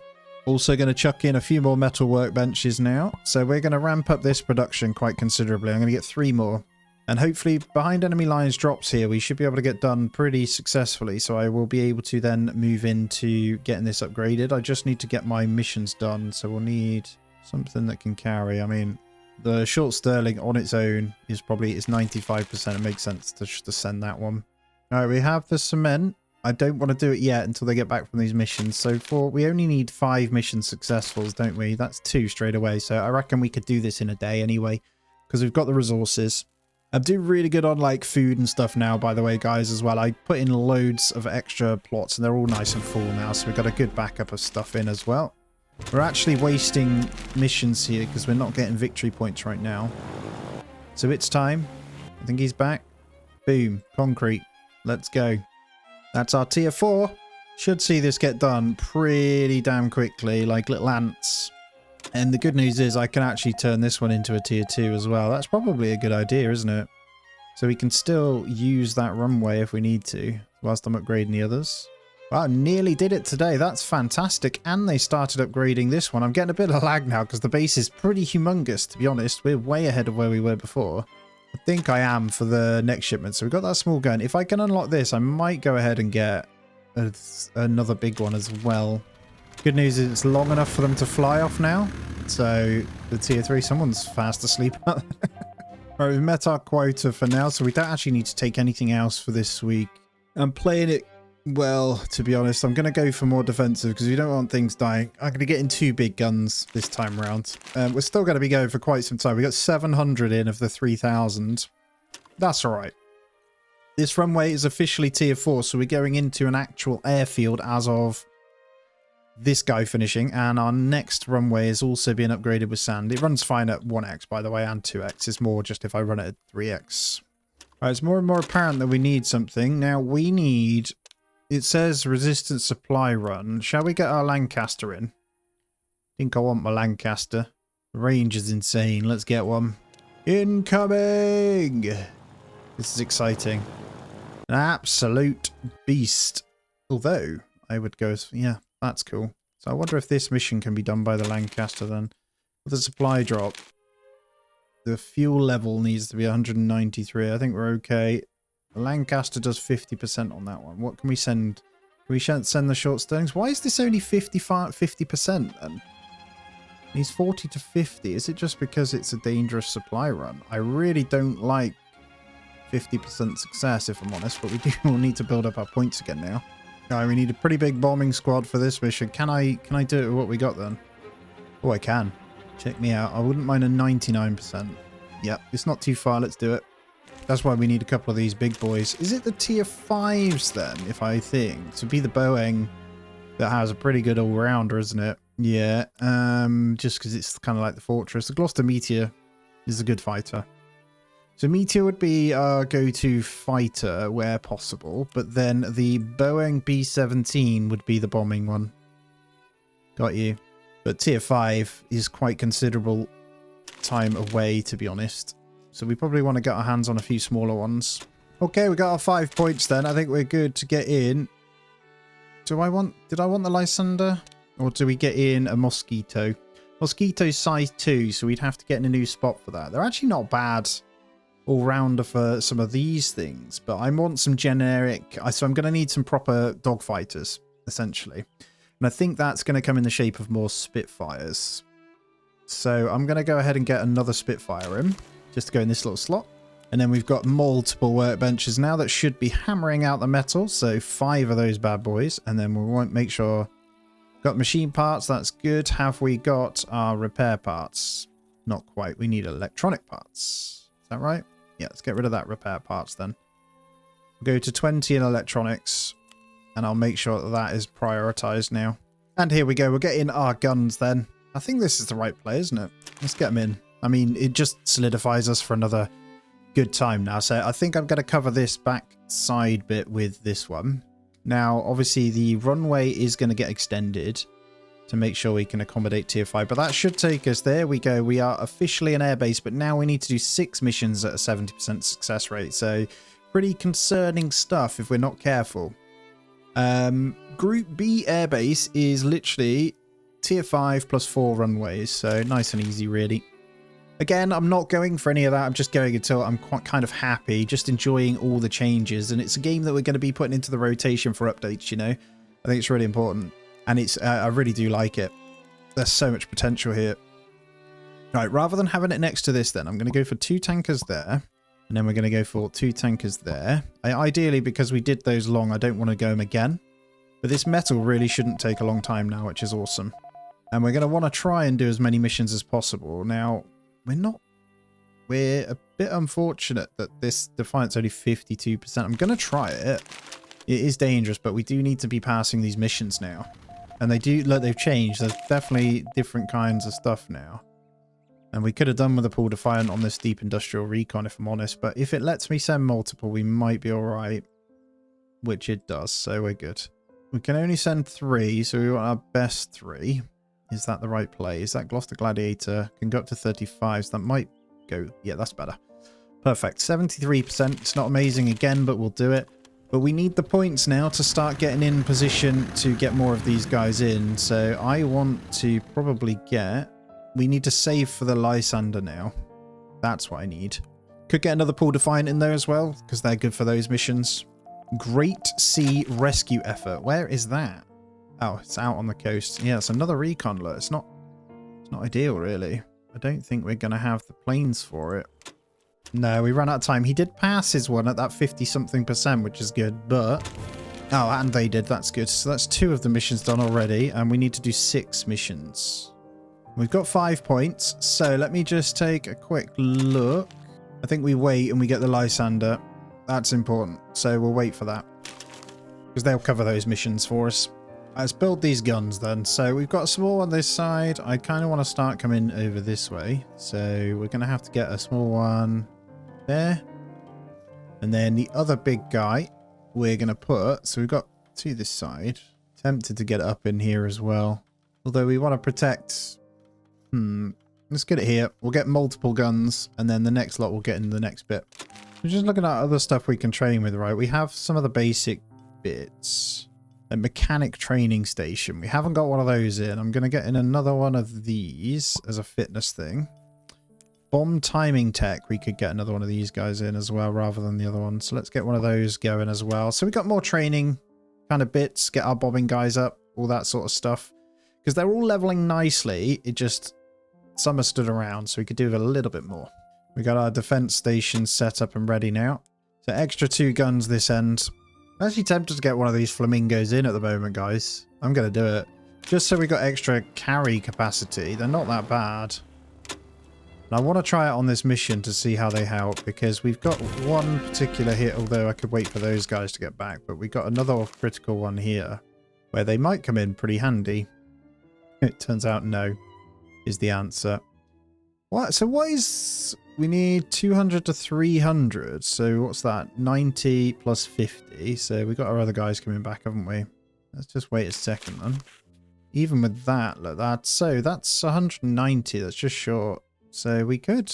Speaker 1: Also going to chuck in a few more metal workbenches now. So we're going to ramp up this production quite considerably. I'm going to get 3 more. And hopefully behind enemy lines drops here, we should be able to get done pretty successfully. So I will be able to then move into getting this upgraded. I just need to get my missions done. So we'll need something that can carry. I mean, the short Sterling on its own is probably 95%. It makes sense to send that one. All right, we have the cement. I don't want to do it yet until they get back from these missions. So we only need 5 mission successfuls, don't we? That's 2 straight away. So I reckon we could do this in a day anyway, because we've got the resources. I'm doing really good on like food and stuff now, by the way, guys, as well. I put in loads of extra plots and they're all nice and full now. So we've got a good backup of stuff in as well. We're actually wasting missions here because we're not getting victory points right now. So it's time. I think he's back. Boom. Concrete. Let's go. That's our tier 4. Should see this get done pretty damn quickly, like little ants. And the good news is I can actually turn this one into a tier 2 as well. That's probably a good idea, isn't it? So we can still use that runway if we need to, whilst I'm upgrading the others. Wow, nearly did it today. That's fantastic. And they started upgrading this one. I'm getting a bit of lag now because the base is pretty humongous, to be honest. We're way ahead of where we were before. I think I am for the next shipment. So we've got that small gun. If I can unlock this, I might go ahead and get another big one as well. Good news is it's long enough for them to fly off now. So the tier 3, someone's fast asleep. All right, we've met our quota for now, so we don't actually need to take anything else for this week. I'm playing it well, to be honest. I'm going to go for more defensive because we don't want things dying. I'm going to get in 2 big guns this time around. We're still going to be going for quite some time. We got 700 in of the 3,000. That's all right. This runway is officially tier 4, so we're going into an actual airfield as of this guy finishing, and our next runway is also being upgraded with sand. It runs fine at 1x, by the way, and 2x. It's more just if I run it at 3x. All right, it's more and more apparent that we need something. Now, we need... It says resistance supply run. Shall we get our Lancaster in? I think I want my Lancaster. The range is insane. Let's get one. Incoming! This is exciting. An absolute beast. Although, I would go... Yeah, that's cool. So I wonder if this mission can be done by the Lancaster then. With the supply drop. The fuel level needs to be 193. I think we're okay. The Lancaster does 50% on that one. What can we send? Can we send the short Sterlings? Why is this only 50% then? He's 40 to 50. Is it just because it's a dangerous supply run? I really don't like 50% success, if I'm honest, but we do need to build up our points again now. Alright, we need a pretty big bombing squad for this mission. Can I do it with what we got then? Oh, I can. Check me out. I wouldn't mind a 99%. Yep, it's not too far. Let's do it. That's why we need a couple of these big boys. Is it the tier 5s then, if I think? To be the Boeing that has a pretty good all-rounder, isn't it? Yeah, just because it's kind of like the Fortress. The Gloucester Meteor is a good fighter. So Meteor would be our go-to fighter where possible, but then the Boeing B-17 would be the bombing one. Got you. But tier 5 is quite considerable time away, to be honest. So we probably want to get our hands on a few smaller ones. Okay, we got our 5 points then. I think we're good to get in. Did I want the Lysander? Or do we get in a Mosquito? Mosquito's size 2, so we'd have to get in a new spot for that. They're actually not bad all-rounder for some of these things, but I want some generic... So I'm going to need some proper dogfighters, essentially. And I think that's going to come in the shape of more Spitfires. So I'm going to go ahead and get another Spitfire in, just to go in this little slot. And then we've got multiple workbenches now that should be hammering out the metal. So 5 of those bad boys. And then we want to make sure... Got machine parts, that's good. Have we got our repair parts? Not quite. We need electronic parts. Is that right? Yeah, let's get rid of that repair parts then. We'll go to 20 in electronics. And I'll make sure that that is prioritized now. And here we go. We'll get in our guns then. I think this is the right play, isn't it? Let's get them in. I mean, it just solidifies us for another good time now. So I think I'm going to cover this back side bit with this one. Now, obviously, the runway is going to get extended to make sure we can accommodate tier 5. But that should take us. There we go. We are officially an airbase, but now we need to do 6 missions at a 70% success rate. So pretty concerning stuff if we're not careful. Group B airbase is literally tier 5 plus 4 runways. So nice and easy, really. Again, I'm not going for any of that. I'm just going until I'm quite kind of happy, just enjoying all the changes. And it's a game that we're going to be putting into the rotation for updates, you know. I think it's really important. And it's I really do like it. There's so much potential here. Right, rather than having it next to this then, I'm going to go for 2 tankers there. And then we're going to go for 2 tankers there. Ideally, because we did those long, I don't want to go them again. But this metal really shouldn't take a long time now, which is awesome. And we're going to want to try and do as many missions as possible. Now... We're a bit unfortunate that this Defiant's only 52%. I'm going to try it. It is dangerous, but we do need to be passing these missions now. And they do, look, they've changed. There's definitely different kinds of stuff now. And we could have done with a Pool Defiant on this Deep Industrial Recon, if I'm honest. But if it lets me send multiple, we might be alright. Which it does, so we're good. We can only send 3, so we want our best 3. Is that the right play? Is that Gloucester Gladiator? Can go up to 35, so that might go... Yeah, that's better. Perfect. 73%. It's not amazing again, but we'll do it. But we need the points now to start getting in position to get more of these guys in. So I want to probably get... We need to save for the Lysander now. That's what I need. Could get another Pool Defiant in there as well, because they're good for those missions. Great Sea Rescue Effort. Where is that? Oh, it's out on the coast. Yeah, it's another recon alert. It's not ideal, really. I don't think we're going to have the planes for it. No, we ran out of time. He did pass his one at that 50-something%, which is good, but... Oh, and they did. That's good. So that's 2 of the missions done already, and we need to do 6 missions. We've got 5 points, so let me just take a quick look. I think we wait and we get the Lysander. That's important, so we'll wait for that. Because they'll cover those missions for us. Let's build these guns then. So we've got a small on this side. I kind of want to start coming over this way. So we're going to have to get a small one there. And then the other big guy we're going to put. So we've got to this side. Tempted to get it up in here as well. Although we want to protect... Let's get it here. We'll get multiple guns. And then the next lot we'll get in the next bit. We're just looking at other stuff we can train with, right? We have some of the basic bits. A mechanic training station. We haven't got one of those in. I'm going to get in another one of these as a fitness thing. Bomb timing tech. We could get another one of these guys in as well rather than the other one. So let's get one of those going as well. So we got more training kind of bits. Get our bombing guys up. All that sort of stuff. Because they're all leveling nicely. It just... Some are stood around. So we could do a little bit more. We got our defense station set up and ready now. So extra 2 guns this end. I'm actually tempted to get one of these flamingos in at the moment, guys. I'm going to do it. Just so we got extra carry capacity. They're not that bad. And I want to try it on this mission to see how they help. Because we've got one particular hit, although I could wait for those guys to get back. But we got another critical one here. Where they might come in pretty handy. It turns out no is the answer. What? So what is... We need 200 to 300. So what's that? 90 plus 50. So we got our other guys coming back, haven't we? Let's just wait a second then. Even with that, look, that's 190. That's just short. So we could...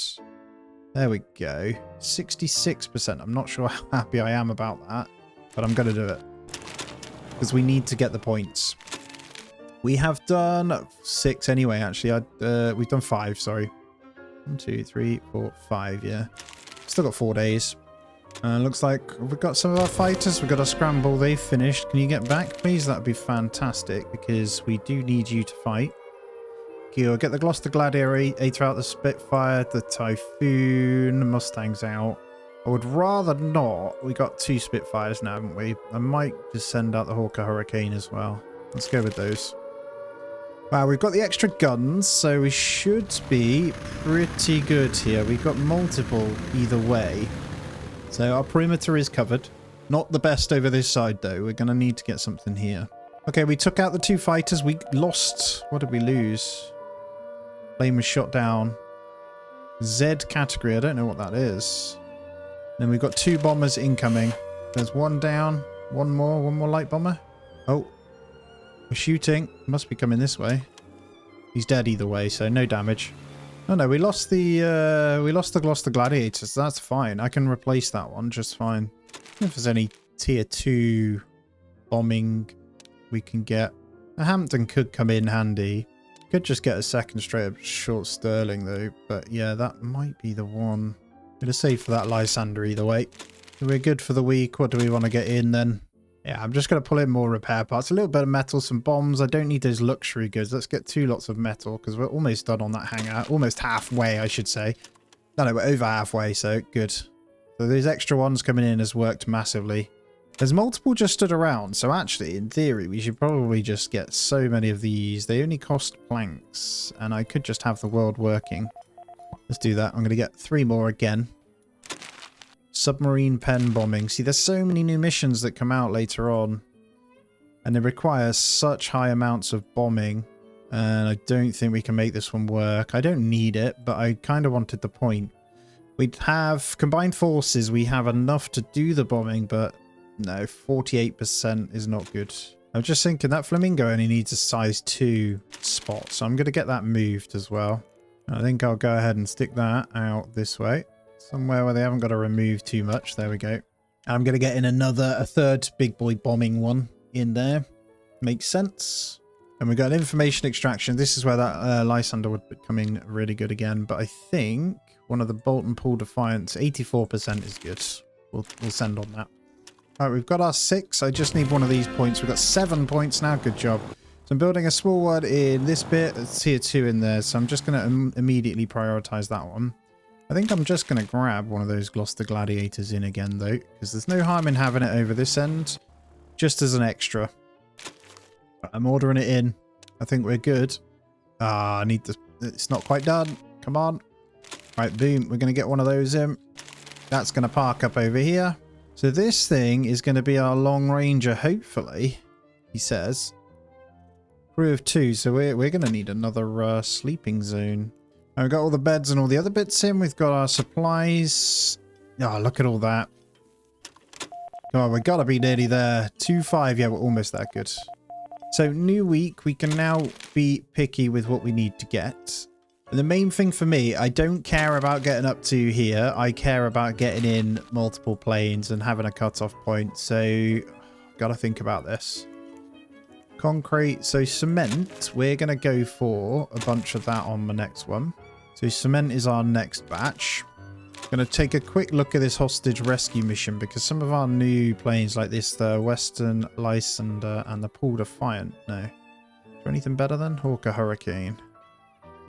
Speaker 1: There we go. 66%. I'm not sure how happy I am about that. But I'm going to do it. Because we need to get the points. We have done 6 anyway, actually. We've done 5, sorry. 1, 2, 3, 4, 5, yeah. Still got 4 days. Looks like we've got some of our fighters. We've got a scramble. They've finished. Can you get back, please? That would be fantastic because we do need you to fight. You'll get the Gloucester Gladiator out, the Spitfire, the Typhoon, the Mustang's out. I would rather not. We got 2 Spitfires now, haven't we? I might just send out the Hawker Hurricane as well. Let's go with those. Wow, we've got the extra guns, so we should be pretty good here. We've got multiple either way. So our perimeter is covered. Not the best over this side, though. We're going to need to get something here. Okay, we took out the 2 fighters. We lost... What did we lose? Plane was shot down. Z category. I don't know what that is. Then we've got 2 bombers incoming. There's 1 down. One more light bomber. Oh. We're shooting. Must be coming this way. He's dead either way, so no damage. Oh no, we lost the Gloucester Gladiators. That's fine. I can replace that one just fine. If there's any tier 2 bombing we can get. A Hampton could come in handy. Could just get a second straight up short Sterling though. But yeah, that might be the one. Gonna save for that Lysander either way. We're good for the week. What do we want to get in then? Yeah, I'm just going to pull in more repair parts. A little bit of metal, some bombs. I don't need those luxury goods. Let's get 2 lots of metal because we're almost done on that hangar. Almost halfway, I should say. No, we're over halfway, so good. So those extra ones coming in has worked massively. There's multiple just stood around. So actually, in theory, we should probably just get so many of these. They only cost planks. And I could just have the world working. Let's do that. I'm going to get 3 more again. Submarine pen bombing. See, there's so many new missions that come out later on. And they require such high amounts of bombing. And I don't think we can make this one work. I don't need it, but I kind of wanted the point. We'd have combined forces. We have enough to do the bombing, but no, 48% is not good. I'm just thinking that Flamingo only needs a size 2 spot. So I'm going to get that moved as well. I think I'll go ahead and stick that out this way. Somewhere where they haven't got to remove too much. There we go. I'm going to get in a third big boy bombing one in there. Makes sense. And we've got an information extraction. This is where that Lysander would come in really good again. But I think one of the Bolt and Pull Defiance, 84% is good. We'll send on that. All right, we've got our 6. I just need one of these points. We've got 7 points now. Good job. So I'm building a small one in this bit. It's tier 2 in there. So I'm just going to immediately prioritize that one. I think I'm just going to grab one of those Gloucester Gladiators in again, though, because there's no harm in having it over this end, just as an extra. I'm ordering it in. I think we're good. I need the... It's not quite done. Come on. Right, boom. We're going to get one of those in. That's going to park up over here. So this thing is going to be our long ranger, hopefully, he says. Crew of 2, so we're going to need another sleeping zone. And we've got all the beds and all the other bits in. We've got our supplies. Oh, look at all that. Oh, we got to be nearly there. 2-5. Yeah, we're almost that good. So, new week. We can now be picky with what we need to get. And the main thing for me, I don't care about getting up to here. I care about getting in multiple planes and having a cutoff point. So, got to think about this. Concrete. So, cement. We're going to go for a bunch of that on the next one. So, cement is our next batch. Going to take a quick look at this hostage rescue mission because some of our new planes like this, the Western Lysander and the Pool Defiant. No. Is there anything better than Hawker Hurricane?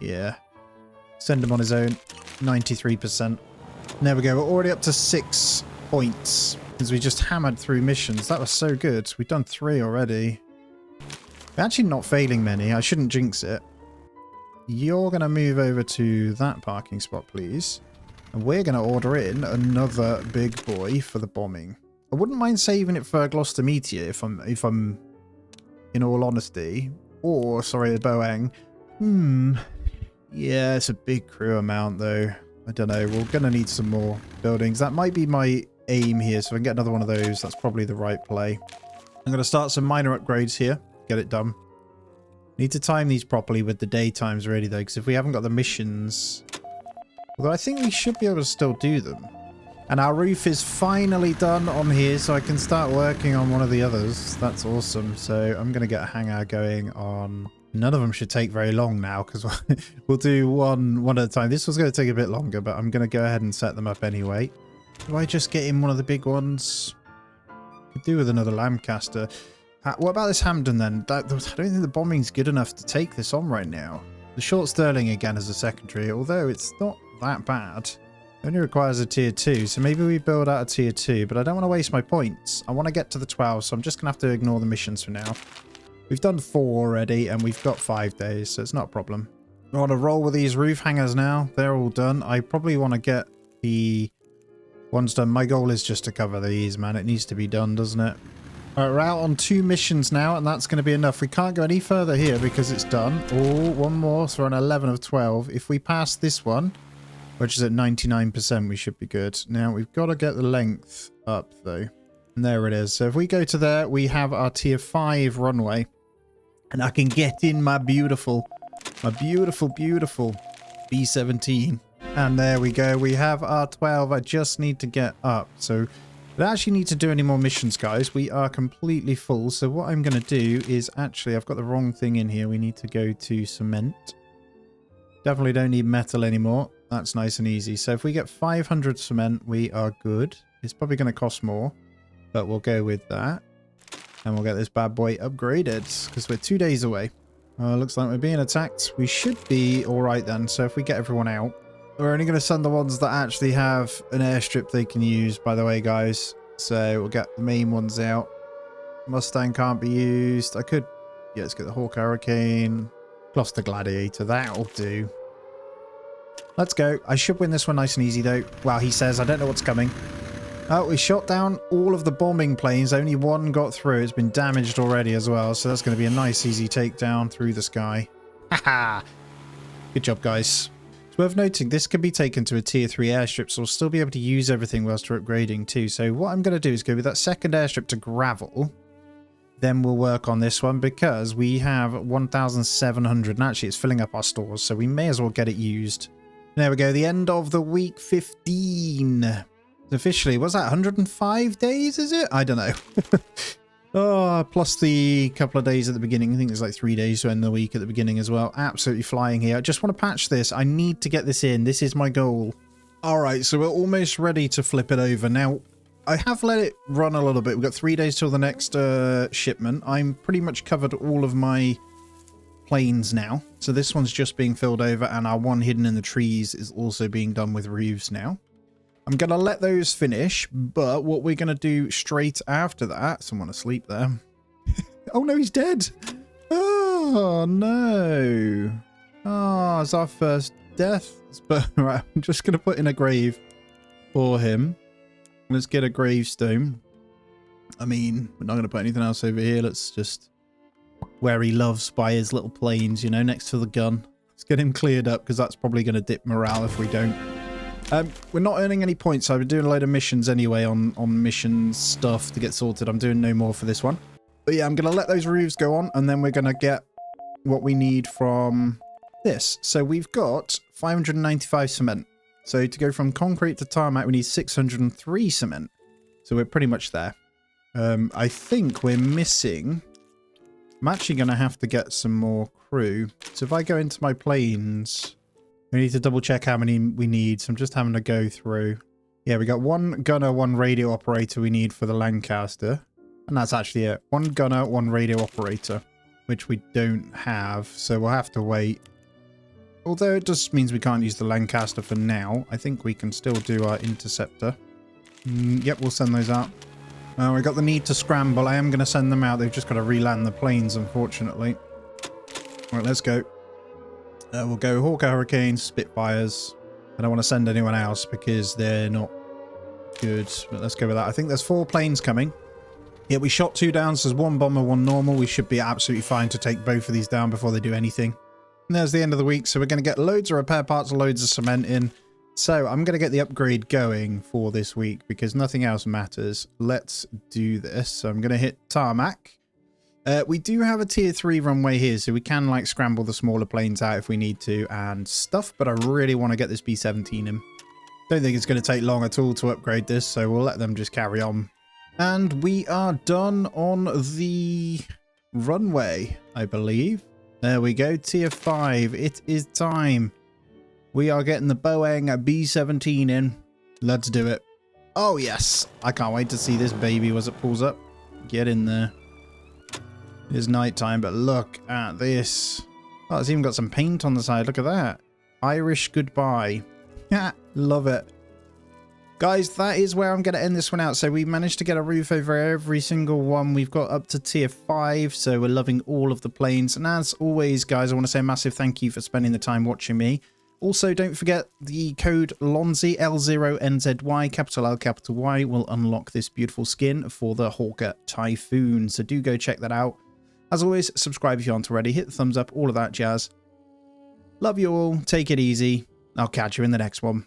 Speaker 1: Yeah. Send him on his own. 93%. There we go. We're already up to 6 points because we just hammered through missions. That was so good. We've done 3 already. We're actually not failing many. I shouldn't jinx it. You're going to move over to that parking spot, please. And we're going to order in another big boy for the bombing. I wouldn't mind saving it for Gloucester Meteor if I'm in all honesty. Or, sorry, Boeing. Yeah, it's a big crew amount though. I don't know. We're going to need some more buildings. That might be my aim here. So if I can get another one of those, that's probably the right play. I'm going to start some minor upgrades here. Get it done. Need to time these properly with the daytimes really though. Because if we haven't got the missions... Although I think we should be able to still do them. And our roof is finally done on here, so I can start working on one of the others. That's awesome. So I'm going to get a hangar going on... None of them should take very long now, because we'll do one at a time. This was going to take a bit longer, but I'm going to go ahead and set them up anyway. Do I just get in one of the big ones? Could do with another Lancaster. What about this Hampden then? I don't think the bombing's good enough to take this on right now. The short Sterling again as a secondary, although it's not that bad. It only requires a tier 2, so maybe we build out a tier 2, but I don't want to waste my points. I want to get to the 12, so I'm just going to have to ignore the missions for now. We've done 4 already, and we've got 5 days, so it's not a problem. I want to roll with these roof hangers now. They're all done. I probably want to get the ones done. My goal is just to cover these, man. It needs to be done, doesn't it? All right, we're out on 2 missions now, and that's going to be enough. We can't go any further here because it's done. Oh, one more, so we're on 11 of 12. If we pass this one, which is at 99%, we should be good. Now, we've got to get the length up, though. And there it is. So if we go to there, we have our tier 5 runway. And I can get in my beautiful B-17. And there we go. We have our 12. I just need to get up. So I don't actually need to do any more missions, guys. We are completely full. So what I'm going to do is actually, I've got the wrong thing in here. We need to go to cement. Definitely don't need metal anymore. That's nice and easy. So if we get 500 cement, we are good. It's probably going to cost more, but we'll go with that. And we'll get this bad boy upgraded because we're 2 days away. Looks like we're being attacked. We should be all right then. So if we get everyone out, we're only going to send the ones that actually have an airstrip they can use, by the way, guys. So we'll get the main ones out. Mustang can't be used. I could, yeah, let's get the Hawk Hurricane. Gloucester Gladiator, that'll do. Let's go. I should win this one nice and easy, though. Wow, he says, I don't know what's coming. Oh, we shot down all of the bombing planes. Only one got through. It's been damaged already as well. So that's going to be a nice, easy takedown through the sky. Haha. Good job, guys. It's worth noting, this can be taken to a tier 3 airstrip, so we'll still be able to use everything whilst we're upgrading too. So what I'm going to do is go with that second airstrip to gravel. Then we'll work on this one because we have 1,700 and actually it's filling up our stores, so we may as well get it used. There we go, the end of the week 15. Officially, what's that, 105 days, is it? I don't know. Oh, plus the couple of days at the beginning. I think there's like 3 days to end the week at the beginning as well. Absolutely flying here. I just want to patch this. I need to get this in. This is my goal. All right, so we're almost ready to flip it over. Now, I have let it run a little bit. We've got 3 days till the next shipment. I'm pretty much covered all of my planes now. So this one's just being filled over, and our one hidden in the trees is also being done with roofs now. I'm going to let those finish, but what we're going to do straight after that... Someone asleep there. Oh, no, he's dead. Oh, no. Oh, it's our first death. But right, I'm just going to put in a grave for him. Let's get a gravestone. I mean, we're not going to put anything else over here. Let's just where he loves by his little planes, you know, next to the gun. Let's get him cleared up because that's probably going to dip morale if we don't. We're not earning any points. I've been doing a load of missions anyway on mission stuff to get sorted. I'm doing no more for this one. But yeah, I'm going to let those roofs go on and then we're going to get what we need from this. So we've got 595 cement. So to go from concrete to tarmac, we need 603 cement. So we're pretty much there. I think we're missing... I'm actually going to have to get some more crew. So if I go into my planes, we need to double check how many we need. So I'm just having to go through. Yeah, we got one gunner, one radio operator we need for the Lancaster. And that's actually it. One gunner, one radio operator, which we don't have. So we'll have to wait. Although it just means we can't use the Lancaster for now. I think we can still do our interceptor. Yep, we'll send those out. We got the need to scramble. I am going to send them out. They've just got to re-land the planes, unfortunately. Right, let's go. We'll go Hawker Hurricanes, Spitfires. I don't want to send anyone else because they're not good. But let's go with that. I think there's 4 planes coming. Yeah, we shot 2 down. So there's 1 bomber, 1 normal. We should be absolutely fine to take both of these down before they do anything. And there's the end of the week. So we're going to get loads of repair parts, loads of cement in. So I'm going to get the upgrade going for this week because nothing else matters. Let's do this. So I'm going to hit tarmac. We do have a tier 3 runway here, so we can like scramble the smaller planes out if we need to and stuff. But I really want to get this B-17 in. Don't think it's going to take long at all to upgrade this, so we'll let them just carry on. And we are done on the runway, I believe. There we go, tier 5. It is time. We are getting the Boeing B-17 in. Let's do it. Oh, yes. I can't wait to see this baby as it pulls up. Get in there. It is nighttime, but look at this. Oh, it's even got some paint on the side. Look at that. Irish goodbye. Yeah, love it. Guys, that is where I'm going to end this one out. So we managed to get a roof over every single one. We've got up to tier 5, so we're loving all of the planes. And as always, guys, I want to say a massive thank you for spending the time watching me. Also, don't forget the code LONZY, L0NZY, capital L, capital Y, will unlock this beautiful skin for the Hawker Typhoon. So do go check that out. As always, subscribe if you aren't already. Hit the thumbs up, all of that jazz. Love you all. Take it easy. I'll catch you in the next one.